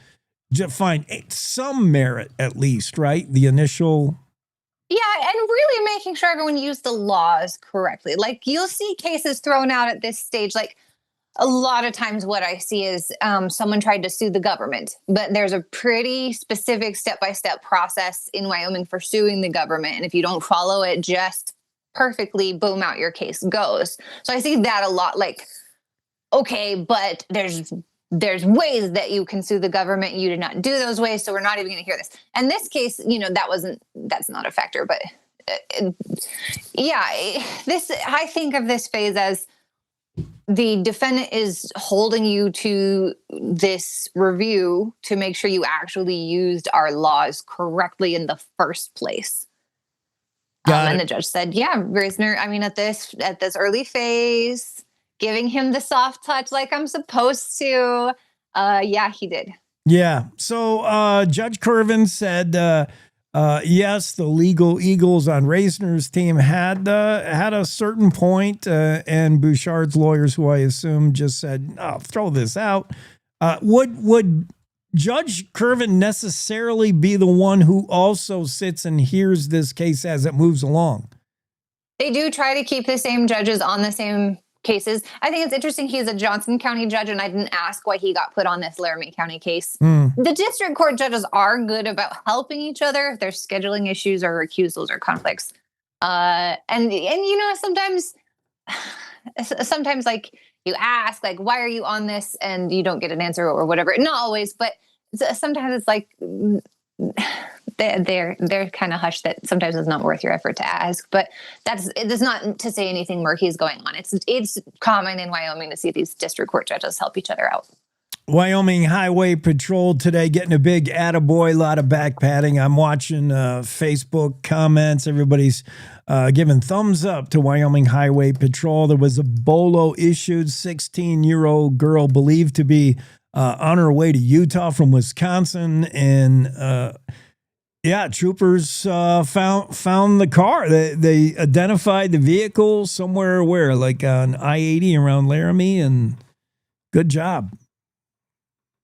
to find some merit, at least, right? The initial. Yeah, and really making sure everyone used the laws correctly. Like, you'll see cases thrown out at this stage, a lot of times what I see is someone tried to sue the government, but there's a pretty specific step-by-step process in Wyoming for suing the government. And if you don't follow it just perfectly, boom, out your case goes. So I see that a lot. Okay, but there's ways that you can sue the government. You did not do those ways, so we're not even going to hear this. And this case, that's not a factor. But I think of this phase as the defendant is holding you to this review to make sure you actually used our laws correctly in the first place. And the judge said, yeah, Reisner, at this early phase, giving him the soft touch like I'm supposed to. Yeah, he did. Yeah. So Judge Curvin said, yes, the legal eagles on Reisner's team had a certain point, and Bouchard's lawyers, who I assume just said, "Oh, throw this out." Would Judge Curvin necessarily be the one who also sits and hears this case as it moves along? They do try to keep the same judges on the same cases. I think it's interesting. He's a Johnson County judge, and I didn't ask why he got put on this Laramie County case. The district court judges are good about helping each other if there's scheduling issues or recusals or conflicts. And sometimes you ask, why are you on this? And you don't get an answer or whatever. Not always, but sometimes it's they're kind of hushed that sometimes it's not worth your effort to ask. But it's not to say anything murky is going on. It's common in Wyoming to see these district court judges help each other out. Wyoming Highway Patrol today getting a big attaboy, a lot of back patting. I'm watching Facebook comments. Everybody's giving thumbs up to Wyoming Highway Patrol. There was a bolo issued, 16-year-old girl believed to be on her way to Utah from Wisconsin, and troopers found the car. They identified the vehicle somewhere on I-80 around Laramie, and good job.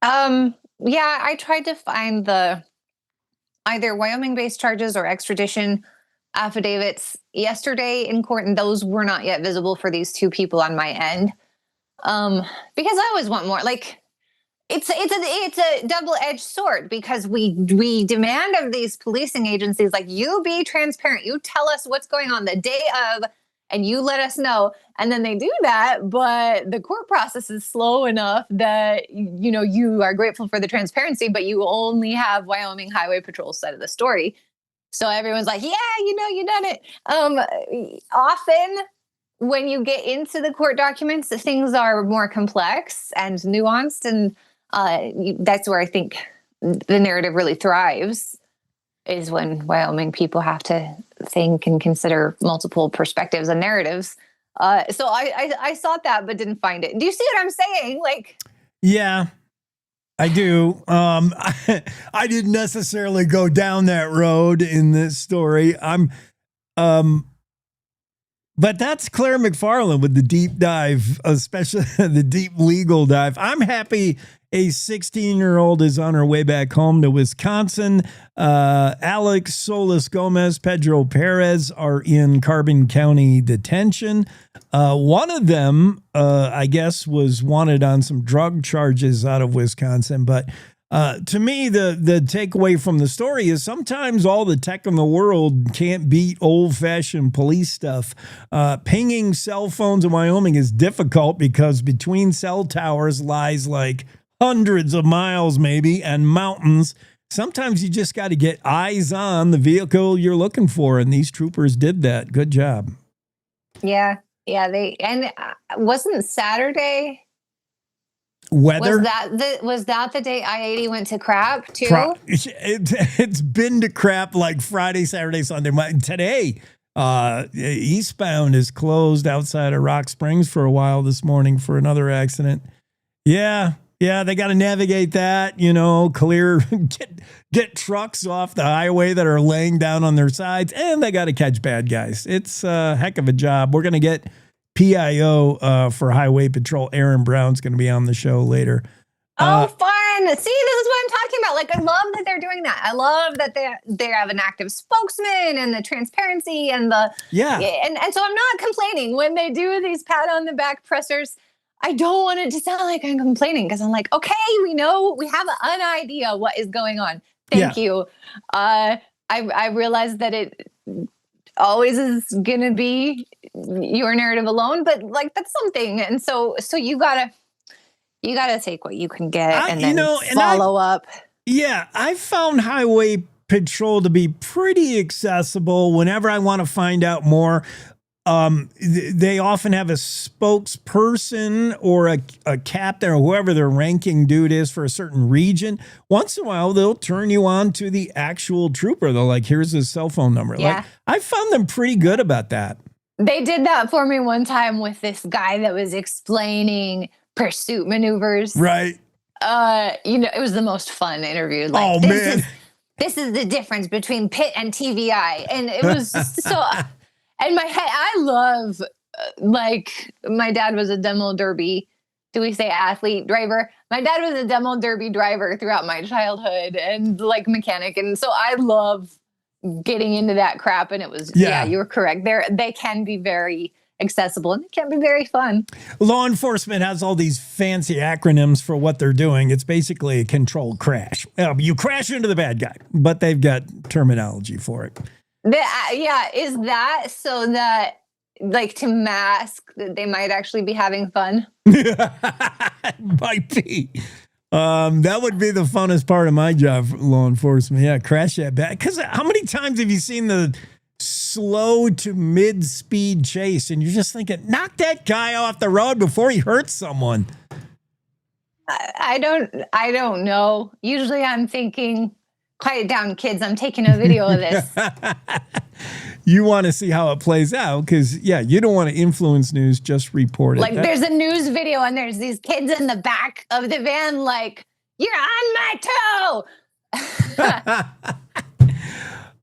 I tried to find the either Wyoming-based charges or extradition affidavits yesterday in court, and those were not yet visible for these two people on my end. Because I always want more. Like, it's a double-edged sword, because we demand of these policing agencies, like, you be transparent, you tell us what's going on the day of, and you let us know. And then they do that, but the court process is slow enough that, you know, you are grateful for the transparency, but you only have Wyoming Highway Patrol's side of the story. So everyone's like, yeah, you know, you done it. Often when you get into the court documents, things are more complex and nuanced. And that's where I think the narrative really thrives, is when Wyoming people have to think and consider multiple perspectives and narratives. So I sought that, but didn't find it. Do you see what I'm saying? Like, yeah, I do. I didn't necessarily go down that road in this story. But that's Claire McFarland with the deep dive, especially the deep legal dive. I'm happy a 16-year-old is on her way back home to Wisconsin. Alex Solis Gomez, Pedro Perez are in Carbon County detention. One of them, I guess, was wanted on some drug charges out of Wisconsin. But to me, the takeaway from the story is sometimes all the tech in the world can't beat old-fashioned police stuff. Pinging cell phones in Wyoming is difficult because between cell towers lies like hundreds of miles maybe and mountains. Sometimes you just got to get eyes on the vehicle you're looking for, and these troopers did that. Good job. Yeah, wasn't Saturday weather? Was that the day I-80 went to crap too? It's been to crap like Friday, Saturday, Sunday. Today, eastbound is closed outside of Rock Springs for a while this morning for another accident. Yeah, they got to navigate that, clear, get trucks off the highway that are laying down on their sides, and they got to catch bad guys. It's a heck of a job. We're going to get PIO for Highway Patrol. Aaron Brown's going to be on the show later. Oh, fun. See, this is what I'm talking about. Like, I love that they're doing that. I love that they have an active spokesman and the transparency and the... Yeah. And so I'm not complaining when they do these pat on the back pressers. I don't want it to sound like I'm complaining, because I'm like, okay, we have an idea what is going on. Thank you. I realize that it always is going to be your narrative alone, but like, that's something. And so you gotta take what you can get and then follow up. Yeah. I found Highway Patrol to be pretty accessible whenever I want to find out more. They often have a spokesperson or a captain or whoever their ranking dude is for a certain region. Once in a while, they'll turn you on to the actual trooper. They're like, here's his cell phone number. Yeah. Like, I found them pretty good about that. They did that for me one time with this guy that was explaining pursuit maneuvers. Right. It was the most fun interview. Like, this is the difference between PIT and TVI. And it was so... In my head, I love, like, my dad was a demo derby. Do we say athlete driver? My dad was a demo derby driver throughout my childhood and like mechanic. And so I love getting into that crap. And it was, you were correct. They can be very accessible and it can be very fun. Law enforcement has all these fancy acronyms for what they're doing. It's basically a controlled crash. You crash into the bad guy, but they've got terminology for it. Is that so that, like, to mask that they might actually be having fun? Might be. That would be the funnest part of my job for law enforcement. Yeah, crash that back. Because how many times have you seen the slow to mid-speed chase and you're just thinking, knock that guy off the road before he hurts someone? I don't know. Usually I'm thinking, quiet down, kids. I'm taking a video of this. You want to see how it plays out because, you don't want to influence news, just report it. Like, there's a news video and there's these kids in the back of the van like, you're on my toe.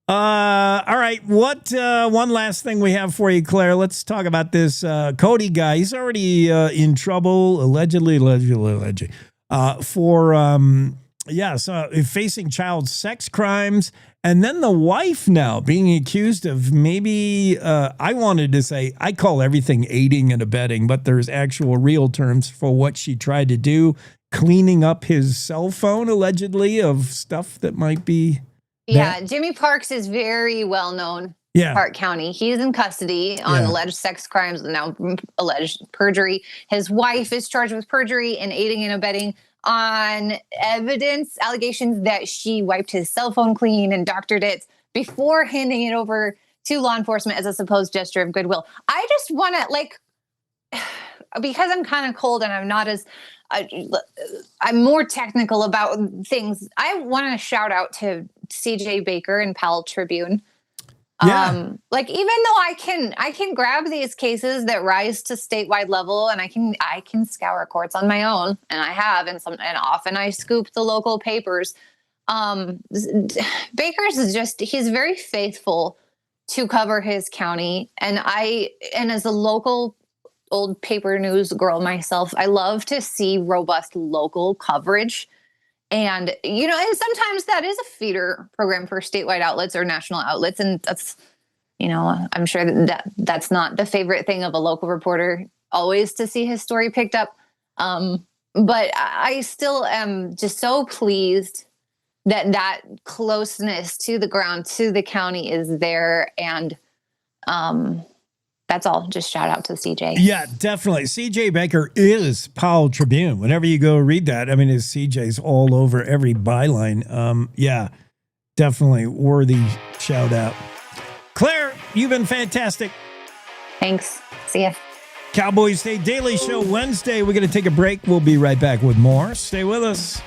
All right. What one last thing we have for you, Claire? Let's talk about this Cody guy. He's already in trouble, allegedly, for facing child sex crimes. And then the wife now being accused of maybe, I wanted to say, I call everything aiding and abetting, but there's actual real terms for what she tried to do, cleaning up his cell phone, allegedly, of stuff that might be. Yeah, Jimmy Parks is very well known. Yeah. Park County. He's in custody on alleged sex crimes and now alleged perjury. His wife is charged with perjury and aiding and abetting on allegations that she wiped his cell phone clean and doctored it before handing it over to law enforcement as a supposed gesture of goodwill. I just want to, because I'm kind of cold and I'm not as, I'm more technical about things. I want to shout out to CJ Baker and Powell Tribune. Yeah. Even though I can grab these cases that rise to statewide level and I can scour courts on my own, and I have, and often I scoop the local papers. Baker's he's very faithful to cover his county. And as a local old paper news girl myself, I love to see robust local coverage. And, and sometimes that is a feeder program for statewide outlets or national outlets. And that's, I'm sure that's not the favorite thing of a local reporter, always to see his story picked up. But I still am just so pleased that closeness to the ground, to the county is there. And that's all. Just shout out to CJ. Yeah, definitely. CJ Baker is Powell Tribune. Whenever you go read that, I mean, his CJ's all over every byline. Yeah, definitely worthy shout out. Claire, you've been fantastic. Thanks. See ya. Cowboy State Daily Show Wednesday. We're going to take a break. We'll be right back with more. Stay with us.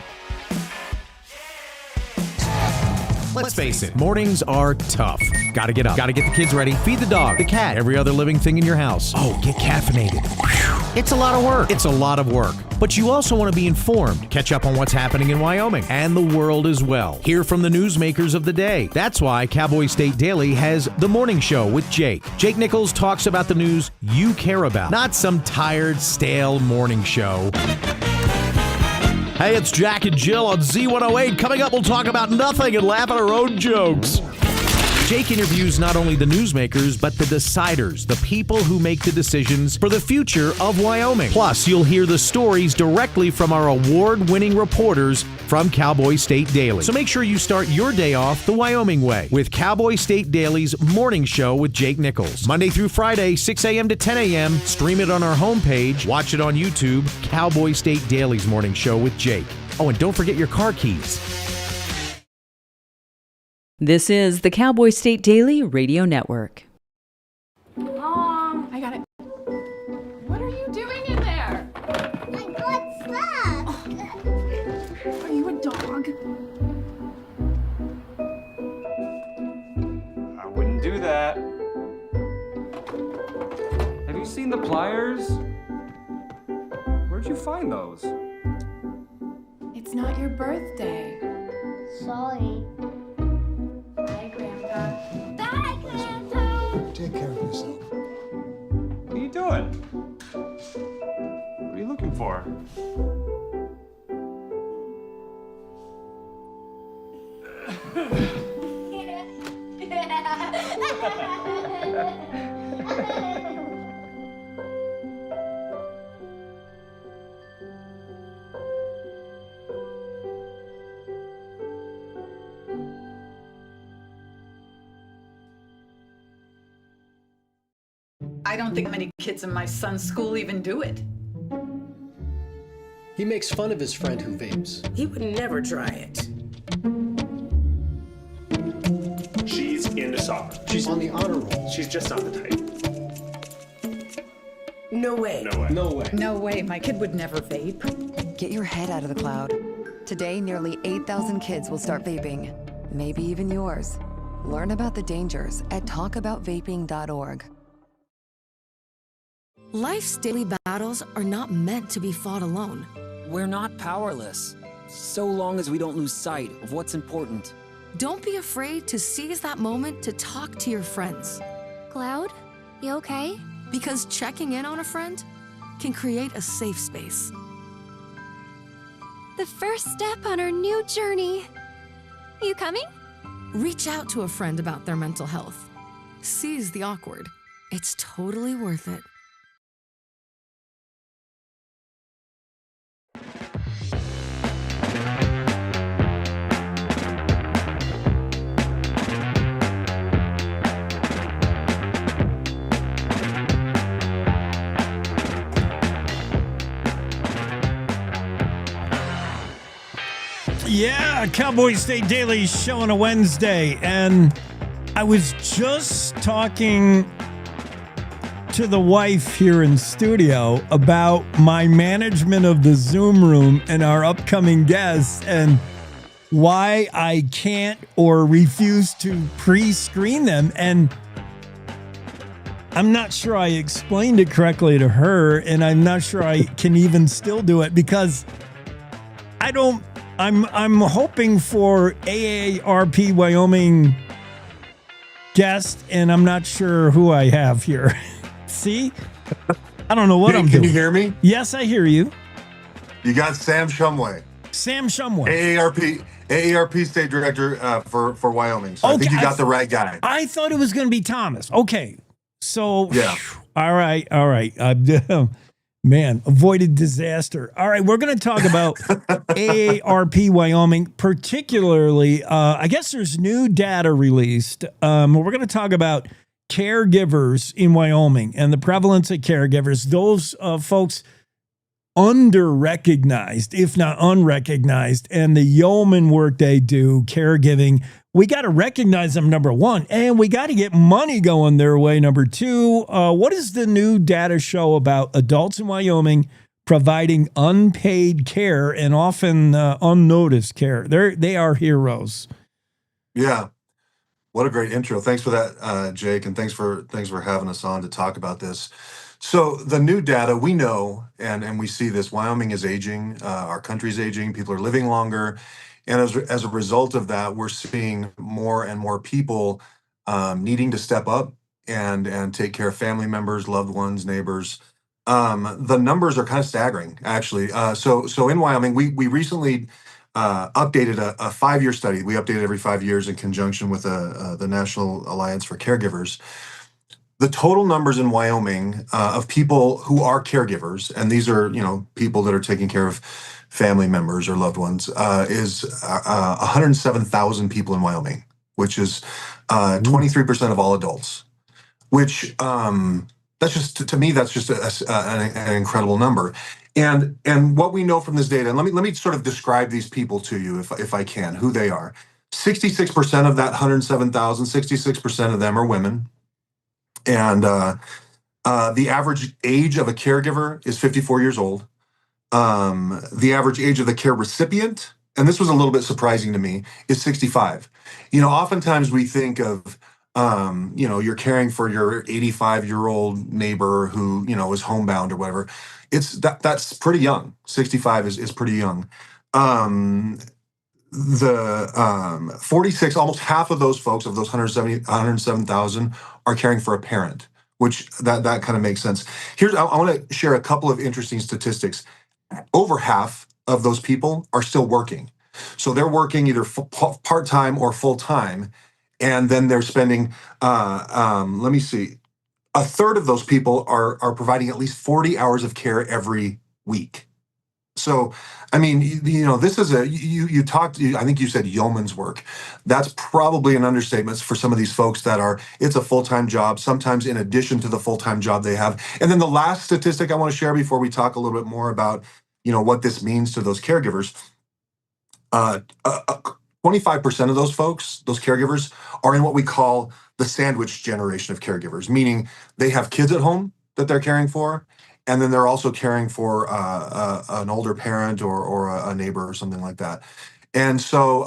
Let's face it, mornings are tough. Gotta get up, gotta get the kids ready, feed the dog, the cat, every other living thing in your house. Oh, get caffeinated. It's a lot of work. It's a lot of work. But you also want to be informed, catch up on what's happening in Wyoming and the world as well. Hear from the newsmakers of the day. That's why Cowboy State Daily has The Morning Show with Jake. Jake Nichols talks about the news you care about, not some tired, stale morning show. Hey, it's Jack and Jill on Z108. Coming up, we'll talk about nothing and laugh at our own jokes. Jake interviews not only the newsmakers, but the deciders, the people who make the decisions for the future of Wyoming. Plus, you'll hear the stories directly from our award-winning reporters from Cowboy State Daily. So make sure you start your day off the Wyoming way with Cowboy State Daily's Morning Show with Jake Nichols. Monday through Friday, 6 a.m. to 10 a.m. Stream it on our homepage. Watch it on YouTube. Cowboy State Daily's Morning Show with Jake. Oh, and don't forget your car keys. This is the Cowboy State Daily Radio Network. Mom, I got it. What are you doing in there? I got stuff. Are you a dog? I wouldn't do that. Have you seen the pliers? Where'd you find those? It's not your birthday. Sorry. Bye, Grandpa. Bye, Grandpa. Take care of yourself. What are you doing? What are you looking for? I don't think many kids in my son's school even do it. He makes fun of his friend who vapes. He would never try it. She's into soccer. She's on the honor roll. She's just not the type. No way. No way. No way. No way, my kid would never vape. Get your head out of the cloud. Today, nearly 8,000 kids will start vaping. Maybe even yours. Learn about the dangers at talkaboutvaping.org. Life's daily battles are not meant to be fought alone. We're not powerless, so long as we don't lose sight of what's important. Don't be afraid to seize that moment to talk to your friends. Cloud, you okay? Because checking in on a friend can create a safe space. The first step on our new journey. You coming? Reach out to a friend about their mental health. Seize the awkward. It's totally worth it. Yeah, Cowboy State Daily Show on a Wednesday. And I was just talking to the wife here in studio about my management of the Zoom room and our upcoming guests and why I can't or refuse to pre-screen them. And I'm not sure I explained it correctly to her, and I'm not sure I can even still do it because I'm hoping for AARP Wyoming guest, and I'm not sure who I have here. See? I don't know what I'm doing. Can you hear me? Yes, I hear you. You got Sam Shumway. Sam Shumway. AARP State Director for Wyoming. So okay, I think you got the right guy. I thought it was going to be Thomas. Okay. So, yeah. All right. Man, avoided disaster. All right, we're going to talk about AARP Wyoming, particularly, I guess there's new data released. We're going to talk about caregivers in Wyoming and the prevalence of caregivers, those folks under-recognized, if not unrecognized, and the yeoman work they do, caregiving. We got to recognize them, number one, and we got to get money going their way, number two. What does the new data show about adults in Wyoming providing unpaid care and often unnoticed care? They are heroes. Yeah. What a great intro. Thanks for that, Jake, and thanks for having us on to talk about this. So the new data, we know, and we see this, Wyoming is aging, our country's aging, people are living longer. And as a result of that, we're seeing more and more people needing to step up and take care of family members, loved ones, neighbors. The numbers are kind of staggering, actually. So in Wyoming, we recently updated a 5-year study. We update every 5 years in conjunction with the National Alliance for Caregivers. The total numbers in Wyoming of people who are caregivers, and these are people that are taking care of family members or loved ones, is 107,000 people in Wyoming, which is 23% of all adults. Which that's just, to me, that's just an incredible number. And what we know from this data, and let me sort of describe these people to you, if I can, who they are. 66% of that 107,000, 66% of them are women. And the average age of a caregiver is 54 years old. The average age of the care recipient, and this was a little bit surprising to me, is 65. Oftentimes we think of, you're caring for your 85-year-old neighbor who, is homebound or whatever. That's pretty young. 65 is pretty young. The 46, almost half of those folks, of those 107,000, are caring for a parent, which that kind of makes sense. I want to share a couple of interesting statistics. Over half of those people are still working. So they're working either part-time or full-time, and then they're spending, let me see, a third of those people are providing at least 40 hours of care every week. So, I mean, this is you talked, I think you said yeoman's work. That's probably an understatement for some of these folks it's a full-time job, sometimes in addition to the full-time job they have. And then the last statistic I want to share before we talk a little bit more about, what this means to those caregivers. 25% of those folks, those caregivers, are in what we call the sandwich generation of caregivers, meaning they have kids at home that they're caring for, and then they're also caring for an older parent or a neighbor or something like that. And so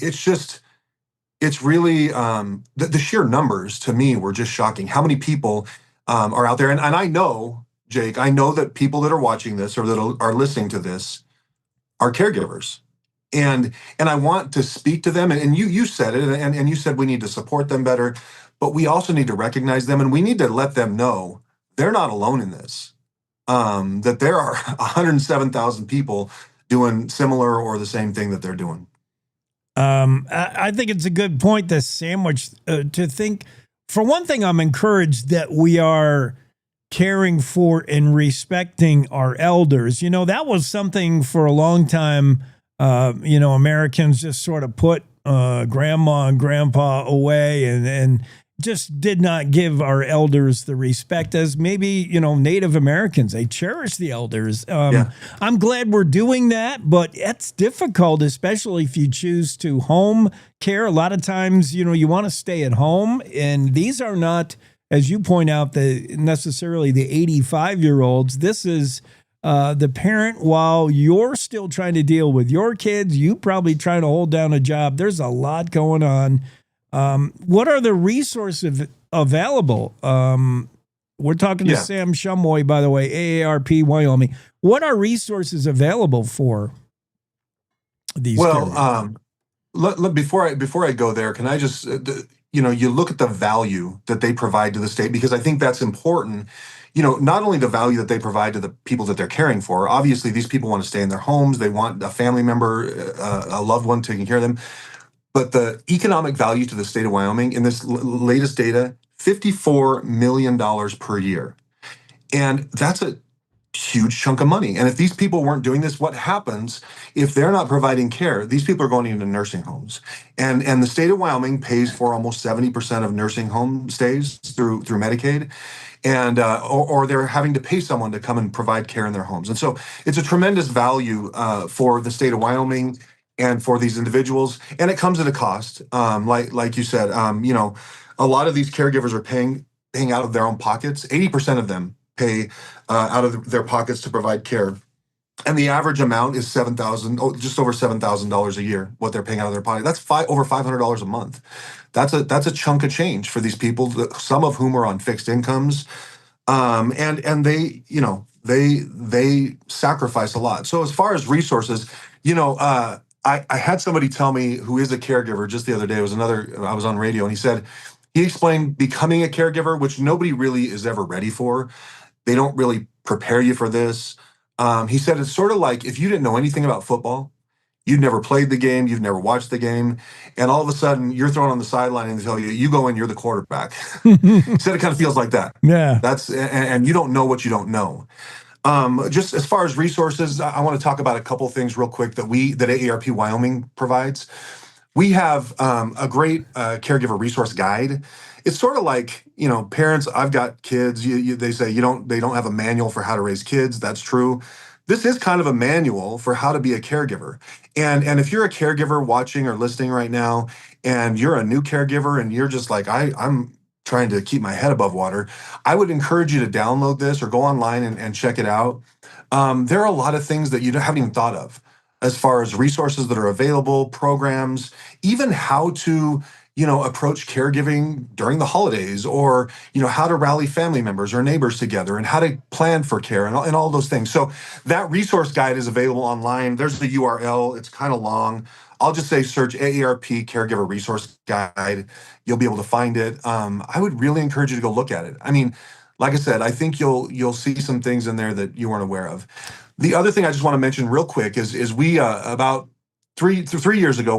it's really, the sheer numbers to me were just shocking. How many people are out there? And I know, Jake, that people that are watching this or that are listening to this are caregivers. And I want to speak to them. And you said it, and you said we need to support them better, but we also need to recognize them, and we need to let them know they're not alone in this. That there are 107,000 people doing similar or the same thing that they're doing. I think it's a good point, this sandwich, to think. For one thing, I'm encouraged that we are caring for and respecting our elders. You know, that was something for a long time, Americans just sort of put grandma and grandpa away and just did not give our elders the respect as maybe, Native Americans. They cherish the elders. I'm glad we're doing that, but it's difficult, especially if you choose to home care. A lot of times, you want to stay at home, and these are not, as you point out, necessarily the 85-year-olds. This is the parent while you're still trying to deal with your kids. You probably trying to hold down a job. There's a lot going on. What are the resources available? We're talking to Sam Shumway, by the way, AARP Wyoming. What are resources available for these? Well, before I go there, can I just, you look at the value that they provide to the state, because I think that's important. Not only the value that they provide to the people that they're caring for. Obviously, these people want to stay in their homes. They want a family member, a loved one taking care of them. But the economic value to the state of Wyoming in this latest data, $54 million per year. And that's a huge chunk of money. And if these people weren't doing this, what happens if they're not providing care? These people are going into nursing homes. And the state of Wyoming pays for almost 70% of nursing home stays through Medicaid. And or they're having to pay someone to come and provide care in their homes. And so it's a tremendous value for the state of Wyoming and for these individuals, and it comes at a cost. Like you said, a lot of these caregivers are paying out of their own pockets. 80% of them pay out of their pockets to provide care, and the average amount is just over $7,000 a year. What they're paying out of their pocket, that's over $500 a month. That's a chunk of change for these people. Some of whom are on fixed incomes, and they they sacrifice a lot. So as far as resources, I had somebody tell me who is a caregiver just the other day. I was on radio, and he explained becoming a caregiver, which nobody really is ever ready for. They don't really prepare you for this. He said it's sort of like if you didn't know anything about football, you'd never played the game, you've never watched the game, and all of a sudden you're thrown on the sideline and they tell you go in, you're the quarterback. He said it kind of feels like that. Yeah. And you don't know what you don't know. Just as far as resources, I want to talk about a couple things real quick that AARP Wyoming provides. We have a great caregiver resource guide. It's sort of like, parents, I've got kids, they say they don't have a manual for how to raise kids. That's true. This is kind of a manual for how to be a caregiver. And if you're a caregiver watching or listening right now, and you're a new caregiver and you're just like, I'm trying to keep my head above water, I would encourage you to download this or go online and check it out. There are a lot of things that you haven't even thought of as far as resources that are available, programs, even how to, approach caregiving during the holidays, or, how to rally family members or neighbors together and how to plan for care and all those things. So that resource guide is available online. There's the URL. It's kind of long. I'll just say search AARP Caregiver Resource Guide. You'll be able to find it. I would really encourage you to go look at it. I mean, like I said, I think you'll see some things in there that you weren't aware of. The other thing I just want to mention real quick is we about 3 years ago,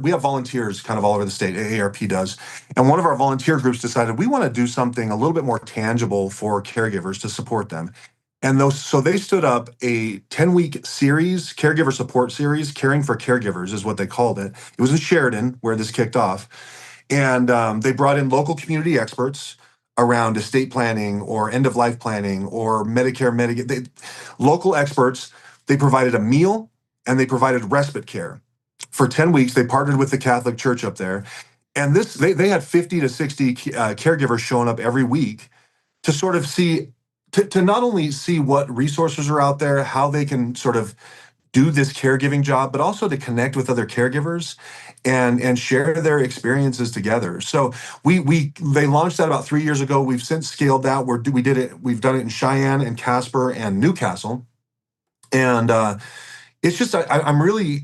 we have volunteers kind of all over the state, AARP does, and one of our volunteer groups decided we want to do something a little bit more tangible for caregivers to support them. And so they stood up a 10-week series, caregiver support series, Caring for Caregivers is what they called it. It was in Sheridan where this kicked off. And they brought in local community experts around estate planning or end-of-life planning or Medicare, Medicaid. Local experts, they provided a meal and they provided respite care. For 10 weeks, they partnered with the Catholic Church up there. And they had 50 to 60 caregivers showing up every week to sort of to not only see what resources are out there, how they can sort of do this caregiving job, but also to connect with other caregivers and share their experiences together. So they launched that about 3 years ago. We've since scaled that. We've done it in Cheyenne and Casper and Newcastle. And it's just I'm really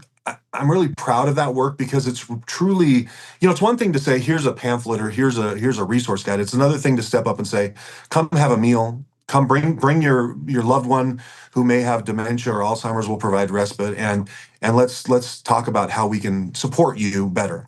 proud of that work, because it's truly, it's one thing to say, here's a pamphlet or here's a resource guide. It's another thing to step up and say, come have a meal, come bring your loved one who may have dementia or Alzheimer's. We'll provide respite, and let's talk about how we can support you better.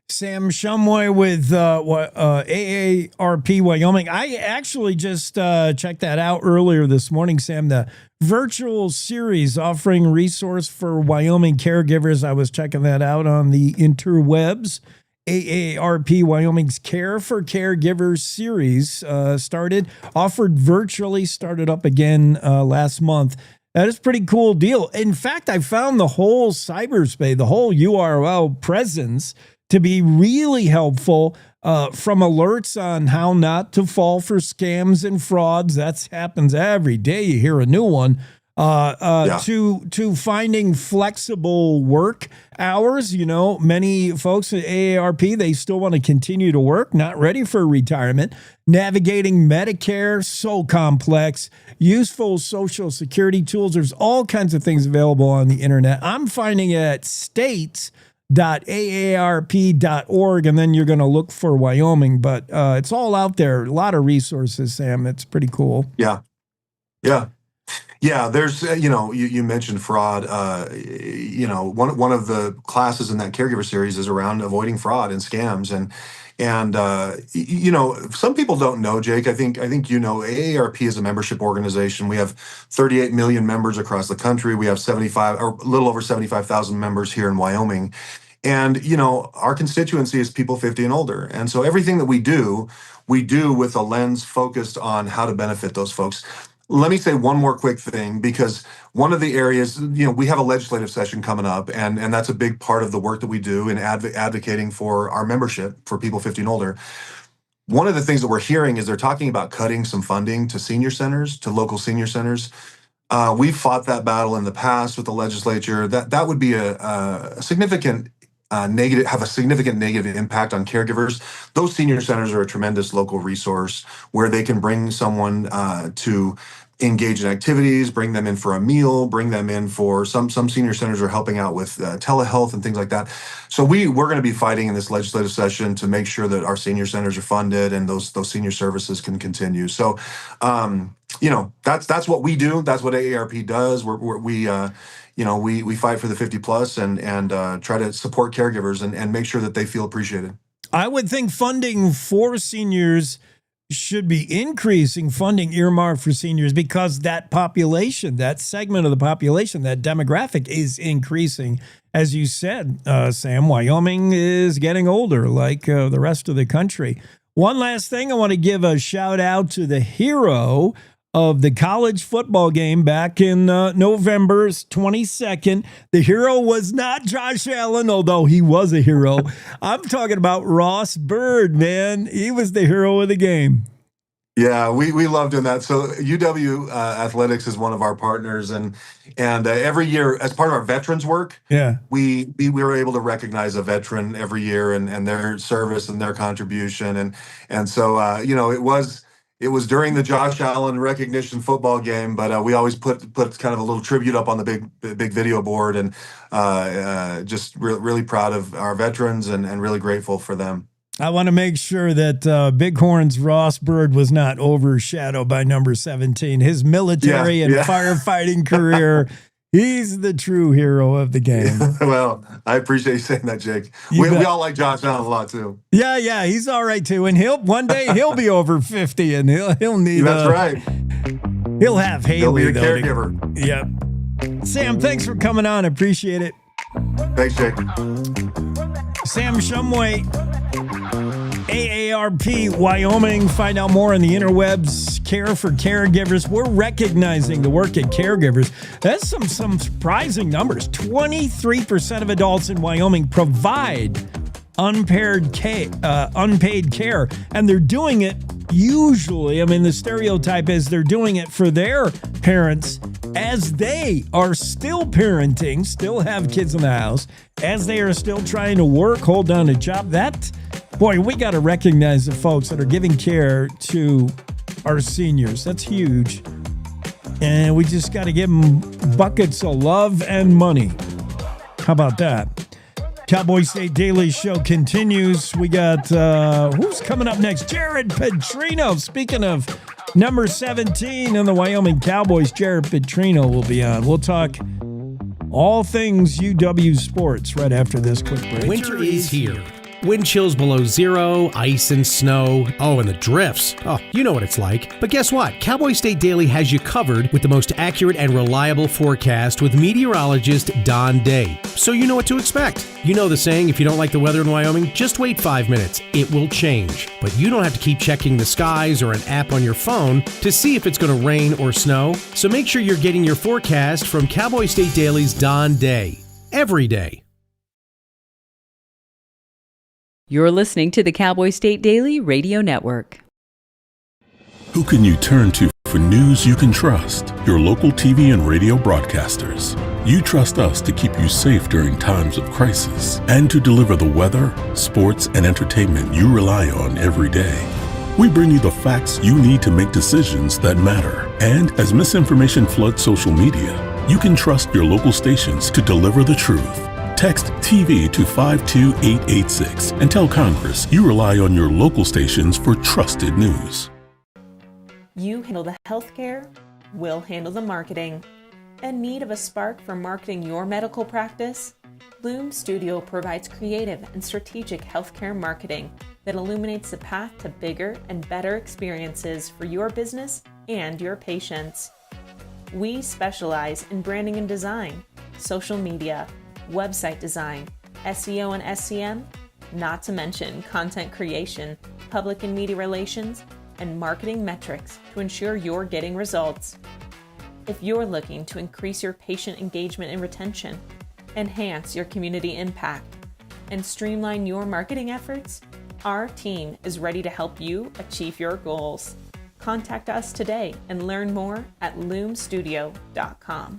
Sam Shumway with AARP Wyoming. I actually just checked that out earlier this morning, Sam, the virtual series offering resource for Wyoming caregivers. I was checking that out on the interwebs. AARP Wyoming's Care for Caregivers series offered virtually, started up again last month. That is a pretty cool deal. In fact, I found the whole cyberspace, the whole URL presence to be really helpful, from alerts on how not to fall for scams and frauds. That happens every day. You hear a new one. To finding flexible work hours. You know, many folks at AARP, they still want to continue to work, not ready for retirement. Navigating Medicare, so complex. Useful Social Security tools. There's all kinds of things available on the internet. I'm finding it at states.aarp.org, and then you're going to look for Wyoming, but it's all out there. A lot of resources, Sam. It's pretty cool. Yeah. There's, you mentioned fraud. One of the classes in that caregiver series is around avoiding fraud and scams, and some people don't know, Jake. I think AARP is a membership organization. We have 38 million members across the country. We have a little over 75,000 members here in Wyoming. And, our constituency is people 50 and older. And so everything that we do with a lens focused on how to benefit those folks. Let me say one more quick thing, because one of the areas, we have a legislative session coming up, and that's a big part of the work that we do in advocating for our membership for people 50 and older. One of the things that we're hearing is they're talking about cutting some funding to senior centers, to local senior centers. We've fought that battle in the past with the legislature. That would be a significant negative impact on caregivers. Those senior centers are a tremendous local resource where they can bring someone to engage in activities, bring them in for a meal, bring them in for some senior centers are helping out with telehealth and things like that. So we're going to be fighting in this legislative session to make sure that our senior centers are funded and those senior services can continue. So, that's what we do. That's what AARP does. We fight for the 50 plus and try to support caregivers and make sure that they feel appreciated. I would think funding for seniors should be increasing, funding earmarked for seniors, because that population, that segment of the population, that demographic is increasing. As you said, Sam, Wyoming is getting older like the rest of the country. One last thing, I want to give a shout out to the hero of the college football game back in November 22nd. The hero was not Josh Allen, although he was a hero. I'm talking about Ross Byrd, man. He was the hero of the game. Yeah, we loved doing that. So UW Athletics is one of our partners, and every year, as part of our veterans work, we were able to recognize a veteran every year and their service and their contribution, and so it was during the Josh Allen recognition football game, but we always put kind of a little tribute up on the big video board, and just really proud of our veterans and really grateful for them. I want to make sure that Bighorn's Ross Byrd was not overshadowed by number 17. His military and firefighting career, he's the true hero of the game. Well, I appreciate you saying that, Jake. We all like Josh Allen a lot too. Yeah, he's all right too. And one day he'll be over 50, and he'll need. That's right. He'll have Haley. He'll be a caregiver. Yep. Sam, thanks for coming on. Appreciate it. Thanks, Jake. Sam Shumway, AARP Wyoming. Find out more on the interwebs. Care for Caregivers. We're recognizing the work of caregivers. That's some surprising numbers. 23% of adults in Wyoming provide unpaid care, and they're doing it usually. I mean, the stereotype is they're doing it for their parents as they are still parenting, still have kids in the house, as they are still trying to work, hold down a job. We got to recognize the folks that are giving care to our seniors. That's huge. And we just got to give them buckets of love and money. How about that? Cowboy State Daily Show continues. We got, who's coming up next? Jared Petrino. Speaking of Number 17 in the Wyoming Cowboys, Jared Petrino, will be on. We'll talk all things UW sports right after this quick break. Winter is here. Wind chills below zero, ice and snow. Oh, and the drifts. Oh, you know what it's like. But guess what? Cowboy State Daily has you covered with the most accurate and reliable forecast with meteorologist Don Day. So you know what to expect. You know the saying, if you don't like the weather in Wyoming, just wait 5 minutes. It will change. But you don't have to keep checking the skies or an app on your phone to see if it's going to rain or snow. So make sure you're getting your forecast from Cowboy State Daily's Don Day. Every day. You're listening to the Cowboy State Daily Radio Network. Who can you turn to for news you can trust? Your local TV and radio broadcasters. You trust us to keep you safe during times of crisis and to deliver the weather, sports, and entertainment you rely on every day. We bring you the facts you need to make decisions that matter. And as misinformation floods social media, you can trust your local stations to deliver the truth. Text TV to 52886 and tell Congress you rely on your local stations for trusted news. You handle the healthcare, we'll handle the marketing. In need of a spark for marketing your medical practice? Loom Studio provides creative and strategic healthcare marketing that illuminates the path to bigger and better experiences for your business and your patients. We specialize in branding and design, social media, website design, SEO and SEM, not to mention content creation, public and media relations, and marketing metrics to ensure you're getting results. If you're looking to increase your patient engagement and retention, enhance your community impact, and streamline your marketing efforts, our team is ready to help you achieve your goals. Contact us today and learn more at loomstudio.com.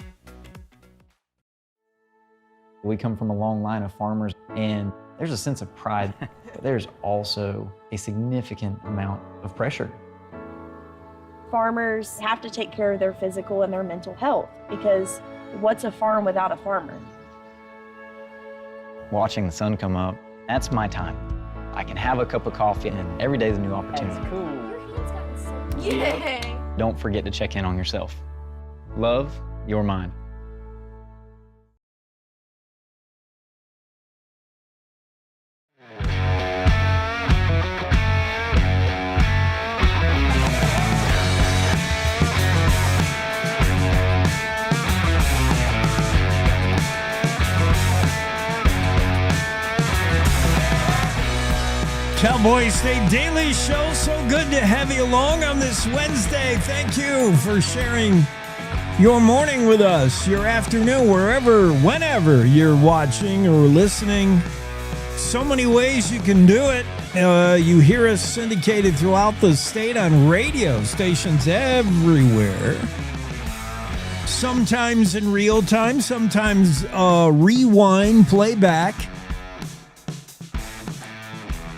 We come from a long line of farmers, and there's a sense of pride, but there's also a significant amount of pressure. Farmers have to take care of their physical and their mental health, because what's a farm without a farmer? Watching the sun come up, that's my time. I can have a cup of coffee, and every day is a new opportunity. That's cool. Your hand's gotten so Yay! Don't forget to check in on yourself. Love your mind. Cowboy State Daily Show. So good to have you along on this Wednesday. Thank you for sharing your morning with us, your afternoon, wherever, whenever you're watching or listening. So many ways you can do it. You hear us syndicated throughout the state on radio stations everywhere. Sometimes in real time, sometimes rewind, playback.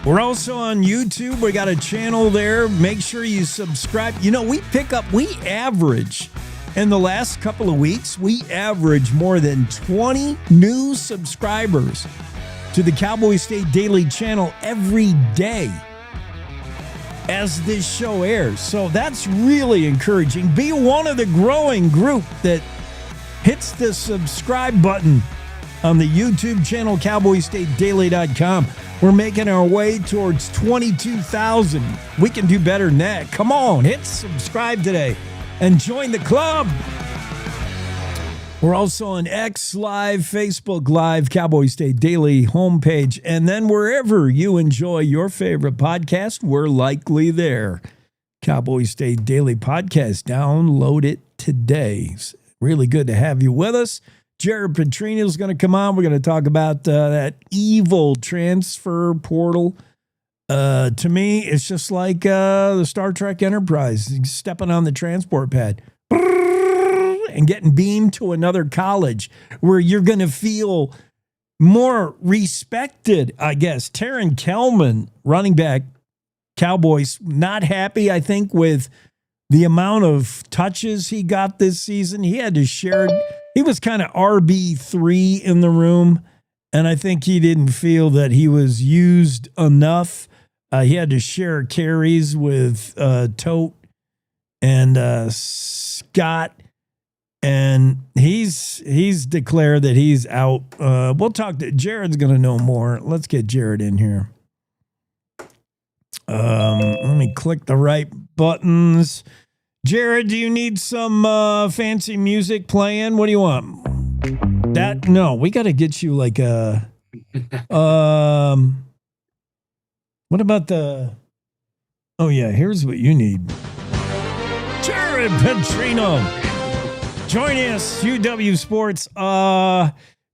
We're also on YouTube. We got a channel there. Make sure you subscribe. You know, we average, in the last couple of weeks, we average more than 20 new subscribers to the Cowboy State Daily channel every day as this show airs. So that's really encouraging. Be one of the growing group that hits the subscribe button on the YouTube channel, cowboystatedaily.com. We're making our way towards 22,000. We can do better than that. Come on, hit subscribe today and join the club. We're also on X Live, Facebook Live, Cowboy State Daily homepage, and then wherever you enjoy your favorite podcast, we're likely there. Cowboy State Daily Podcast. Download it today. It's really good to have you with us. Jared Petrino is going to come on. We're going to talk about that evil transfer portal. To me, it's just like the Star Trek Enterprise, stepping on the transport pad and getting beamed to another college where you're going to feel more respected, I guess. Taryn Kelman, running back, Cowboys, not happy, I think, with the amount of touches he got this season. He had to share. He was kind of RB3 in the room, and I think he didn't feel that he was used enough. He had to share carries with Tote and Scott, and he's declared that he's out. We'll talk to Jared's going to know more. Let's get Jared in here. Let me click the right buttons. Jared, do you need some fancy music playing? What do you want? No, we got to get you like a. What about the? Oh yeah, here's what you need. Jared Petrino, joining us, UW Sports.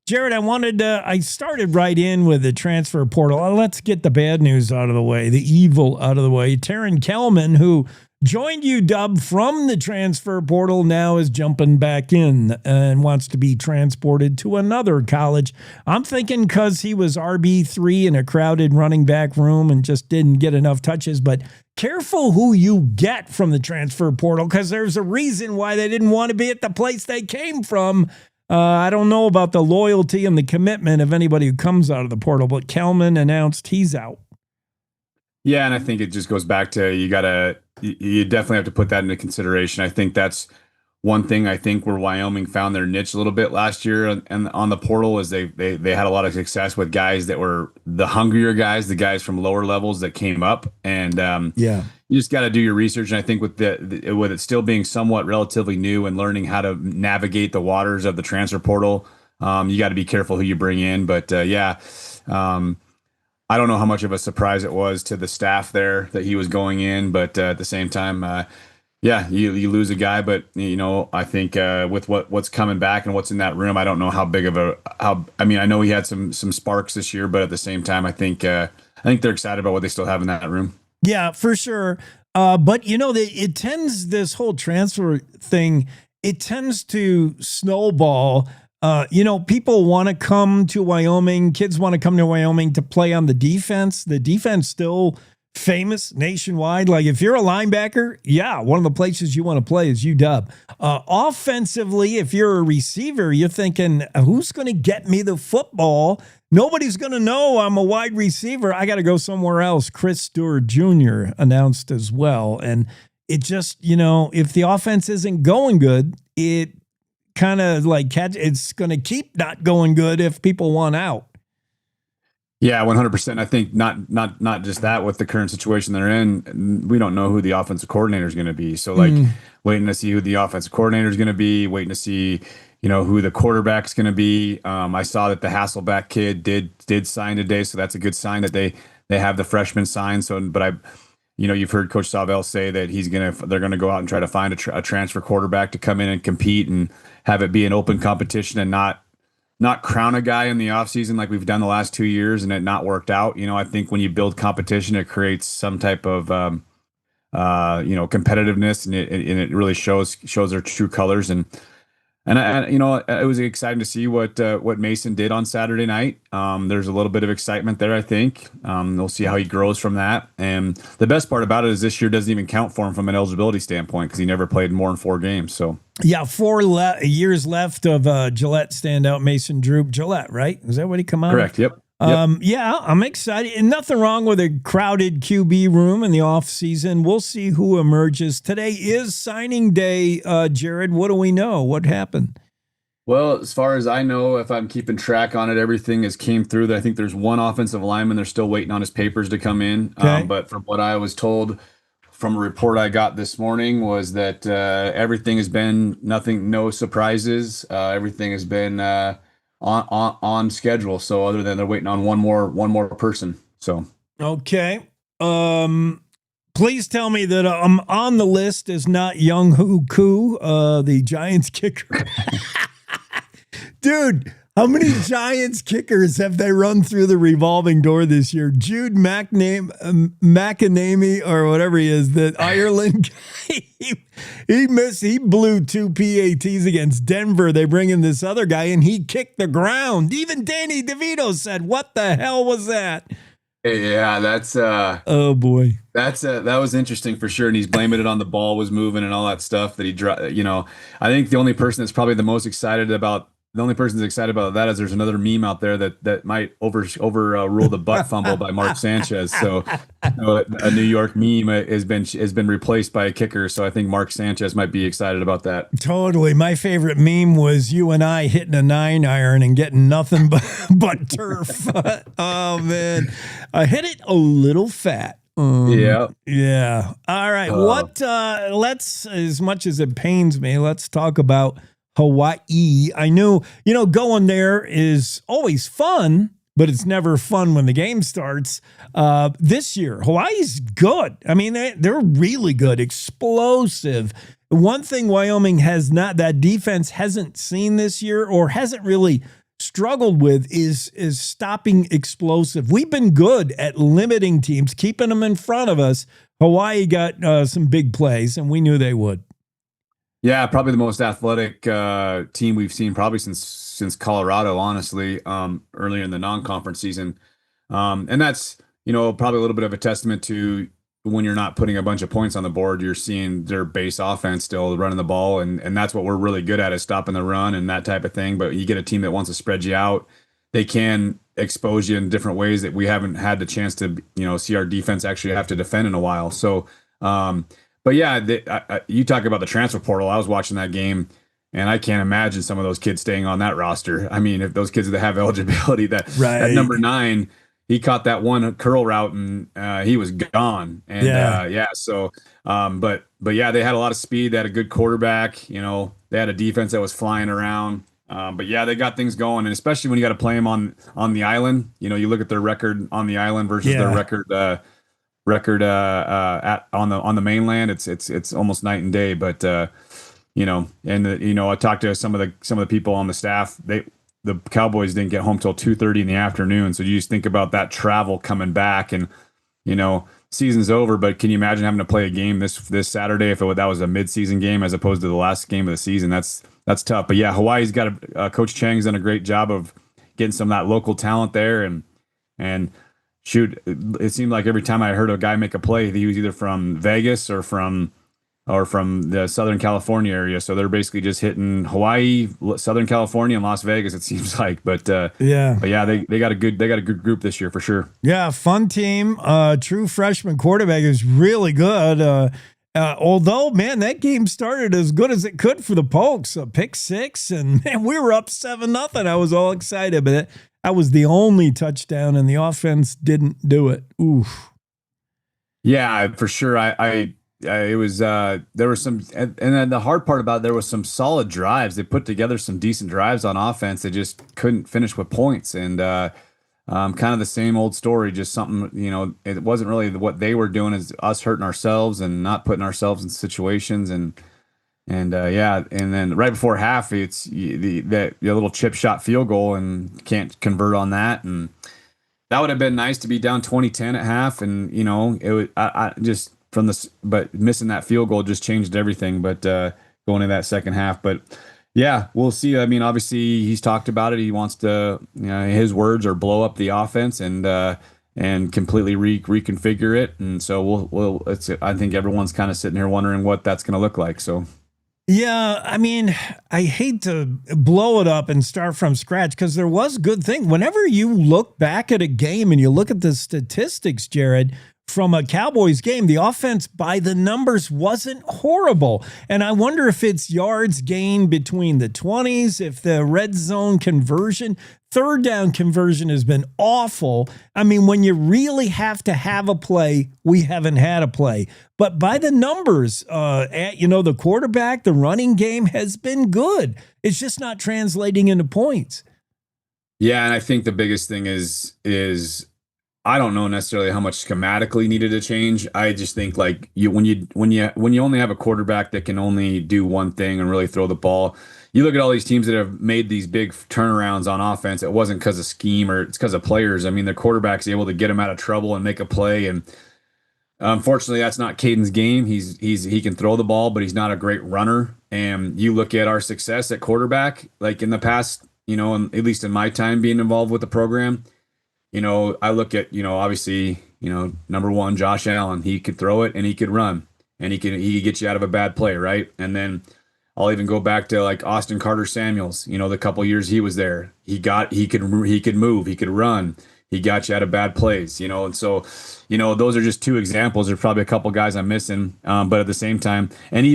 Jared, I started right in with the transfer portal. Let's get the bad news out of the way, the evil out of the way. Taryn Kelman, who joined UW from the transfer portal, now is jumping back in and wants to be transported to another college. I'm thinking because he was RB3 in a crowded running back room and just didn't get enough touches. But careful who you get from the transfer portal, because there's a reason why they didn't want to be at the place they came from. I don't know about the loyalty and the commitment of anybody who comes out of the portal, but Kelman announced he's out. Yeah, and I think it just goes back to you definitely have to put that into consideration. I think that's one thing I think where Wyoming found their niche a little bit last year and on the portal is they had a lot of success with guys that were the hungrier guys, the guys from lower levels that came up. And you just got to do your research. And I think with with it still being somewhat relatively new and learning how to navigate the waters of the transfer portal, you got to be careful who you bring in. But I don't know how much of a surprise it was to the staff there that he was going in, but at the same time, you lose a guy. But I think with what's coming back and what's in that room, I don't know how big of I know he had some sparks this year, but at the same time, I think they're excited about what they still have in that room. Yeah, for sure. But it tends, this whole transfer thing, it tends to snowball. People want to come to Wyoming. Kids want to come to Wyoming to play on the defense. The defense still famous nationwide. Like if you're a linebacker, one of the places you want to play is UW. Offensively, if you're a receiver, you're thinking, who's going to get me the football? Nobody's going to know I'm a wide receiver. I got to go somewhere else. Chris Stewart Jr. announced as well. And it just, if the offense isn't going good, it kind of it's going to keep not going good if people want out. Yeah, 100%. I think not just that with the current situation they're in, we don't know who the offensive coordinator is going to be. So waiting to see who the offensive coordinator is going to be, waiting to see, who the quarterback's going to be. I saw that the Hasselbeck kid did sign today. So that's a good sign that they have the freshman sign. So, but you've heard Coach Savell say that they're going to go out and try to find a transfer quarterback to come in and compete and have it be an open competition and not crown a guy in the offseason like we've done the last 2 years and it not worked out. I think when you build competition, it creates some type of, competitiveness and it really shows their true colors. And it was exciting to see what Mason did on Saturday night. There's a little bit of excitement there, I think. We'll see how he grows from that. And the best part about it is this year doesn't even count for him from an eligibility standpoint because he never played more than 4 games. So 4 years left of Gillette standout Mason Droop. Gillette, right? Is that what he come out? Correct. Yep. I'm excited. And nothing wrong with a crowded QB room in the off season. We'll see who emerges. Today is signing day. Jared, what do we know? What happened? Well, as far as I know, if I'm keeping track on it, everything has came through. I think there's one offensive lineman. They're still waiting on his papers to come in. Okay. But from what I was told from a report I got this morning was that everything has been no surprises. Everything has been on schedule. So other than they're waiting on one more person. So okay. Please tell me that on the list is not Young Hoo Koo, the Giants kicker. Dude, how many Giants kickers have they run through the revolving door this year? Jude McNamee or whatever he is, the Ireland guy. He blew 2 PATs against Denver. They bring in this other guy, and he kicked the ground. Even Danny DeVito said, "What the hell was that?" Yeah, that's oh boy, that was interesting for sure. And he's blaming it on the ball was moving and all that stuff that he dropped. I think the only person that's probably the most excited about The only person that's excited about that is there's another meme out there that might overrule the butt fumble by Mark Sanchez. So a New York meme has been replaced by a kicker. So I think Mark Sanchez might be excited about that. Totally. My favorite meme was you and I hitting a 9-iron and getting nothing but turf. Oh man, I hit it a little fat. Yeah. All right. Let's, as much as it pains me, let's talk about Hawaii. I know, going there is always fun, but it's never fun when the game starts. This year, Hawaii's good. I mean, they're really good, explosive. One thing Wyoming that defense hasn't seen this year or hasn't really struggled with is stopping explosive. We've been good at limiting teams, keeping them in front of us. Hawaii got some big plays, and we knew they would. Yeah, probably the most athletic team we've seen probably since Colorado, honestly, earlier in the non-conference season. And that's, probably a little bit of a testament to when you're not putting a bunch of points on the board, you're seeing their base offense still running the ball. And that's what we're really good at, is stopping the run and that type of thing. But you get a team that wants to spread you out, they can expose you in different ways that we haven't had the chance to, see our defense actually have to defend in a while. So, but yeah, you talk about the transfer portal. I was watching that game, and I can't imagine some of those kids staying on that roster. I mean, if those kids that have eligibility, that number 9, he caught that one curl route and he was gone. And but yeah, they had a lot of speed. They had a good quarterback. They had a defense that was flying around. But yeah, they got things going, and especially when you got to play them on the island. You look at their record on the island versus their record on the mainland. It's almost night and day. But I talked to some of the people on the staff. The Cowboys didn't get home till 2:30 in the afternoon. So you just think about that travel coming back, and season's over. But can you imagine having to play a game this Saturday if that was a midseason game as opposed to the last game of the season? That's tough. But yeah, Hawaii's got Coach Chang's done a great job of getting some of that local talent there, and shoot, it seemed like every time I heard a guy make a play, he was either from Vegas or from the Southern California area. So they're basically just hitting Hawaii, Southern California, and Las Vegas, it seems like. But yeah, they got a good group this year for sure. Yeah, fun team. True freshman quarterback is really good. Although, man, that game started as good as it could for the Pokes. A pick 6, and man, we were up 7-0. I was all excited, but that was the only touchdown, and the offense didn't do it. Oof. Yeah, for sure. It was there was some, and then the hard part about it, there was some solid drives. They put together some decent drives on offense. They just couldn't finish with points, and kind of the same old story. Just something, it wasn't really what they were doing, is us hurting ourselves and not putting ourselves in situations, and then right before half, it's the little chip shot field goal and can't convert on that, and that would have been nice to be down 20-10 at half, and it was I just. But missing that field goal just changed everything. But going in that second half, but yeah, we'll see. I mean, obviously he's talked about it. He wants to, his words are blow up the offense and completely reconfigure it. And so I think everyone's kind of sitting here wondering what that's going to look like. So. Yeah, I mean, I hate to blow it up and start from scratch, because there was good thing. Whenever you look back at a game and you look at the statistics, Jared, from a Cowboys game, the offense by the numbers wasn't horrible. And I wonder if it's yards gained between the 20s, if the red zone conversion, third down conversion has been awful. I mean, when you really have to have a play, we haven't had a play. But by the numbers, the quarterback, the running game has been good. It's just not translating into points. Yeah, and I think the biggest thing is I don't know necessarily how much schematically needed to change. I just think like when you only have a quarterback that can only do one thing and really throw the ball, you look at all these teams that have made these big turnarounds on offense. It wasn't because of scheme, or it's because of players. I mean, the quarterback's able to get them out of trouble and make a play. And unfortunately, that's not Caden's game. He can throw the ball, but he's not a great runner. And you look at our success at quarterback, like in the past, at least in my time being involved with the program. I look at, obviously, number 1, Josh Allen, he could throw it and he could run, and he could get you out of a bad play. Right. And then I'll even go back to like Austin Carter Samuels. The couple years he was there, he could move, he could run, he got you out of bad plays. And so, those are just two examples. There's probably a couple guys I'm missing, but at the same time, and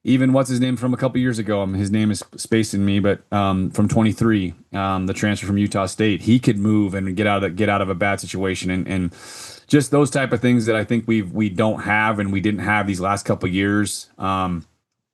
even what's his name from a couple years ago? His name is spacing me, but from 23, the transfer from Utah State, he could move and get out of a bad situation, and just those type of things that I think we don't have and we didn't have these last couple of years.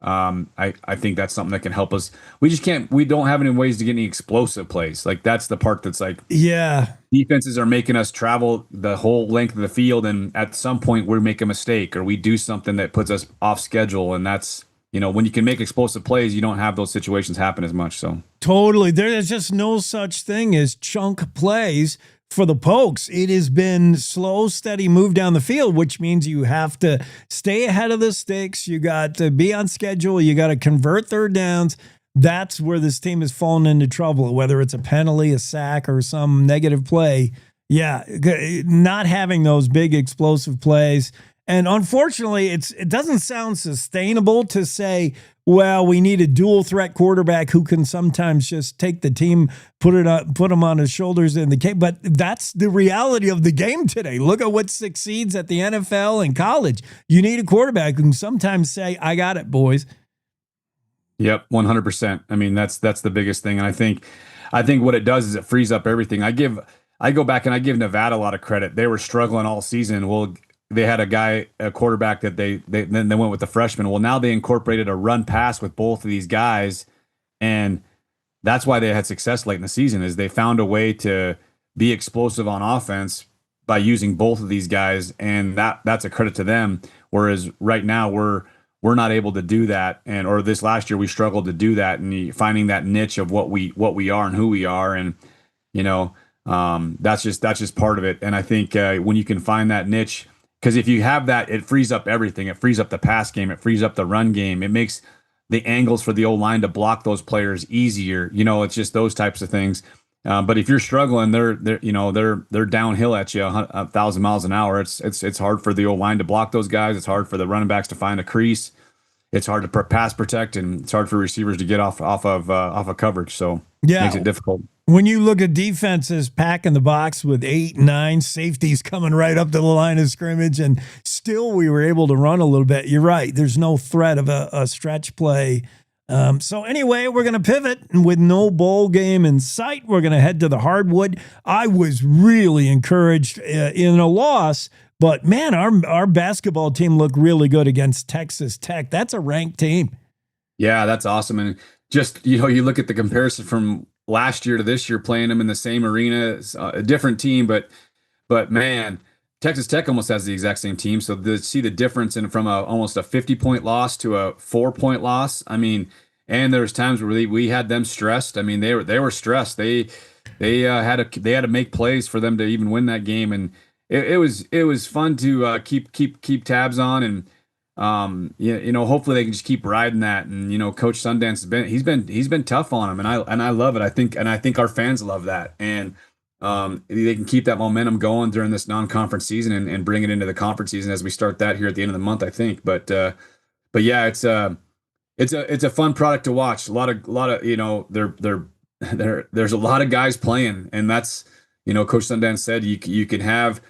I think that's something that can help us. We don't have any ways to get any explosive plays. Like that's the part that's like, yeah, defenses are making us travel the whole length of the field, and at some point we make a mistake or we do something that puts us off schedule, and that's. When you can make explosive plays, you don't have those situations happen as much. So totally, there's just no such thing as chunk plays for the Pokes. It has been slow, steady move down the field, which means you have to stay ahead of the sticks. You got to be on schedule. You got to convert third downs. That's where this team has fallen into trouble, whether it's a penalty, a sack, or some negative play. Yeah, not having those big explosive plays. And unfortunately, it doesn't sound sustainable to say, well, we need a dual threat quarterback who can sometimes just take the team, put them on his shoulders in the game. But that's the reality of the game today. Look at what succeeds at the NFL and college. You need a quarterback who can sometimes say, I got it, boys. Yep, 100%. I mean, that's the biggest thing. And I think what it does is it frees up everything. I go back and I give Nevada a lot of credit. They were struggling all season. Well, they had a quarterback that they went with the freshman. Well, now they incorporated a run pass with both of these guys, and that's why they had success late in the season. Is they found a way to be explosive on offense by using both of these guys, and that's a credit to them. Whereas right now we're not able to do that, or this last year we struggled to do that, and finding that niche of what we are and who we are, and that's just part of it. And I think when you can find that niche. Because if you have that, it frees up everything. It frees up the pass game. It frees up the run game. It makes the angles for the O-line to block those players easier. It's just those types of things. But if you're struggling, they're downhill at you 1,000 miles an hour. It's hard for the O-line to block those guys. It's hard for the running backs to find a crease. It's hard to pass protect, and it's hard for receivers to get off of coverage. So it makes it difficult. When you look at defenses packing the box with 8, 9 safeties coming right up to the line of scrimmage, and still we were able to run a little bit. You're right. There's no threat of a stretch play. So anyway, we're going to pivot, and with no bowl game in sight, we're going to head to the hardwood. I was really encouraged in a loss, but man, our basketball team looked really good against Texas Tech. That's a ranked team. Yeah, that's awesome. And just, you look at the comparison from last year to this year, playing them in the same arena, a different team, but man, Texas Tech almost has the exact same team. So to see the difference from almost a 50-point loss to a 4-point loss, I mean, and there's times where we had them stressed. I mean, they were stressed. They had to make plays for them to even win that game, and it was fun to keep tabs on, and hopefully they can just keep riding that. And Coach Sundance he's been tough on them, and I love it. I think our fans love that, and they can keep that momentum going during this non-conference season and bring it into the conference season as we start that here at the end of the month, I think. But yeah, it's a fun product to watch. A lot of there's a lot of guys playing, and that's Coach Sundance said you can have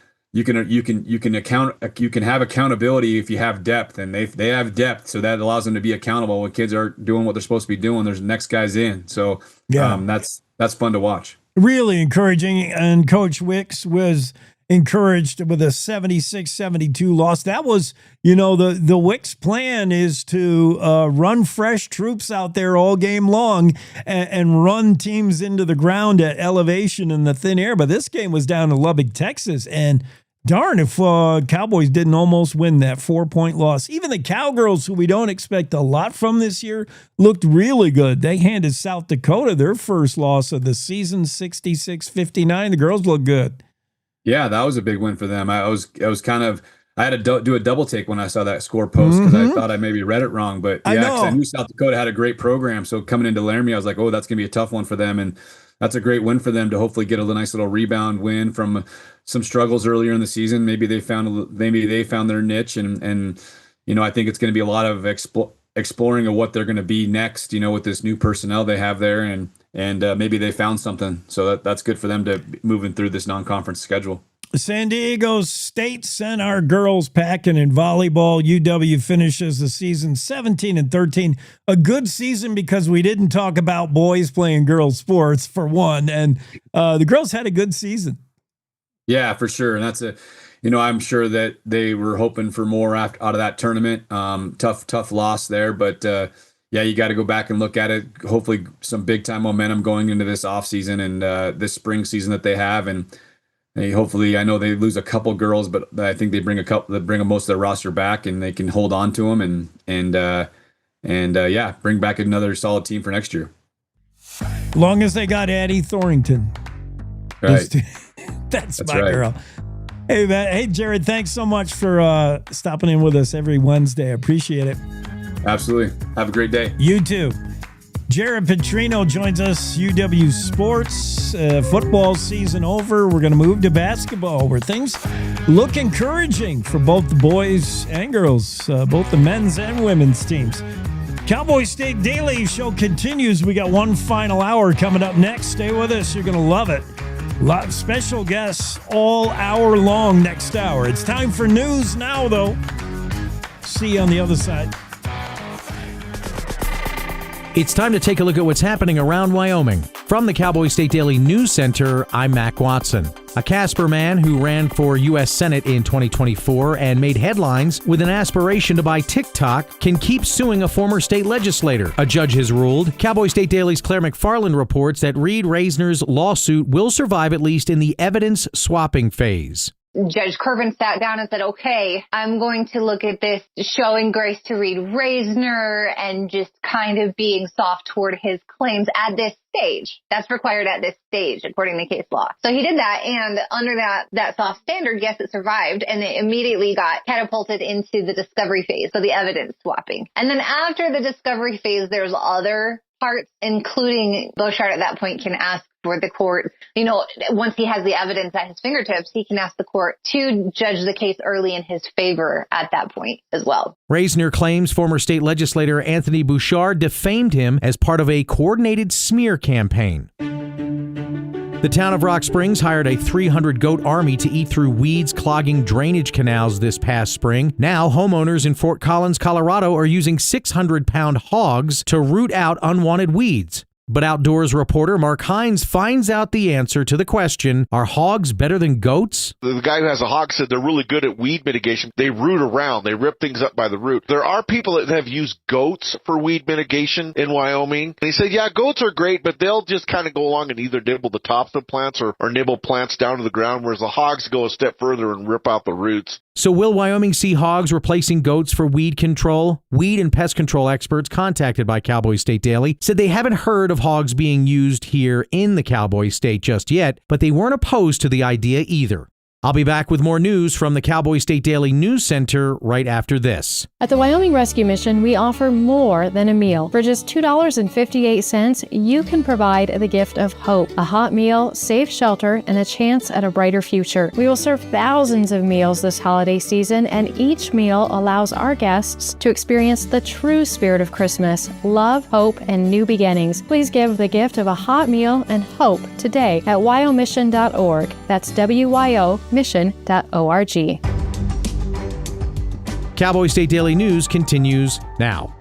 accountability if you have depth, and they have depth, so that allows them to be accountable. When kids are doing what they're supposed to be doing, there's next guys in. So that's fun to watch. Really encouraging, and Coach Wicks was encouraged with a 76-72 loss. That was, the Wicks plan is to run fresh troops out there all game long and run teams into the ground at elevation in the thin air. But this game was down in Lubbock, Texas, and darn if Cowboys didn't almost win that 4-point loss. Even the Cowgirls, who we don't expect a lot from this year, looked really good. They handed South Dakota their first loss of the season, 66-59. The girls look good. Yeah, that was a big win for them. I had to do a double take when I saw that score post, because I thought I maybe read it wrong. But yeah, because I knew South Dakota had a great program. So coming into Laramie, I was like, oh, that's going to be a tough one for them. And that's a great win for them to hopefully get a nice little rebound win from some struggles earlier in the season. Maybe they found their niche, and I think it's going to be a lot of exploring of what they're going to be next, with this new personnel they have there, and maybe they found something. So that's good for them to be moving through this non-conference schedule. San Diego State sent our girls packing in volleyball. UW finishes the season 17-13. A good season because we didn't talk about boys playing girls sports, for one, and the girls had a good season. Yeah, for sure. And that's I'm sure that they were hoping for more out of that tournament. Tough loss there, but you got to go back and look at it. Hopefully some big time momentum going into this off season and this spring season that they have. And hopefully, I know they lose a couple girls, but I think they bring most of their roster back, and they can hold on to them and bring back another solid team for next year. Long as they got Addie Thornton. Right. That's my right. Girl. Hey, man. Hey, Jared, thanks so much for stopping in with us every Wednesday. I appreciate it. Absolutely. Have a great day. You too. Jared Petrino joins us, UW Sports. Football season over. We're going to move to basketball, where things look encouraging for both the boys and girls, both the men's and women's teams. Cowboy State Daily Show continues. We got one final hour coming up next. Stay with us. You're going to love it. A lot of special guests all hour long next hour. It's time for news now, though. See you on the other side. It's time to take a look at what's happening around Wyoming. From the Cowboy State Daily News Center, I'm Mac Watson. A Casper man who ran for U.S. Senate in 2024 and made headlines with an aspiration to buy TikTok can keep suing a former state legislator. A judge has ruled. Cowboy State Daily's Claire McFarland reports that Reed Reisner's lawsuit will survive at least in the evidence swapping phase. Judge Curvin sat down and said, okay, I'm going to look at this showing grace to Reed Reisner and just kind of being soft toward his claims at this stage. That's required at this stage, according to case law. So he did that, and under that soft standard, yes, it survived, and it immediately got catapulted into the discovery phase, so the evidence swapping. And then after the discovery phase, there's other parts, including Beauchard at that point can ask for the court, once he has the evidence at his fingertips, he can ask the court to judge the case early in his favor at that point as well. Reisner claims former state legislator Anthony Bouchard defamed him as part of a coordinated smear campaign. The town of Rock Springs hired a 300-goat army to eat through weeds clogging drainage canals this past spring. Now, homeowners in Fort Collins, Colorado are using 600-pound hogs to root out unwanted weeds. But Outdoors reporter Mark Hines finds out the answer to the question, are hogs better than goats? The guy who has a hog said they're really good at weed mitigation. They root around. They rip things up by the root. There are people that have used goats for weed mitigation in Wyoming. And he said, yeah, goats are great, but they'll just kind of go along and either nibble the tops of plants or nibble plants down to the ground, whereas the hogs go a step further and rip out the roots. So will Wyoming see hogs replacing goats for weed control? Weed and pest control experts contacted by Cowboy State Daily said they haven't heard of hogs being used here in the Cowboy State just yet, but they weren't opposed to the idea either. I'll be back with more news from the Cowboy State Daily News Center right after this. At the Wyoming Rescue Mission, we offer more than a meal. For just $2.58, you can provide the gift of hope, a hot meal, safe shelter, and a chance at a brighter future. We will serve thousands of meals this holiday season, and each meal allows our guests to experience the true spirit of Christmas, love, hope, and new beginnings. Please give the gift of a hot meal and hope today at wyomission.org. That's WYO mission.org. Cowboy State Daily News continues now.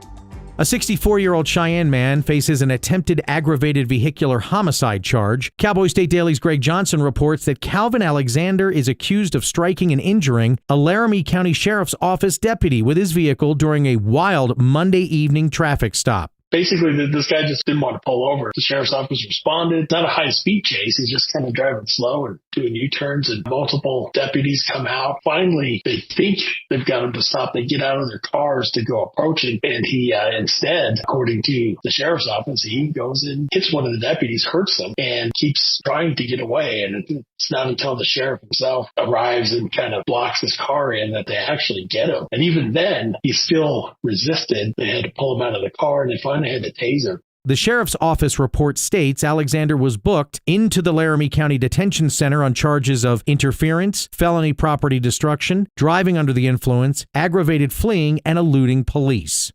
A 64-year-old Cheyenne man faces an attempted aggravated vehicular homicide charge. Cowboy State Daily's Greg Johnson reports that Calvin Alexander is accused of striking and injuring a Laramie County Sheriff's Office deputy with his vehicle during a wild Monday evening traffic stop. Basically, this guy just didn't want to pull over. The sheriff's office responded. It's not a high-speed chase. He's just kind of driving slow and doing U-turns, and multiple deputies come out. Finally, they think they've got him to stop. They get out of their cars to go approaching, and he instead, according to the sheriff's office, he goes and hits one of the deputies, hurts them, and keeps trying to get away. And it's not until the sheriff himself arrives and kind of blocks his car in that they actually get him. And even then, he still resisted. They had to pull him out of the car, and they finally had to taser. The sheriff's office report states Alexander was booked into the Laramie County Detention Center on charges of interference, felony property destruction, driving under the influence, aggravated fleeing, and eluding police.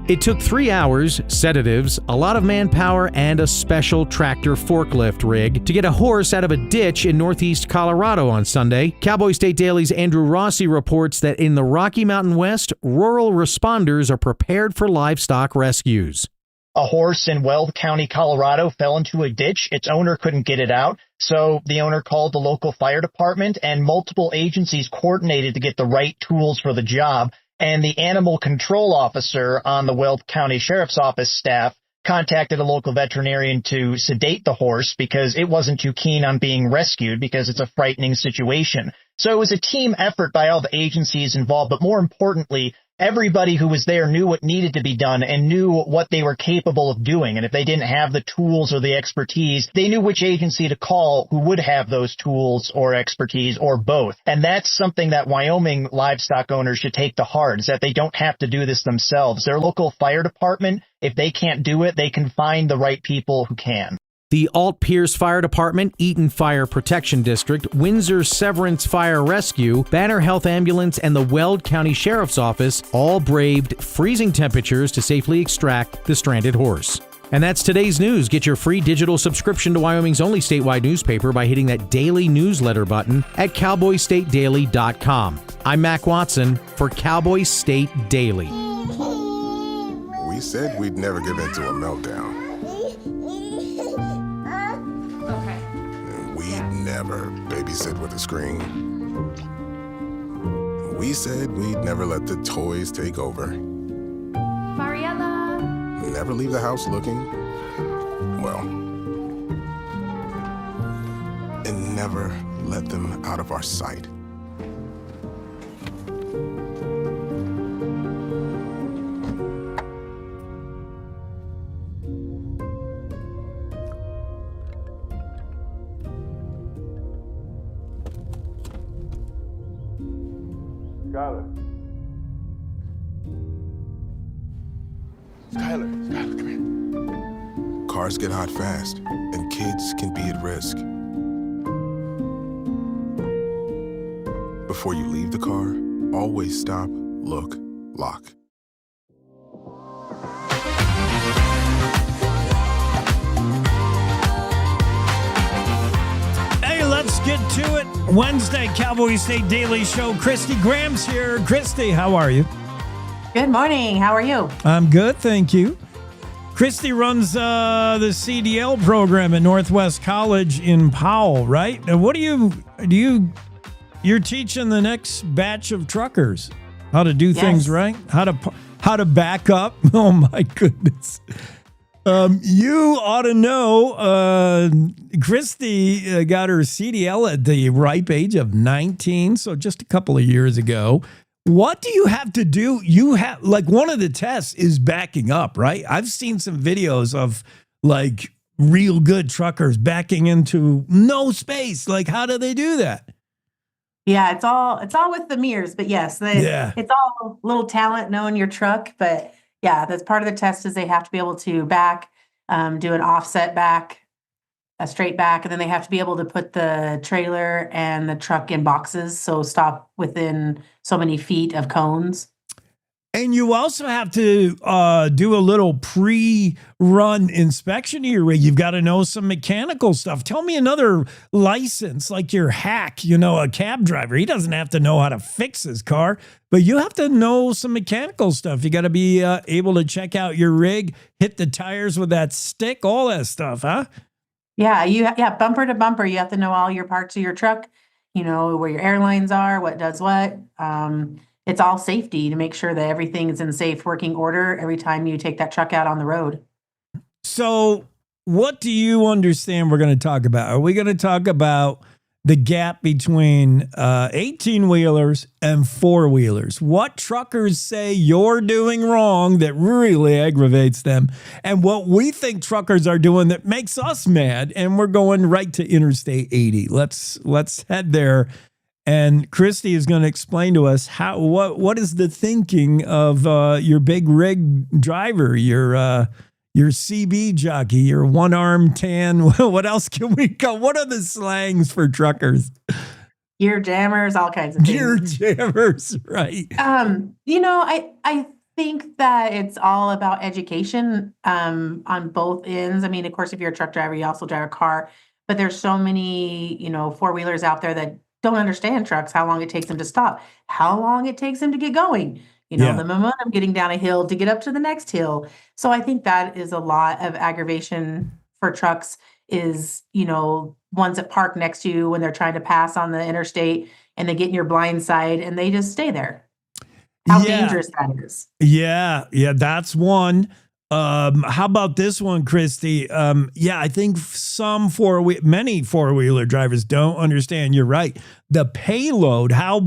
It took 3 hours, sedatives, a lot of manpower, and a special tractor forklift rig to get a horse out of a ditch in northeast Colorado on Sunday. Cowboy State Daily's Andrew Rossi reports that in the Rocky Mountain West, rural responders are prepared for livestock rescues. A horse in Weld County, Colorado fell into a ditch. Its owner couldn't get it out, so the owner called the local fire department, and multiple agencies coordinated to get the right tools for the job. And the animal control officer on the Weld County Sheriff's Office staff contacted a local veterinarian to sedate the horse because it wasn't too keen on being rescued because it's a frightening situation. So it was a team effort by all the agencies involved, but more importantly, everybody who was there knew what needed to be done and knew what they were capable of doing. And if they didn't have the tools or the expertise, they knew which agency to call who would have those tools or expertise or both. And that's something that Wyoming livestock owners should take to heart, is that they don't have to do this themselves. Their local fire department, if they can't do it, they can find the right people who can. The Alt Pierce Fire Department, Eaton Fire Protection District, Windsor Severance Fire Rescue, Banner Health Ambulance, and the Weld County Sheriff's Office all braved freezing temperatures to safely extract the stranded horse. And that's today's news. Get your free digital subscription to Wyoming's only statewide newspaper by hitting that daily newsletter button at cowboystatedaily.com. I'm Mac Watson for Cowboy State Daily. We said we'd never give in to a meltdown. Never babysit with a screen. We said we'd never let the toys take over. Mariella! Never leave the house looking, well, and never let them out of our sight. Skylar, come here. Cars get hot fast, and kids can be at risk. Before you leave the car, always stop, look, lock. Hey, let's get to it. Wednesday, Cowboy State Daily Show. Christi Graham's here. Christi, how are you? Good morning. How are you? I'm good, thank you. Christi runs the CDL program at Northwest College in Powell, right? And what you're teaching the next batch of truckers how to do things right, how to back up. Oh my goodness. You ought to know, Christi got her CDL at the ripe age of 19, so just a couple of years ago. What do you have to do? You have, like, one of the tests is backing up, right? I've seen some videos of, like, real good truckers backing into no space. Like, how do they do that? Yeah, it's all with the mirrors, but yes, it's all a little talent knowing your truck. But yeah, that's part of the test is they have to be able to back, do an offset back, a straight back, and then they have to be able to put the trailer and the truck in boxes, so stop within so many feet of cones. And you also have to do a little pre-run inspection of your rig. You've got to know some mechanical stuff. Tell me another license, like your hack, a cab driver. He doesn't have to know how to fix his car, but you have to know some mechanical stuff. You got to be able to check out your rig, hit the tires with that stick, all that stuff, huh? Yeah, bumper to bumper. You have to know all your parts of your truck, where your airlines are, what does what. It's all safety to make sure that everything is in safe working order every time you take that truck out on the road. So what do you understand we're going to talk about? Are we going to talk about the gap between 18-wheelers and 4-wheelers? What truckers say you're doing wrong that really aggravates them, and what we think truckers are doing that makes us mad, and we're going right to Interstate 80. Let's head there. And Christi is going to explain to us what is the thinking of your big rig driver, your CB jockey, your one-arm tan. What else can we call? What are the slangs for truckers? Gear jammers, all kinds of things. Gear jammers, right? I think that it's all about education on both ends. I mean, of course, if you're a truck driver, you also drive a car, but there's so many, four-wheelers out there that don't understand trucks, how long it takes them to stop, how long it takes them to get going, the momentum getting down a hill to get up to the next hill. So I think that is a lot of aggravation for trucks is, ones that park next to you when they're trying to pass on the interstate and they get in your blind side and they just stay there. How dangerous that is. Yeah, that's one. How about this one, Christi? I think many four-wheeler drivers don't understand. You're right. The payload, how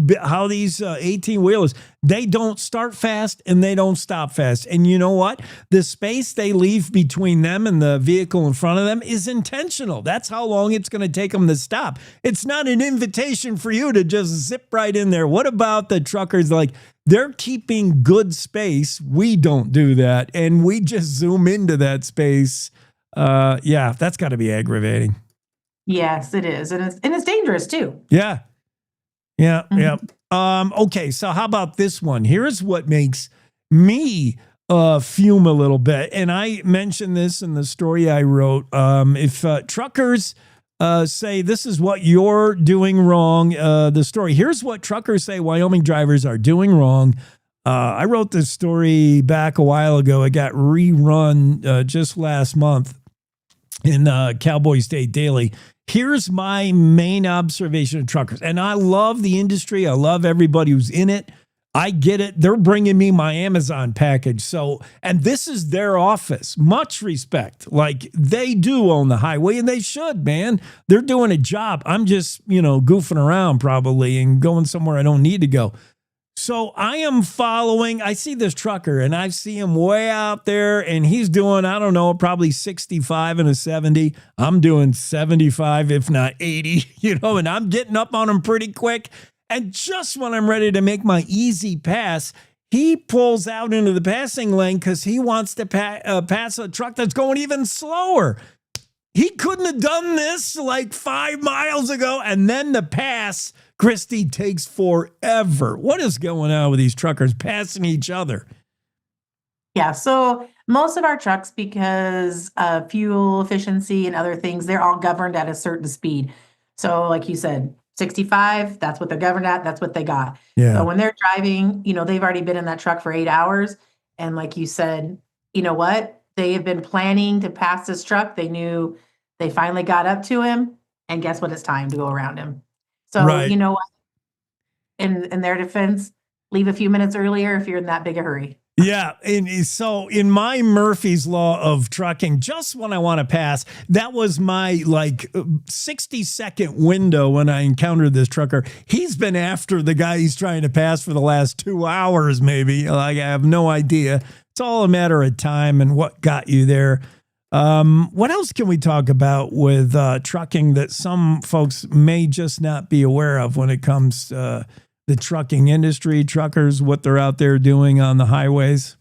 these 18-wheelers, they don't start fast and they don't stop fast. And you know what? The space they leave between them and the vehicle in front of them is intentional. That's how long it's going to take them to stop. It's not an invitation for you to just zip right in there. What about the truckers? Like, they're keeping good space. We don't do that. And we just zoom into that space. That's got to be aggravating. Yes, it is. And it's dangerous too. Yeah. Okay, so how about this one? Here's what makes me fume a little bit. And I mentioned this in the story I wrote. If truckers say this is what you're doing wrong, the story. Here's what truckers say Wyoming drivers are doing wrong. I wrote this story back a while ago. It got rerun just last month in Cowboy State Daily. Here's my main observation of truckers. And I love the industry. I love everybody who's in it. I get it. They're bringing me my Amazon package. And this is their office. Much respect. Like, they do own the highway, and they should, man. They're doing a job. I'm just, goofing around probably and going somewhere I don't need to go. So I see this trucker, and I see him way out there, and he's doing, I don't know, probably 65 and a 70. I'm doing 75, if not 80, and I'm getting up on him pretty quick. And just when I'm ready to make my easy pass, he pulls out into the passing lane because he wants to pass a truck that's going even slower. He couldn't have done this like 5 miles ago. And then the pass, Christi, takes forever. What is going on with these truckers passing each other? Yeah, so most of our trucks, because of fuel efficiency and other things, they're all governed at a certain speed. So like you said, 65, that's what they're governed at. That's what they got. Yeah. So when they're driving, they've already been in that truck for 8 hours. And like you said, you know what? They have been planning to pass this truck. They knew they finally got up to him. And guess what? It's time to go around him. So, Right. You know what? In their defense, leave a few minutes earlier if you're in that big a hurry. Yeah. And so in my Murphy's Law of trucking, just when I want to pass, that was my 60-second window when I encountered this trucker. He's been after the guy he's trying to pass for the last 2 hours, maybe. Like, I have no idea. It's all a matter of time and what got you there. What else can we talk about with trucking that some folks may just not be aware of when it comes to the trucking industry, truckers, what they're out there doing on the highways?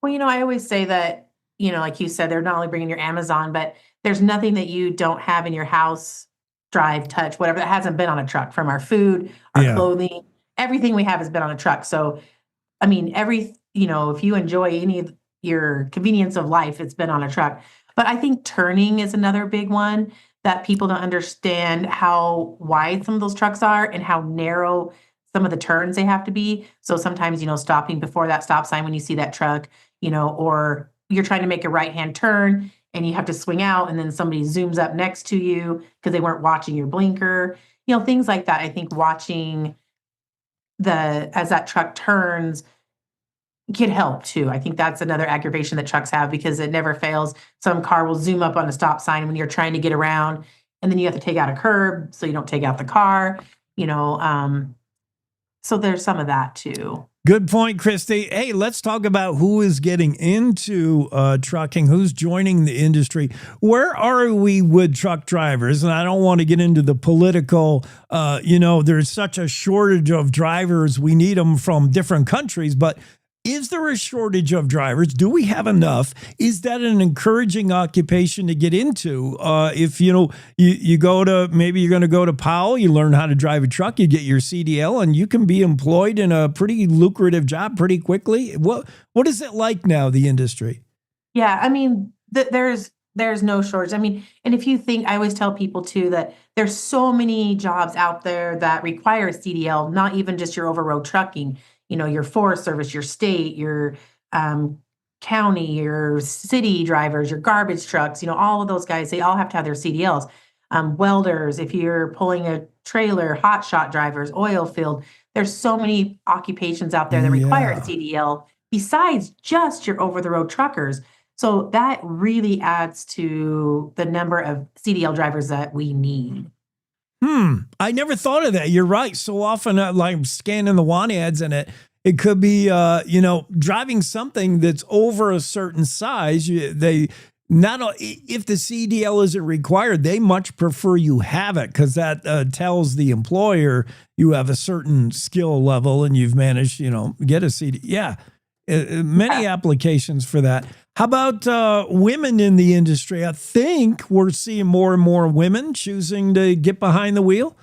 Well, I always say that, like you said, they're not only bringing your Amazon, but there's nothing that you don't have in your house, drive, touch, whatever, that hasn't been on a truck. From our food, our clothing, everything we have has been on a truck. So, I mean, if you enjoy any of your convenience of life, it's been on a truck. But I think turning is another big one that people don't understand how wide some of those trucks are and how narrow some of the turns they have to be. So sometimes, stopping before that stop sign when you see that truck, or you're trying to make a right-hand turn and you have to swing out and then somebody zooms up next to you because they weren't watching your blinker, things like that. I think watching as that truck turns can help too. I think that's another aggravation that trucks have because it never fails. Some car will zoom up on a stop sign when you're trying to get around, and then you have to take out a curb so you don't take out the car, so there's some of that too. Good point, Christi. Hey, let's talk about who is getting into trucking, who's joining the industry. Where are we with truck drivers? And I don't want to get into the political, there's such a shortage of drivers. We need them from different countries, but Is there a shortage of drivers? Do we have enough? Is that an encouraging occupation to get into? If you go to, maybe you're going to go to Powell, you learn how to drive a truck, you get your CDL, and you can be employed in a pretty lucrative job pretty quickly. What is it like now, the industry? Yeah, I mean, there's no shortage. I mean, and if you think, I always tell people too that there's so many jobs out there that require a CDL, not even just your over-road trucking. Your Forest Service, your state, your county, your city drivers, your garbage trucks, all of those guys, they all have to have their CDLs. Welders, if you're pulling a trailer, hot shot drivers, oil field, there's so many occupations out there that require a CDL besides just your over-the-road truckers. So that really adds to the number of CDL drivers that we need. I never thought of that. You're right. So often, I'm scanning the want ads, and it could be, driving something that's over a certain size. If the CDL isn't required, they much prefer you have it because that tells the employer you have a certain skill level and you've managed, get a CDL. Yeah, many applications for that. How about women in the industry? I think we're seeing more and more women choosing to get behind the wheel.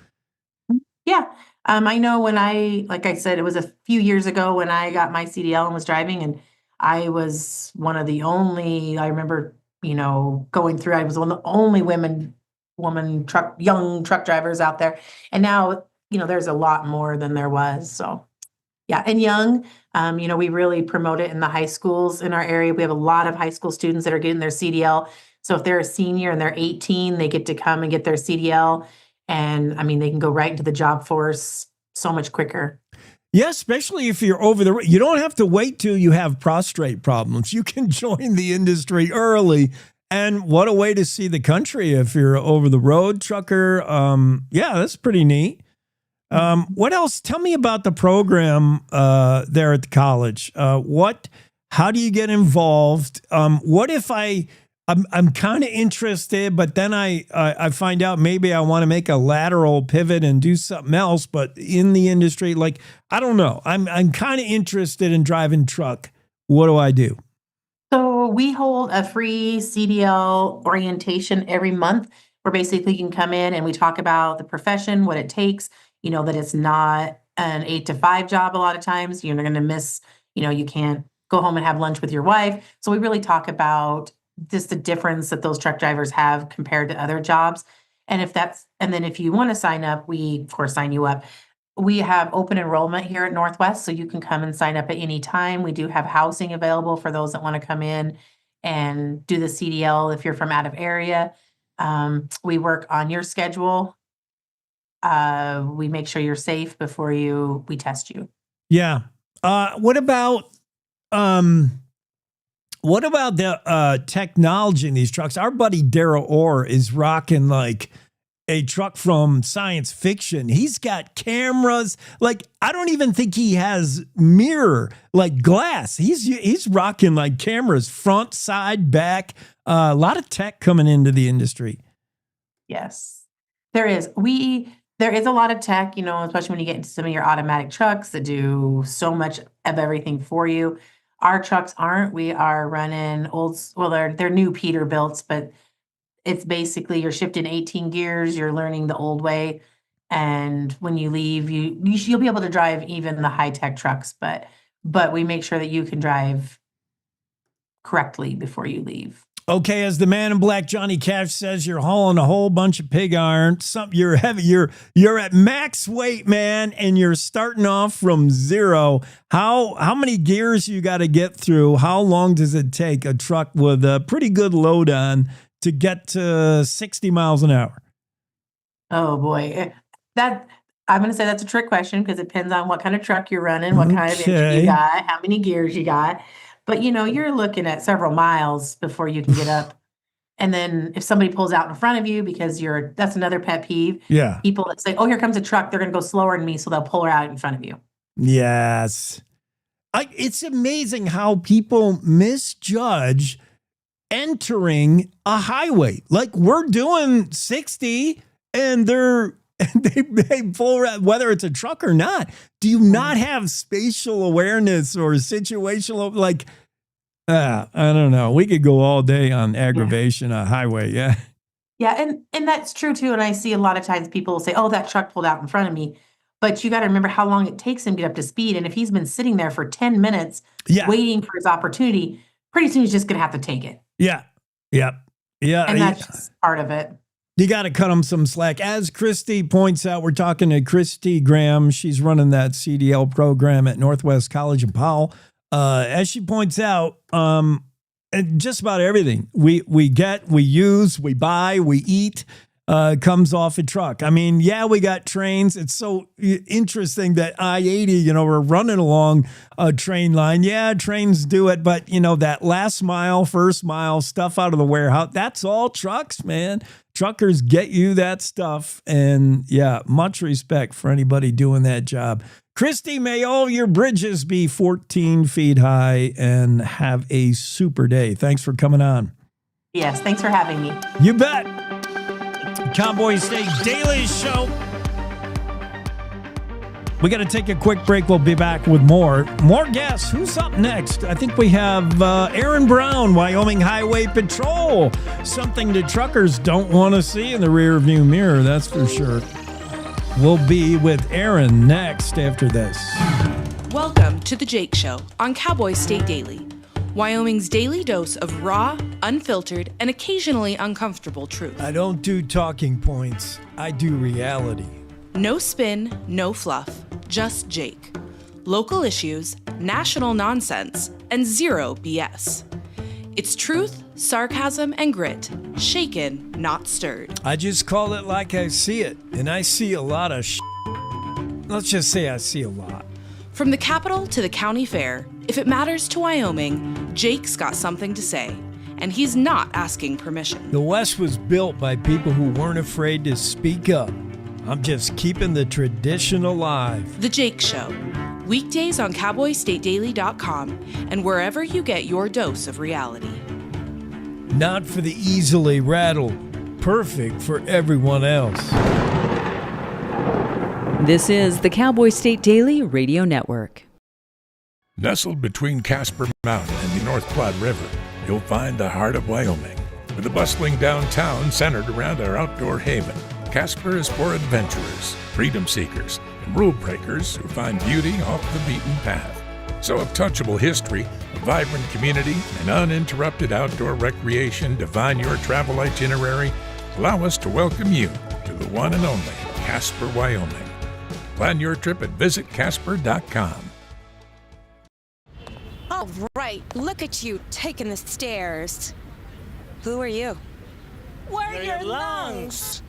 Yeah. I know like I said, it was a few years ago when I got my CDL and was driving, and I was one of the only, I remember, going through, I was one of the only young truck drivers out there. And now, there's a lot more than there was. So yeah. And young, we really promote it in the high schools in our area. We have a lot of high school students that are getting their CDL. So if they're a senior and they're 18, they get to come and get their CDL. And they can go right into the job force so much quicker. Yeah, especially if you're you don't have to wait till you have prostate problems. You can join the industry early. And what a way to see the country if you're over the road trucker. Yeah, that's pretty neat. What else? Tell me about the program there at the college. How do you get involved? What if I'm kind of interested, but then I find out maybe I want to make a lateral pivot and do something else, but in the industry, I don't know. I'm kind of interested in driving truck. What do I do? So we hold a free CDL orientation every month where basically you can come in and we talk about the profession, what it takes, that it's not an 8 to 5 job. A lot of times you're going to miss, you can't go home and have lunch with your wife. So we really talk about just the difference that those truck drivers have compared to other jobs. And then if you want to sign up, we of course sign you up. We have open enrollment here at Northwest, so you can come and sign up at any time. We do have housing available for those that want to come in and do the CDL if you're from out of area. We work on your schedule. We make sure you're safe before we test you. Yeah. What about the technology in these trucks? Our buddy Darrell Orr is rocking like a truck from science fiction. He's got cameras. I don't even think he has mirror, glass. He's rocking cameras, front, side, back. A lot of tech coming into the industry. Yes, there is. There is a lot of tech, especially when you get into some of your automatic trucks that do so much of everything for you. Our trucks aren't. We are running they're new Peterbilts, but it's basically you're shifting 18 gears, you're learning the old way. And when you leave, you'll be able to drive even the high-tech trucks, but we make sure that you can drive correctly before you leave. Okay, as the man in black Johnny Cash says, you're hauling a whole bunch of pig iron. You're heavy. You're at max weight, man, and you're starting off from zero. How many gears you got to get through? How long does it take a truck with a pretty good load on to get to 60 miles an hour? Oh boy, I'm going to say that's a trick question because it depends on what kind of truck you're running, what kind of engine you got, how many gears you got. But, you're looking at several miles before you can get up. And then if somebody pulls out in front of you because that's another pet peeve. Yeah. People that say, oh, here comes a truck. They're going to go slower than me. So they'll pull her out in front of you. Yes. It's amazing how people misjudge entering a highway. We're doing 60 and they're they pull around, whether it's a truck or not. Do you not have spatial awareness or situational, like, I don't know. We could go all day on aggravation on highway. Yeah. Yeah. And that's true too. And I see a lot of times people will say, oh, that truck pulled out in front of me. But you got to remember how long it takes him to get up to speed. And if he's been sitting there for 10 minutes waiting for his opportunity, pretty soon he's just going to have to take it. Yeah. Yeah. Yeah. And that's just part of it. You got to cut him some slack. As Christi points out, we're talking to Christi Greaham. She's running that CDL program at Northwest College in Powell. As she points out, just about everything we get, we use, we buy, we eat, comes off a truck. I mean, yeah, we got trains. It's so interesting that I-80, we're running along a train line. Yeah, trains do it. But, that last mile, first mile stuff out of the warehouse, that's all trucks, man. Truckers get you that stuff. And yeah, much respect for anybody doing that job. Christi, may all your bridges be 14 feet high and have a super day. Thanks for coming on. Yes, thanks for having me. You bet. Cowboy State Daily Show. We got to take a quick break. We'll be back with more guests. Who's up next? I think we have Aaron Brown, Wyoming Highway Patrol. Something the truckers don't want to see in the rearview mirror, that's for sure. We'll be with Aaron next after this. Welcome to The Jake Show on Cowboy State Daily, Wyoming's daily dose of raw, unfiltered, and occasionally uncomfortable truth. I don't do talking points. I do reality. No spin, no fluff, just Jake. Local issues, national nonsense, and zero BS. It's truth, sarcasm, and grit, shaken, not stirred. I just call it like I see it, and I see a lot of Let's just say I see a lot. From the capital to the county fair, if it matters to Wyoming, Jake's got something to say, and he's not asking permission. The West was built by people who weren't afraid to speak up. I'm just keeping the tradition alive. The Jake Show, weekdays on CowboyStateDaily.com and wherever you get your dose of reality. Not for the easily rattled, perfect for everyone else. This is the Cowboy State Daily Radio Network. Nestled between Casper Mountain and the North Platte River, you'll find the heart of Wyoming. With a bustling downtown centered around our outdoor haven, Casper is for adventurers, freedom seekers, and rule breakers who find beauty off the beaten path. So if touchable history, a vibrant community, and uninterrupted outdoor recreation define your travel itinerary, allow us to welcome you to the one and only Casper, Wyoming. Plan your trip at visitcasper.com. All right, look at you taking the stairs. Who are you? We're your lungs.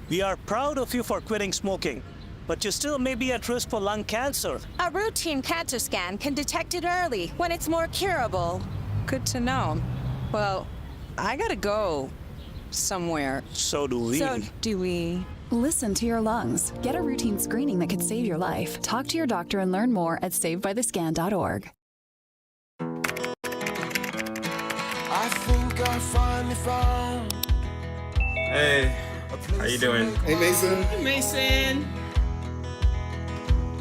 We are proud of you for quitting smoking, but you still may be at risk for lung cancer. A routine cancer scan can detect it early when it's more curable. Good to know. Well, I gotta go somewhere. So do we. Listen to your lungs. Get a routine screening that could save your life. Talk to your doctor and learn more at savebythescan.org. I think I finally found. Hey, how you doing? Hey, Mason. Hey, Mason.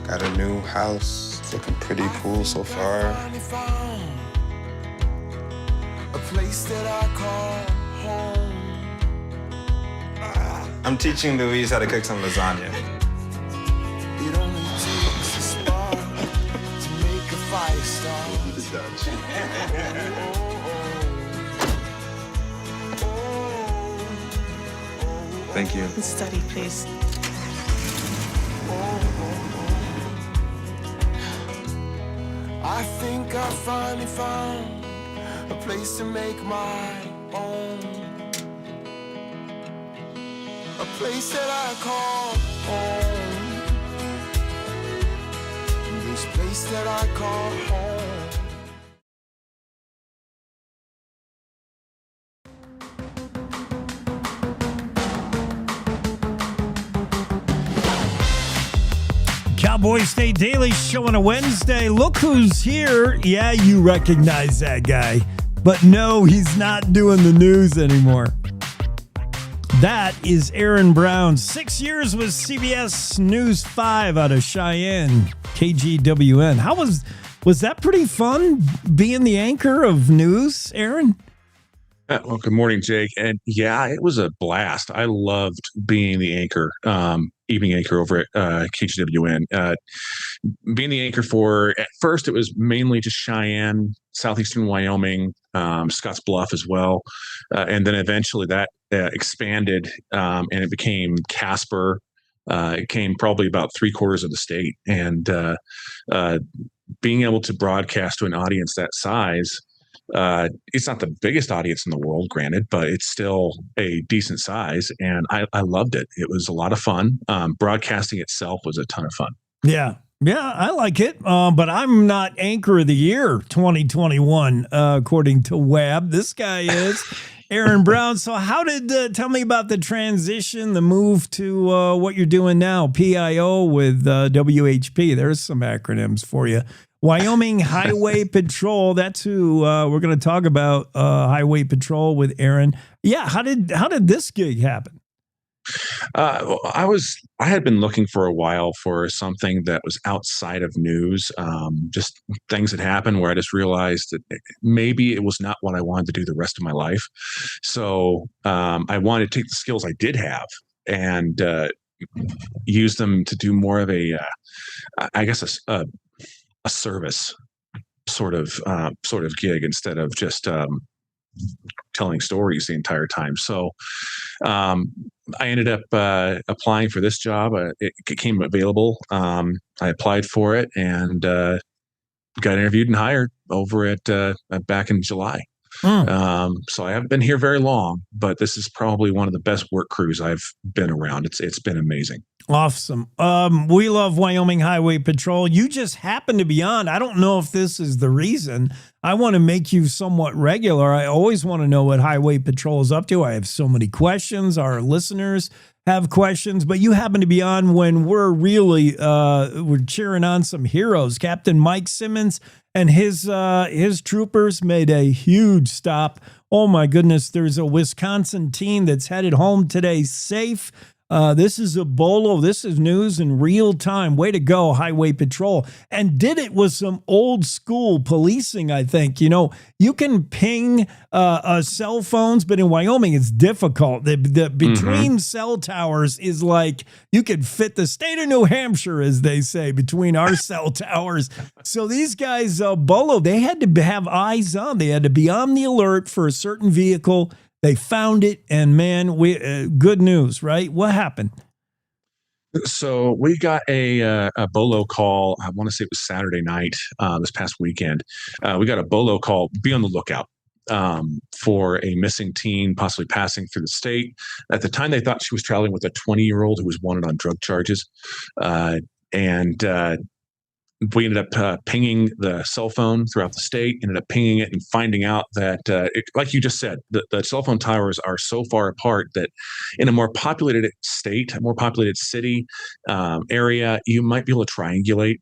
Got a new house. It's looking pretty cool so far. A place that I call home. I'm teaching Louise how to cook some lasagna. It only takes a spark to make a fire start. Thank you. Study, please. I think I finally found a place to make my own. A place that I call home. This place that I call home. Cowboy State Daily Show on a Wednesday. Look who's here. Yeah, you recognize that guy. But no, he's not doing the news anymore. That is Aaron Brown. 6 years with CBS News 5 out of Cheyenne, KGWN. How was that pretty fun being the anchor of news, Aaron? Well, good morning, Jake. And yeah, it was a blast. I loved being the anchor, evening anchor over at KGWN. Being the anchor for, at first, it was mainly just Cheyenne, southeastern Wyoming, Scotts Bluff as well. And then eventually that expanded and it became Casper. It came probably about 3/4 of the state. And being able to broadcast to an audience that size, it's not the biggest audience in the world, granted, but it's still a decent size. And I loved it. It was a lot of fun. Broadcasting itself was a ton of fun. Yeah. Yeah, I like it, but I'm not Anchor of the Year 2021, according to Webb. This guy is Aaron Brown. So how did, tell me about the transition, the move to what you're doing now, PIO with WHP. There's some acronyms for you. Wyoming Highway Patrol. That's who we're going to talk about, Highway Patrol with Aaron. Yeah, how did this gig happen? I had been looking for a while for something that was outside of news, just things that happened where I just realized that maybe it was not what I wanted to do the rest of my life. So I wanted to take the skills I did have and use them to do more of a service sort of gig instead of just telling stories the entire time. So I ended up applying for this job. It came available. I applied for it and got interviewed and hired over at back in July. So I haven't been here very long, but this is probably one of the best work crews I've been around. It's been amazing. Awesome. We love Wyoming Highway Patrol. You just happen to be on. I don't know if this is the reason. I want to make you somewhat regular. I always want to know what Highway Patrol is up to. I have so many questions. Our listeners have questions, but you happen to be on when we're really we're cheering on some heroes. Captain Mike Simmons and his troopers made a huge stop. Oh my goodness, there's a Wisconsin teen that's headed home today safe. This is a bolo. This is news in real time. Way to go, Highway Patrol. And did it with some old school policing, I think. You know, you can ping cell phones, but in Wyoming, it's difficult. The between cell towers is like you could fit the state of New Hampshire, as they say, between our cell towers. So these guys, bolo, they had to have eyes on. They had to be on the alert for a certain vehicle. They found it, and man, good news, right? What happened? So we got a bolo call. I want to say it was Saturday night, this past weekend. We got a bolo call. Be on the lookout for a missing teen, possibly passing through the state. At the time, they thought she was traveling with a 20-year-old who was wanted on drug charges, and we ended up pinging the cell phone throughout the state, ended up pinging it and finding out that, like you just said, the cell phone towers are so far apart that in a more populated state, a more populated city area, you might be able to triangulate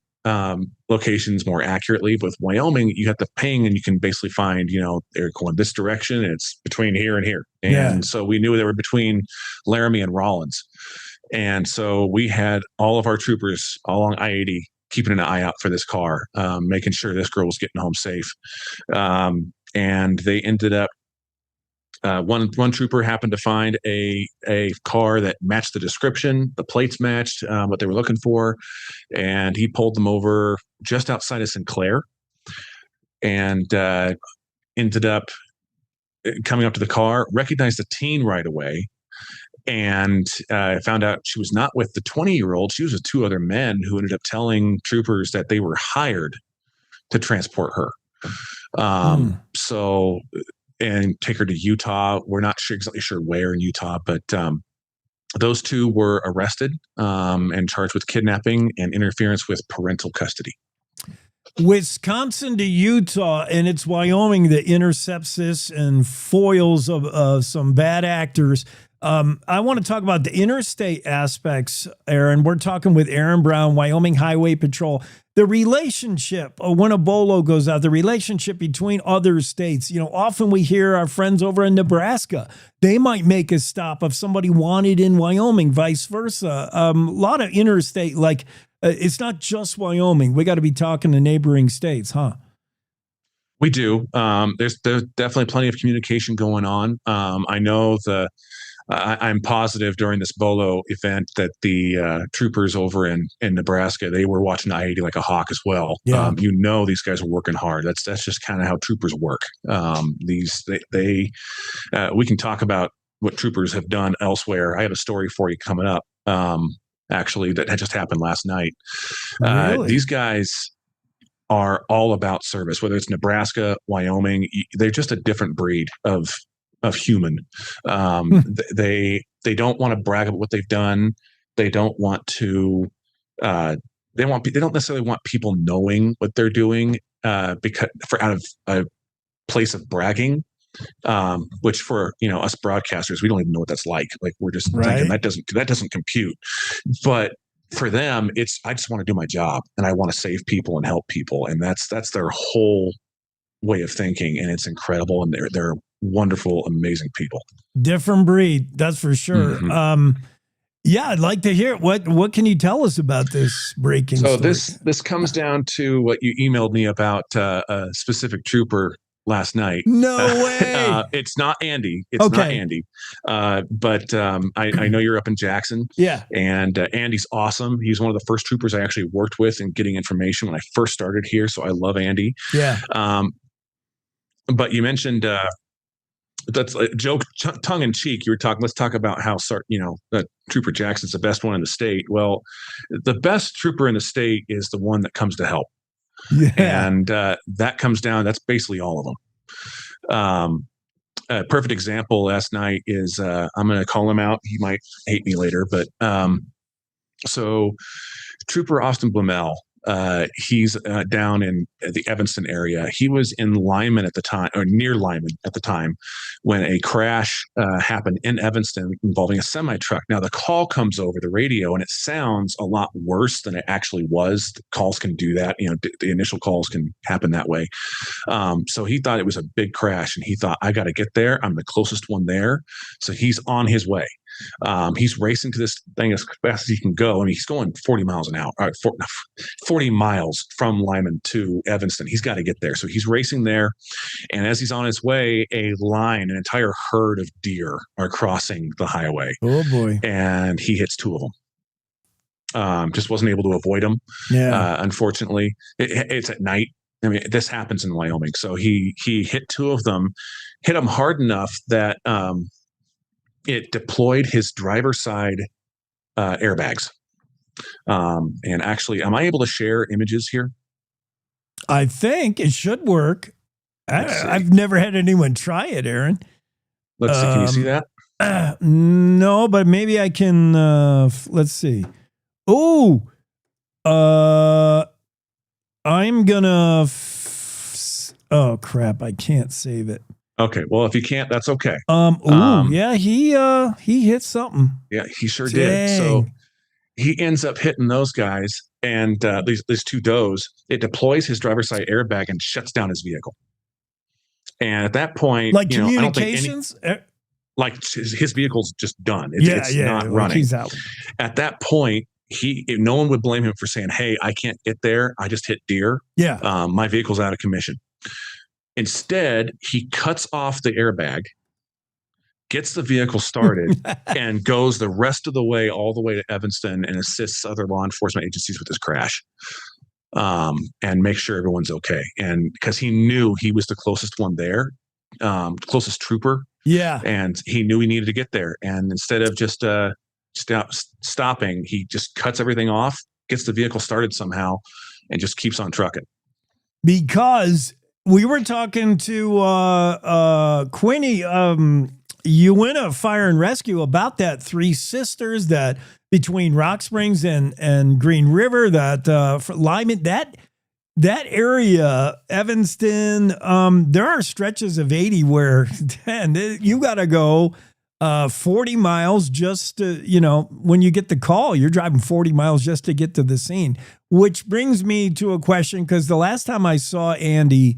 locations more accurately. With Wyoming, you have to ping and you can basically find, they're going this direction and it's between here and here. And so we knew they were between Laramie and Rollins. And so we had all of our troopers all along I-80 keeping an eye out for this car, making sure this girl was getting home safe. And they ended up, one trooper happened to find a car that matched the description. The plates matched what they were looking for. And he pulled them over just outside of Sinclair and ended up coming up to the car, recognized the teen right away. And found out she was not with the 20-year-old. She was with two other men who ended up telling troopers that they were hired to transport her. So, and take her to Utah. We're not exactly sure where in Utah, but those two were arrested and charged with kidnapping and interference with parental custody. Wisconsin to Utah, and it's Wyoming that intercepts this and foils of some bad actors. I want to talk about the interstate aspects, Aaron. We're talking with Aaron Brown, Wyoming Highway Patrol. the relationship when a bolo goes out, the relationship between other states. Often we hear our friends over in Nebraska, they might make a stop if somebody wanted in Wyoming, vice versa. A lot of interstate, it's not just Wyoming. We got to be talking to neighboring states, huh? We do. There's definitely plenty of communication going on. I know I'm positive during this Bolo event that the troopers over in Nebraska, they were watching I-80 like a hawk as well. Yeah. These guys are working hard. That's just kind of how troopers work. We can talk about what troopers have done elsewhere. I have a story for you coming up. Actually, that had just happened last night. Really? These guys are all about service, whether it's Nebraska, Wyoming. They're just a different breed of human. They don't want to brag about what they've done. They don't want to. They don't necessarily want people knowing what they're doing because out of a place of bragging. Which for us broadcasters, we don't even know what that's like. Like we're just thinking that doesn't compute. But for them, I just want to do my job and I want to save people and help people, and that's their whole way of thinking, and it's incredible. And they're wonderful, amazing people. Different breed, that's for sure. Mm-hmm. Yeah, I'd like to hear it. What can you tell us about this breaking? So story? this comes down to what you emailed me about a specific trooper last night. No way. It's not Andy. It's not Andy. But I know you're up in Jackson. Yeah. And Andy's awesome. He's one of the first troopers I actually worked with in getting information when I first started here. So I love Andy. Yeah. But you mentioned that's a joke, tongue in cheek. You were talking. Let's talk about how that Trooper Jackson's the best one in the state. Well, the best trooper in the state is the one that comes to help. Yeah. And that comes down. That's basically all of them. A perfect example last night is I'm going to call him out. He might hate me later, but so Trooper Austin Blumell. He's down in the Evanston area. He was in Lyman at the time, or near Lyman at the time, when a crash happened in Evanston involving a semi-truck. Now, the call comes over the radio, and it sounds a lot worse than it actually was. The calls can do that. The initial calls can happen that way. So he thought it was a big crash, and he thought, I got to get there. I'm the closest one there. So he's on his way. He's racing to this thing as fast as he can go. I mean, he's going 40 miles an hour, 40 miles from Lyman to Evanston. He's got to get there. So he's racing there. And as he's on his way, an entire herd of deer are crossing the highway. Oh, boy. And he hits two of them. Just wasn't able to avoid them. Yeah. Unfortunately, it's at night. I mean, this happens in Wyoming. So he hit two of them, hit them hard enough that it deployed his driver's side airbags. And actually, am I able to share images here? I think it should work. I've never had anyone try it, Aaron. Let's see. Can you see that? No, but maybe I can. Let's see. Oh, I'm gonna. Oh crap! I can't save it. Okay, well, if you can't, that's okay. Yeah, he hit something. Yeah, he sure did. So he ends up hitting those guys, and these two does. It deploys his driver's side airbag and shuts down his vehicle. And at that point, like communications, like his vehicle's just done. It's not running. He's out. At that point, no one would blame him for saying, "Hey, I can't get there. I just hit deer. Yeah, my vehicle's out of commission." Instead, he cuts off the airbag, gets the vehicle started, and goes the rest of the way, all the way to Evanston, and assists other law enforcement agencies with this crash, and make sure everyone's okay. And because he knew he was the closest one there, closest trooper. Yeah. And he knew he needed to get there. And instead of just stopping, he just cuts everything off, gets the vehicle started somehow, and just keeps on trucking. Because we were talking to Quinny, Uinta Fire and Rescue, about that Three Sisters, that between Rock Springs and Green River, that Lyman, that area, Evanston, there are stretches of 80 where you got to go 40 miles just to, when you get the call, you're driving 40 miles just to get to the scene, which brings me to a question. Because the last time I saw Andy,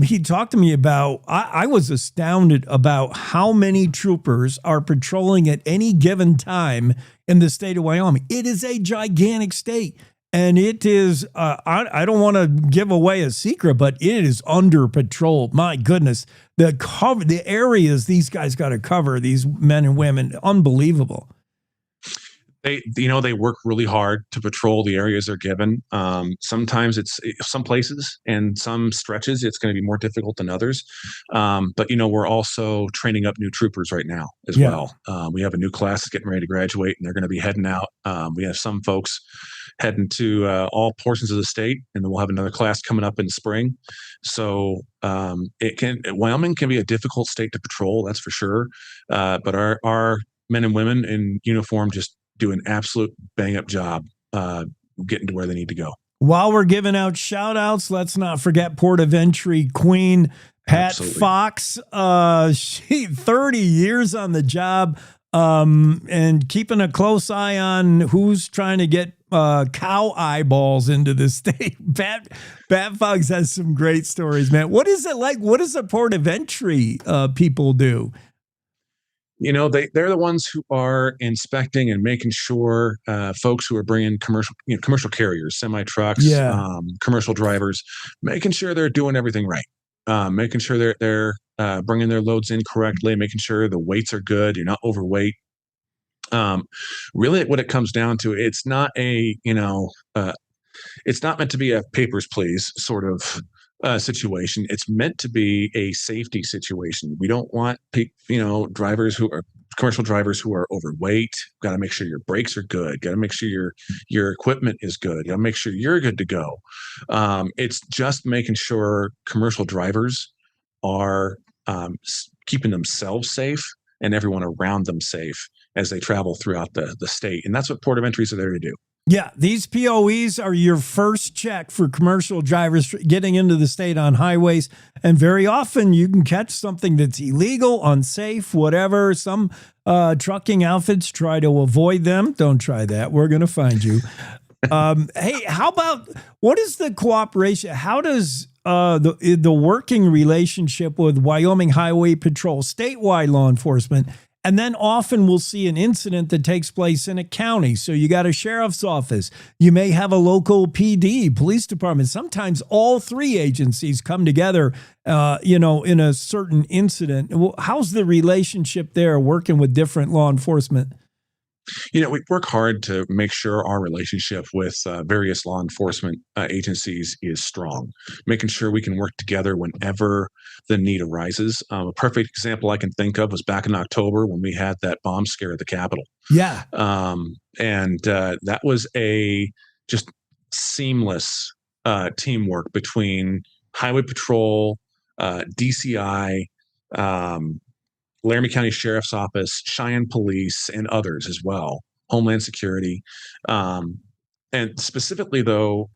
he talked to me about, I was astounded about how many troopers are patrolling at any given time in the state of Wyoming. It is a gigantic state. And it is, I don't want to give away a secret, but it is under patrolled. My goodness, the areas these guys got to cover, these men and women, unbelievable. They work really hard to patrol the areas they're given. Sometimes it's some places and some stretches, it's going to be more difficult than others. But we're also training up new troopers right now as well. We have a new class that's getting ready to graduate, and they're going to be heading out. We have some folks heading to all portions of the state, and then we'll have another class coming up in the spring. So Wyoming can be a difficult state to patrol, that's for sure. But our men and women in uniform just do an absolute bang-up job getting to where they need to go. While we're giving out shout-outs, let's not forget Port of Entry Queen Pat Fox. She 30 years on the job and keeping a close eye on who's trying to get cow eyeballs into the state. Pat Fox has some great stories, man. What is it like? What does the Port of Entry people do? They're the ones who are inspecting and making sure folks who are bringing commercial carriers, semi trucks, commercial drivers, making sure they're doing everything right, making sure they're bringing their loads in correctly, making sure the weights are good, you're not overweight. Really, what it comes down to, it's not it's not meant to be a papers please sort of situation. It's meant to be a safety situation. We don't want drivers who are commercial drivers who are overweight. Got to make sure your brakes are good. Got to make sure your equipment is good. Got to make sure you're good to go. It's just making sure commercial drivers are keeping themselves safe and everyone around them safe as they travel throughout the state. And that's what Port of Entries are there to do. Yeah, these POEs are your first check for commercial drivers getting into the state on highways. And very often you can catch something that's illegal, unsafe, whatever. Some trucking outfits try to avoid them. Don't try that. We're going to find you. Hey, how about, what is the cooperation? How does the working relationship with Wyoming Highway Patrol, statewide law enforcement? And then often we'll see an incident that takes place in a county. So you got a sheriff's office. You may have a local PD, police department. Sometimes all three agencies come together, in a certain incident. How's the relationship there working with different law enforcement? We work hard to make sure our relationship with various law enforcement agencies is strong, making sure we can work together whenever the need arises. A perfect example I can think of was back in October when we had that bomb scare at the Capitol. Yeah. And that was a just seamless teamwork between Highway Patrol, DCI, Laramie County Sheriff's Office, Cheyenne Police, and others as well, Homeland Security. And specifically, though,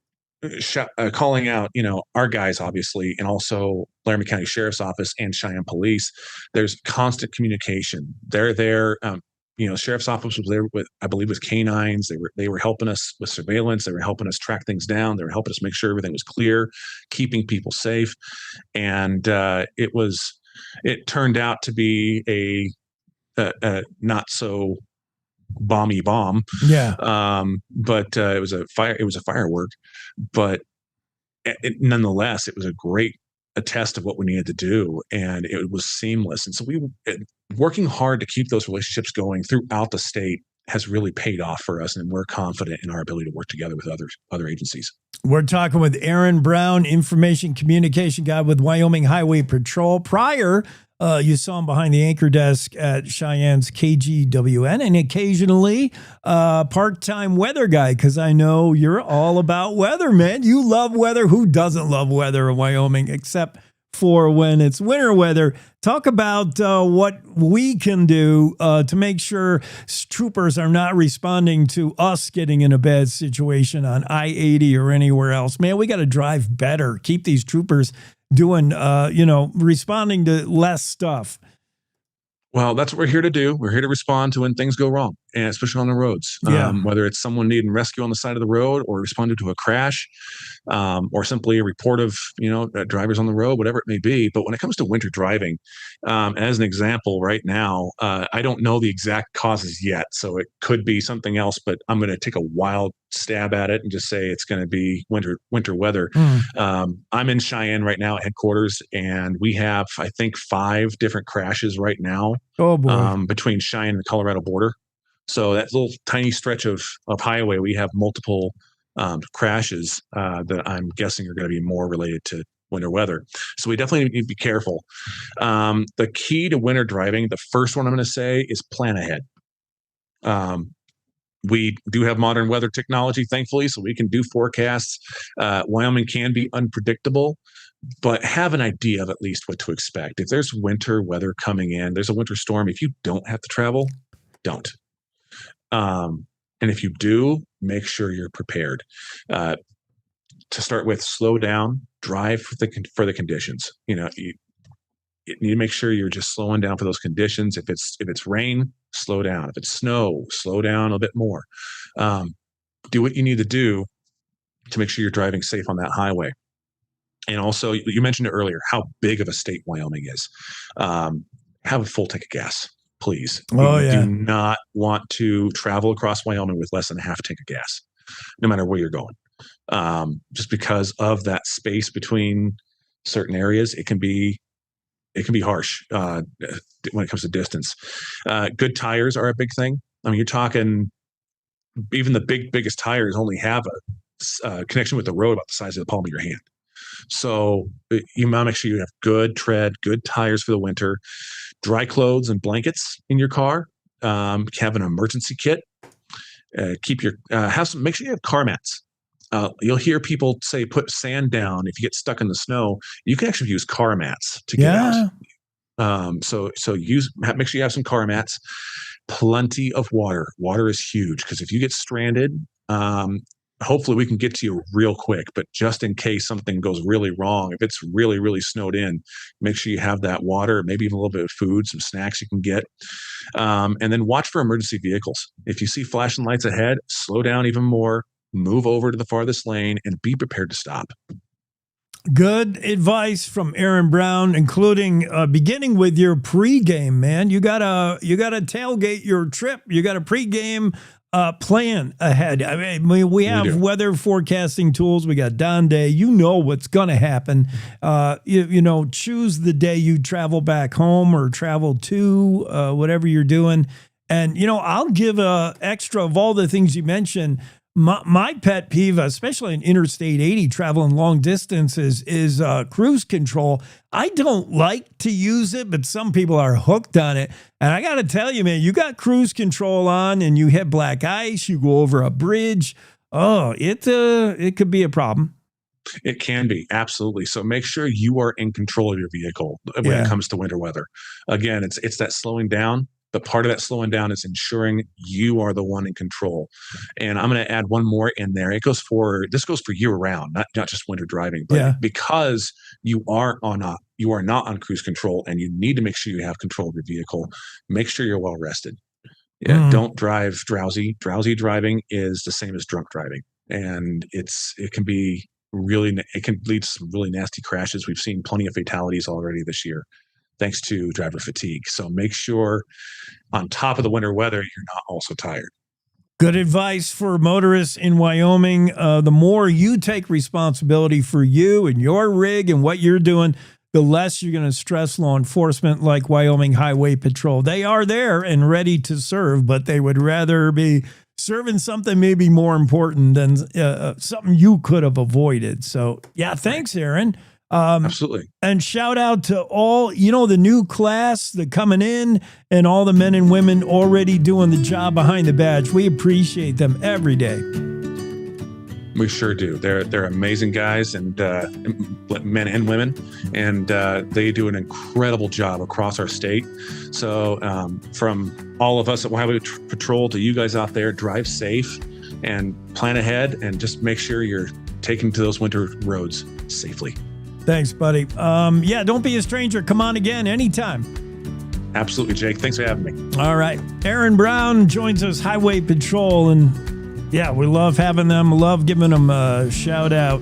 calling out, our guys, obviously, and also Laramie County Sheriff's Office and Cheyenne Police, there's constant communication. They're there. Sheriff's Office was there with, I believe, with canines. They were helping us with surveillance. They were helping us track things down. They were helping us make sure everything was clear, keeping people safe. And it turned out to be a not so bomby bomb. Yeah. But it was a firework, but nonetheless, it was a test of what we needed to do. And it was seamless. And so working hard to keep those relationships going throughout the state has really paid off for us. And we're confident in our ability to work together with other agencies. We're talking with Aaron Brown, information communication guy with Wyoming Highway Patrol. Prior, you saw him behind the anchor desk at Cheyenne's KGWN, and occasionally part-time weather guy, because I know you're all about weather, man. You love weather. Who doesn't love weather in Wyoming, except for when it's winter weather? Talk about what we can do to make sure troopers are not responding to us getting in a bad situation on I-80 or anywhere else. Man, we got to drive better. Keep these troopers doing, responding to less stuff. Well, that's what we're here to do. We're here to respond to when things go wrong, and especially on the roads. Whether it's someone needing rescue on the side of the road, or responding to a crash, or simply a report of drivers on the road, whatever it may be. But when it comes to winter driving, as an example, right now, I don't know the exact causes yet, so it could be something else. But I'm going to take a wild stab at it and just say it's going to be winter weather. I'm in Cheyenne right now at headquarters, and we have, I think, 5 different crashes right now. Oh boy. Between Cheyenne and the Colorado border. So that little tiny stretch of highway, we have multiple crashes that I'm guessing are going to be more related to winter weather. So we definitely need to be careful. The key to winter driving, the first one I'm going to say, is plan ahead. We do have modern weather technology, thankfully, so we can do forecasts. Wyoming can be unpredictable, but have an idea of at least what to expect. If there's winter weather coming in, there's a winter storm, if you don't have to travel, don't. And if you do, make sure you're prepared. To start with, slow down, drive for the conditions. You need to make sure you're just slowing down for those conditions. If it's rain, slow down. If it's snow, slow down a bit more. Do what you need to do to make sure you're driving safe on that highway. And also, you mentioned it earlier, how big of a state Wyoming is. Have a full tank of gas, please. Oh, you yeah. do not want to travel across Wyoming with less than a half tank of gas, no matter where you're going. Just because of that space between certain areas, it can be harsh when it comes to distance. Good tires are a big thing. I mean, you're talking, even the biggest tires only have a connection with the road about the size of the palm of your hand. So you want to make sure you have good tread, good tires for the winter, dry clothes and blankets in your car. Have an emergency kit. Make sure you have car mats. You'll hear people say put sand down if you get stuck in the snow. You can actually use car mats to get out. So make sure you have some car mats. Plenty of water. Water is huge, because if you get stranded, hopefully we can get to you real quick, but just in case something goes really wrong, if it's really, really snowed in, make sure you have that water, maybe even a little bit of food, some snacks you can get. And then watch for emergency vehicles. If you see flashing lights ahead, slow down even more, move over to the farthest lane, and be prepared to stop. Good advice from Aaron Brown, including beginning with your pregame, man. You gotta tailgate your trip. You got a pregame plan ahead. I mean, we have weather forecasting tools. We got Don Day. You know what's going to happen. Choose the day you travel back home or travel to whatever you're doing. And, I'll give extra of all the things you mentioned. My pet peeve, especially in Interstate 80, traveling long distances, is cruise control. I don't like to use it, but some people are hooked on it. And I got to tell you, man, you got cruise control on and you hit black ice, you go over a bridge. Oh, it could be a problem. It can be, absolutely. So make sure you are in control of your vehicle when it comes to winter weather. Again, it's that slowing down. But part of that slowing down is ensuring you are the one in control. And I'm going to add one more in there. This goes for year round, not just winter driving, but because you are not on cruise control and you need to make sure you have control of your vehicle, make sure you're well rested. Don't drive drowsy. Drowsy driving is the same as drunk driving. And it can lead to some really nasty crashes. We've seen plenty of fatalities already this year, thanks to driver fatigue. So make sure on top of the winter weather, you're not also tired. Good advice for motorists in Wyoming. The more you take responsibility for you and your rig and what you're doing, the less you're going to stress law enforcement like Wyoming Highway Patrol. They are there and ready to serve, but they would rather be serving something maybe more important than something you could have avoided. So, thanks, Aaron. Absolutely. And shout out to all, the new class that coming in and all the men and women already doing the job behind the badge. We appreciate them every day. We sure do. They're amazing guys and men and women, and they do an incredible job across our state. So from all of us at Highway Patrol to you guys out there, drive safe and plan ahead and just make sure you're taking to those winter roads safely. Thanks, buddy. Don't be a stranger. Come on again anytime. Absolutely, Jake. Thanks for having me. All right. Aaron Brown joins us, Highway Patrol. And yeah, we love having them. Love giving them a shout out.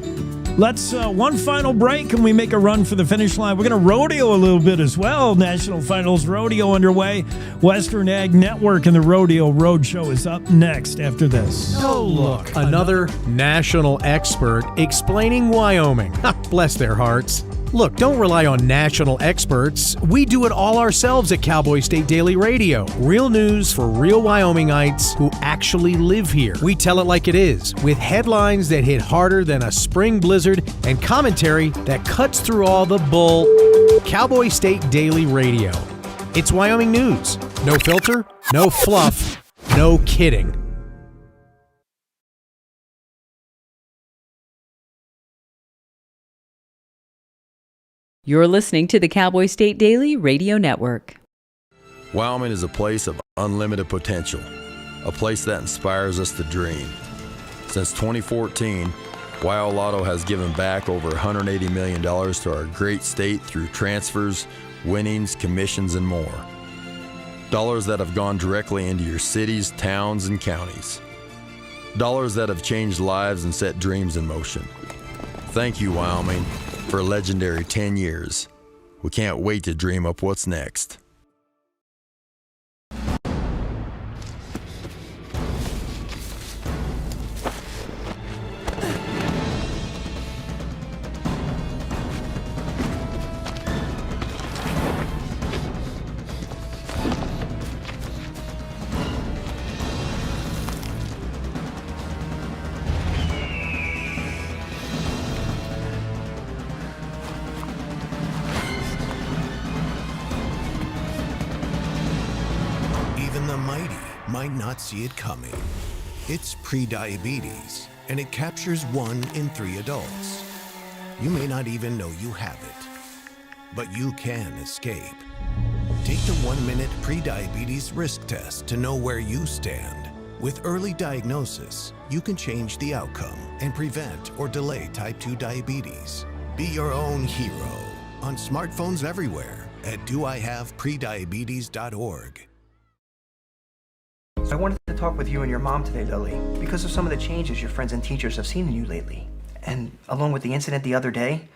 Let's one final break and we make a run for the finish line. We're going to rodeo a little bit as well. National Finals Rodeo underway. Western Ag Network and the Rodeo Roadshow is up next after this. Oh, look. Another national expert explaining Wyoming. Bless their hearts. Look, don't rely on national experts. We do it all ourselves at Cowboy State Daily Radio. Real news for real Wyomingites who actually live here. We tell it like it is, with headlines that hit harder than a spring blizzard and commentary that cuts through all the bull. Cowboy State Daily Radio. It's Wyoming news. No filter, no fluff, no kidding. You're listening to the Cowboy State Daily Radio Network. Wyoming is a place of unlimited potential, a place that inspires us to dream. Since 2014, Wyo Lotto has given back over $180 million to our great state through transfers, winnings, commissions, and more. Dollars that have gone directly into your cities, towns, and counties. Dollars that have changed lives and set dreams in motion. Thank you, Wyoming, for a legendary 10 years. We can't wait to dream up what's next. Might not see it coming. It's prediabetes, and it captures 1 in 3 adults. You may not even know you have it, but you can escape. Take the 1-minute prediabetes risk test to know where you stand. With early diagnosis, you can change the outcome and prevent or delay type 2 diabetes. Be your own hero on smartphones everywhere at doihaveprediabetes.org. I wanted to talk with you and your mom today, Lily, because of some of the changes your friends and teachers have seen in you lately. And along with the incident the other day,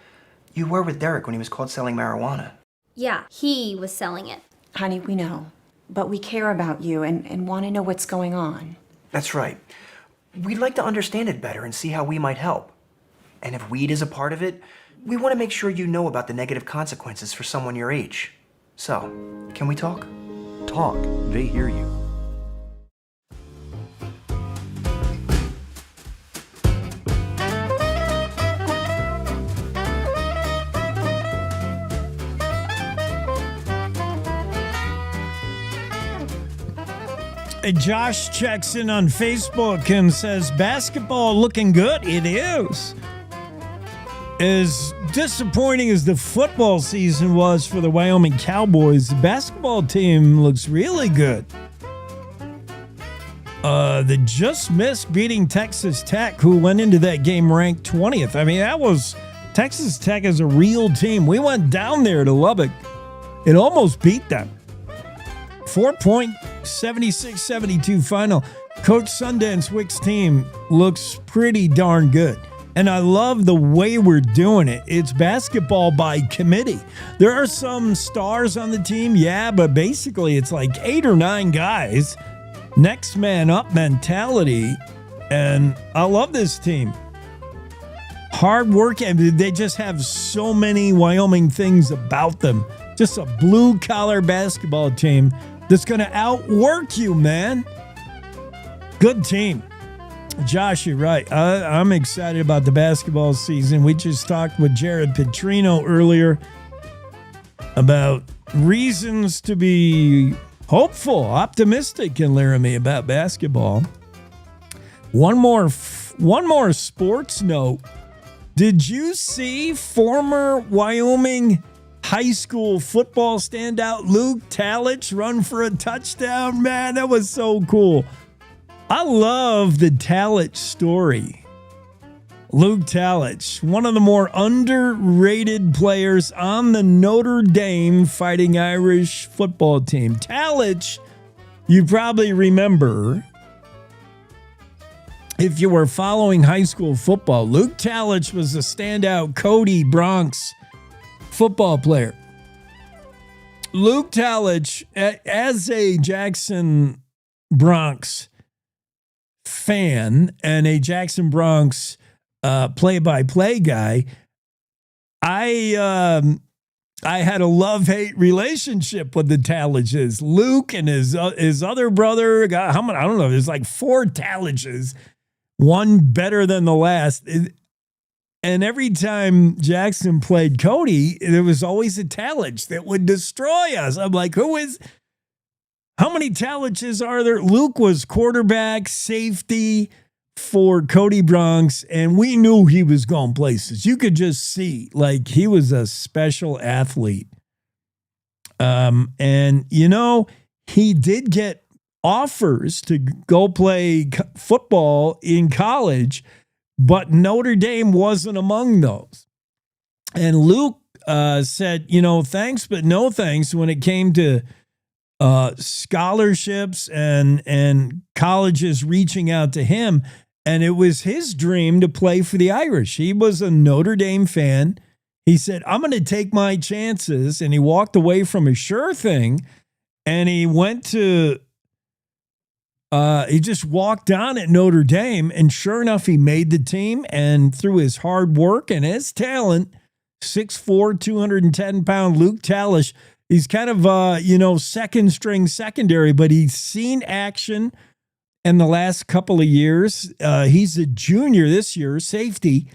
you were with Derek when he was caught selling marijuana. Yeah, he was selling it. Honey, we know. But we care about you and want to know what's going on. That's right. We'd like to understand it better and see how we might help. And if weed is a part of it, we want to make sure you know about the negative consequences for someone your age. So, can we talk? Talk. They hear you. Josh checks in on Facebook and says, basketball looking good. It is. As disappointing as the football season was for the Wyoming Cowboys, the basketball team looks really good. They just missed beating Texas Tech, who went into that game ranked 20th. I mean, Texas Tech is a real team. We went down there to Lubbock and almost beat them. 4-point 76-72 final. Coach Sundance Wick's team looks pretty darn good. And I love the way we're doing it. It's basketball by committee. There are some stars on the team, yeah, but basically it's like 8 or 9 guys. Next man up mentality. And I love this team. Hard work, and they just have so many Wyoming things about them. Just a blue-collar basketball team that's going to outwork you, man. Good team. Josh, you're right. I'm excited about the basketball season. We just talked with Jared Petrino earlier about reasons to be hopeful, optimistic in Laramie about basketball. One more sports note. Did you see former Wyoming high school football standout Luke Talich run for a touchdown? Man, that was so cool. I love the Talich story. Luke Talich, one of the more underrated players on the Notre Dame Fighting Irish football team. Talich, you probably remember, if you were following high school football, Luke Talich was a standout Cody Bronx football player. Luke Talich, as a Jackson Bronx fan and a Jackson Bronx play-by-play guy, I had a love-hate relationship with the Taliches. Luke and his other brother, how many? I don't know. There's like 4 Taliches, one better than the last. And every time Jackson played Cody, there was always a Talich that would destroy us. I'm like, how many Taliches are there? Luke was quarterback, safety for Cody Bronx, and we knew he was going places. You could just see, like, he was a special athlete. And, he did get offers to go play football in college, but Notre Dame wasn't among those. And Luke said, thanks, but no thanks when it came to scholarships and colleges reaching out to him. And it was his dream to play for the Irish. He was a Notre Dame fan. He said, I'm going to take my chances. And he walked away from a sure thing. And he went to, he just walked on at Notre Dame. And sure enough, he made the team. And through his hard work and his talent, 6'4", 210-pound Luke Talich, he's kind of, second string secondary, but he's seen action in the last couple of years. He's a junior this year, safety.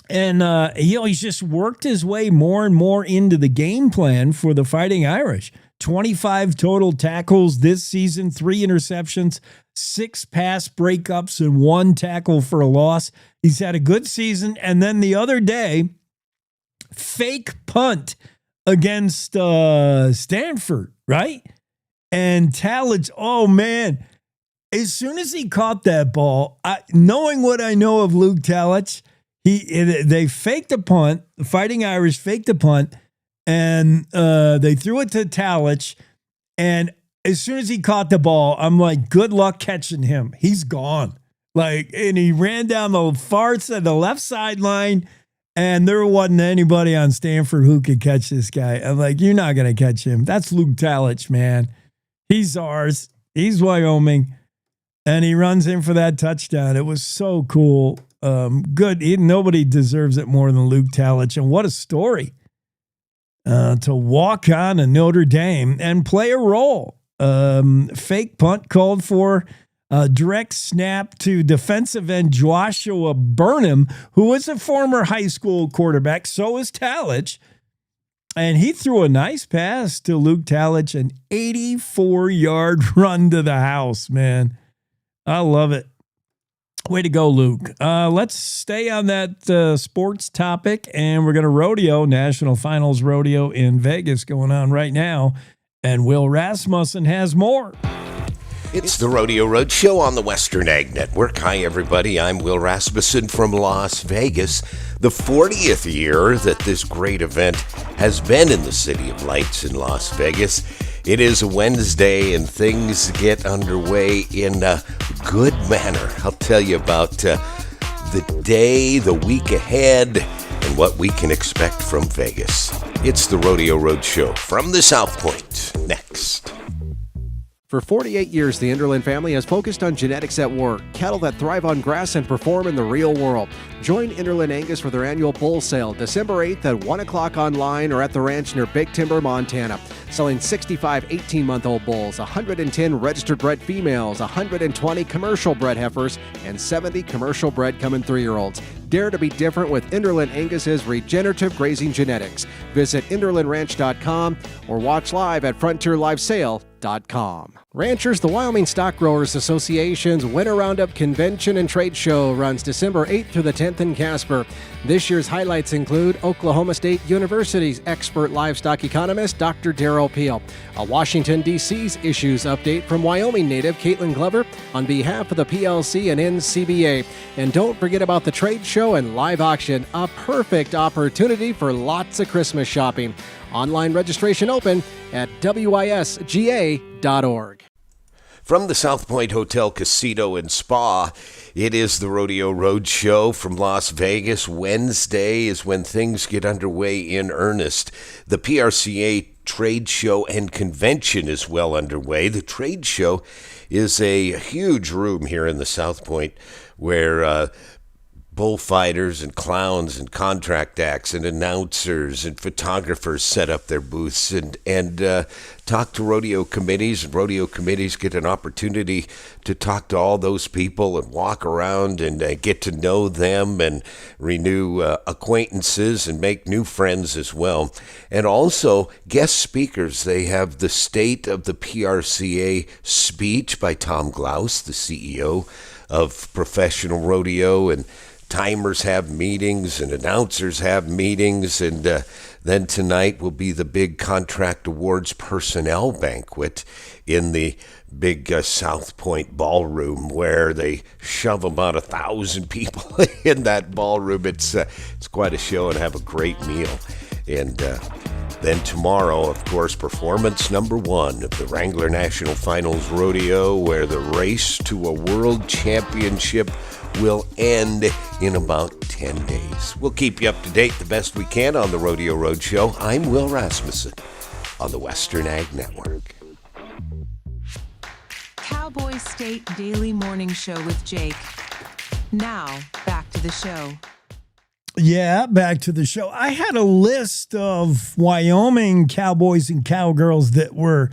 And, he's just worked his way more and more into the game plan for the Fighting Irish. 25 total tackles this season, 3 interceptions, 6 pass breakups, and 1 tackle for a loss. He's had a good season. And then the other day, fake punt against Stanford, right? And Talich, oh man, as soon as he caught that ball, knowing what I know of Luke Talich, they faked a punt. The Fighting Irish faked a punt, and they threw it to Talich. And as soon as he caught the ball, I'm like, good luck catching him. He's gone. And he ran down the far side, the left sideline. And there wasn't anybody on Stanford who could catch this guy. I'm like, you're not going to catch him. That's Luke Talich, man. He's ours. He's Wyoming. And he runs in for that touchdown. It was so cool. Good. Nobody deserves it more than Luke Talich. And what a story to walk on to Notre Dame and play a role. Fake punt called for. Direct snap to defensive end Joshua Burnham, who was a former high school quarterback. So is Talich. And he threw a nice pass to Luke Talich, an 84-yard run to the house, man. I love it. Way to go, Luke. Let's stay on that sports topic, and we're going to rodeo, National Finals Rodeo in Vegas going on right now. And Will Rasmussen has more. It's the Rodeo Road Show on the Western Ag Network. Hi, everybody. I'm Will Rasmussen from Las Vegas. The 40th year that this great event has been in the City of Lights in Las Vegas. It is a Wednesday, and things get underway in a good manner. I'll tell you about the day, the week ahead, and what we can expect from Vegas. It's the Rodeo Road Show from the South Point. Next. For 48 years, the Enderlin family has focused on genetics at work, cattle that thrive on grass and perform in the real world. Join Enderlin Angus for their annual bull sale, December 8th at 1 o'clock online or at the ranch near Big Timber, Montana. Selling 65 18-month-old bulls, 110 registered bred females, 120 commercial bred heifers, and 70 commercial bred coming 3-year-olds. Dare to be different with Enderlin Angus's regenerative grazing genetics. Visit EnderlinRanch.com or watch live at Frontier Live Sale Roundup.com. Ranchers, the Wyoming Stock Growers Association's Winter Roundup Convention and Trade Show runs December 8th through the 10th in Casper. This year's highlights include Oklahoma State University's expert livestock economist, Dr. Darrell Peel, a Washington, D.C.'s issues update from Wyoming native Caitlin Glover on behalf of the PLC and NCBA. And don't forget about the trade show and live auction, a perfect opportunity for lots of Christmas shopping. Online registration open at wisga.org. From the South Point Hotel, Casino, and Spa, it is the Rodeo Road Show from Las Vegas. Wednesday is when things get underway in earnest. The PRCA Trade Show and Convention is well underway. The Trade Show is a huge room here in the South Point where bullfighters and clowns and contract acts and announcers and photographers set up their booths and talk to rodeo committees. And rodeo committees get an opportunity to talk to all those people and walk around and get to know them and renew acquaintances and make new friends as well. And also guest speakers. They have the State of the PRCA speech by Tom Glaus, the CEO of Professional Rodeo, and timers have meetings and announcers have meetings, and then tonight will be the big Contract Awards personnel banquet in the big South Point ballroom where they shove about 1,000 people in that ballroom. It's quite a show and have a great meal. And then tomorrow, of course, performance number 1 of the Wrangler National Finals Rodeo, where the race to a world championship will end in about 10 days. We'll keep you up to date the best we can on the Rodeo Road Show. I'm Will Rasmussen on the Western Ag Network. Cowboy State Daily Morning Show with Jake. Now, back to the show. Yeah, back to the show. I had a list of Wyoming cowboys and cowgirls that were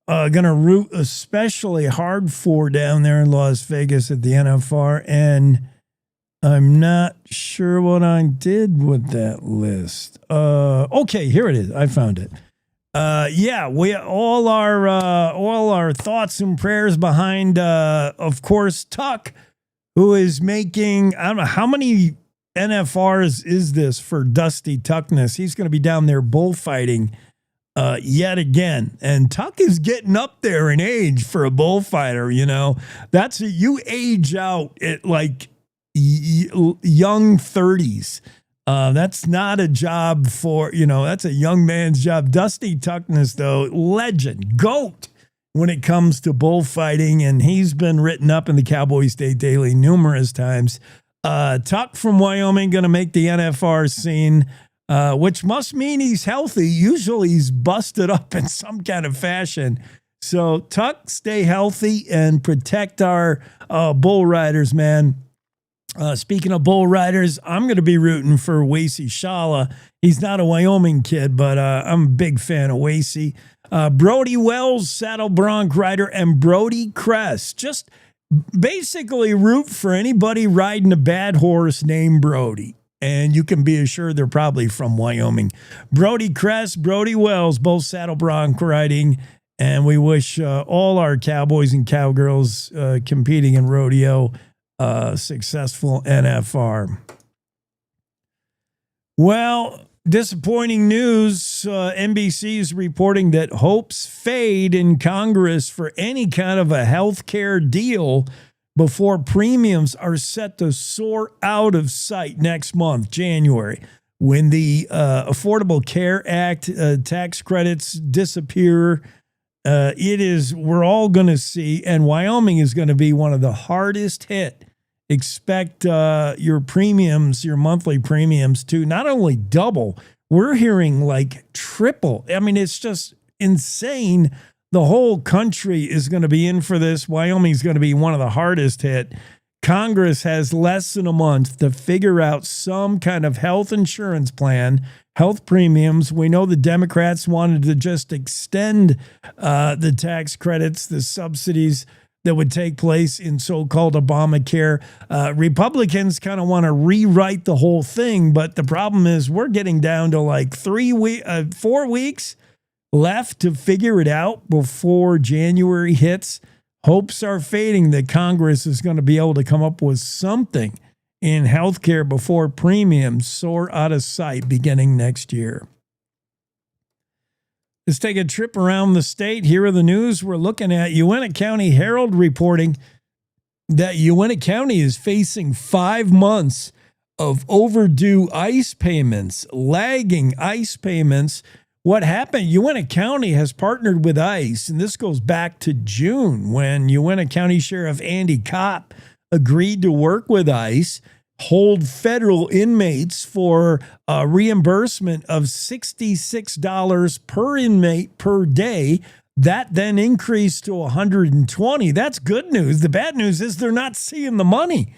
going to root especially hard for down there in Las Vegas at the NFR, and I'm not sure what I did with that list. Okay, here it is. I found it. Yeah, we all our thoughts and prayers behind, of course, Tuck, who is making, I don't know how many NFRs is this for Dusty Tuckness. He's going to be down there bullfighting yet again. And Tuck is getting up there in age for a bullfighter, you know. You age out at like young 30s. That's not a job for, that's a young man's job. Dusty Tuckness, though, legend, GOAT when it comes to bullfighting. And he's been written up in the Cowboy State Daily numerous times. Tuck from Wyoming going to make the NFR scene, which must mean he's healthy. Usually he's busted up in some kind of fashion. So Tuck, stay healthy and protect our bull riders, man. Speaking of bull riders, I'm going to be rooting for Wasey Shala. He's not a Wyoming kid, but I'm a big fan of Wasey. Brody Wells, saddle bronc rider, and Brody Kress. Just basically root for anybody riding a bad horse named Brody. And you can be assured they're probably from Wyoming. Brody Kress, Brody Wells, both saddle bronc riding. And we wish all our cowboys and cowgirls competing in rodeo successful NFR. Well, disappointing news. NBC is reporting that hopes fade in Congress for any kind of a health care deal before premiums are set to soar out of sight next month, January, when the Affordable Care Act tax credits disappear. We're all going to see, and Wyoming is going to be one of the hardest hit. Expect your premiums, your monthly premiums to not only double, we're hearing like triple. I mean, it's just insane. The whole country is going to be in for this. Wyoming is going to be one of the hardest hit. Congress has less than a month to figure out some kind of health insurance plan, health premiums. We know the Democrats wanted to just extend the tax credits, the subsidies that would take place in so-called Obamacare. Republicans kind of want to rewrite the whole thing, but the problem is we're getting down to like 4 weeks left to figure it out before January hits. Hopes are fading that Congress is going to be able to come up with something in healthcare before premiums soar out of sight beginning next year. Let's take a trip around the state. Here are the news we're looking at. Uintah County Herald reporting that Uintah County is facing 5 months of overdue ICE payments, lagging ICE payments. What happened? Uintah County has partnered with ICE, and this goes back to June when Uintah County Sheriff Andy Kopp agreed to work with ICE, hold federal inmates for a reimbursement of $66 per inmate per day. That then increased to $120. That's good news. The bad news is they're not seeing the money.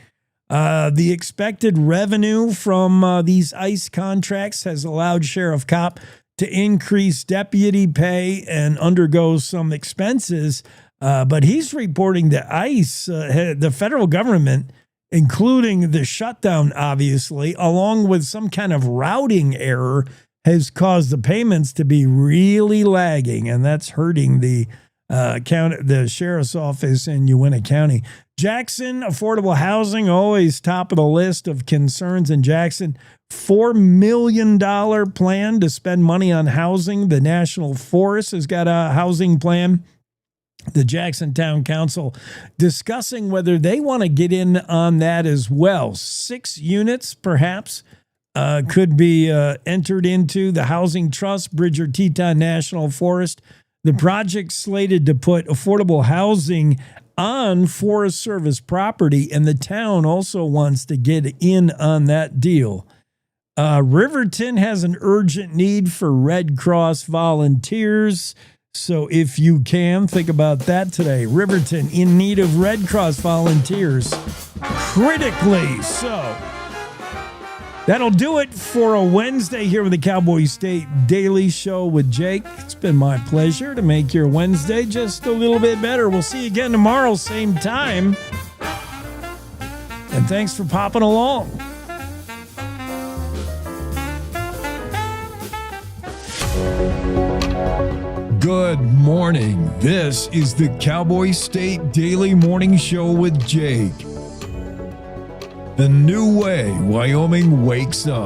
The expected revenue from these ICE contracts has allowed Sheriff Kopp to increase deputy pay and undergo some expenses. But he's reporting that ICE, the federal government, including the shutdown, obviously, along with some kind of routing error, has caused the payments to be really lagging, and that's hurting the sheriff's office in Uintah County. Jackson, affordable housing, always top of the list of concerns in Jackson. $4 million plan to spend money on housing. The National Forest has got a housing plan. The Jackson Town Council discussing whether they want to get in on that as well. 6 units, perhaps, could be entered into the Housing Trust, Bridger Teton National Forest. The project slated to put affordable housing on Forest Service property, and the town also wants to get in on that deal. Riverton has an urgent need for Red Cross volunteers. So if you can, think about that today. Riverton in need of Red Cross volunteers. Critically so. That'll do it for a Wednesday here with the Cowboy State Daily Show with Jake. It's been my pleasure to make your Wednesday just a little bit better. We'll see you again tomorrow, same time. And thanks for popping along. Good morning. This is the Cowboy State Daily Morning Show with Jake. The new way Wyoming wakes up.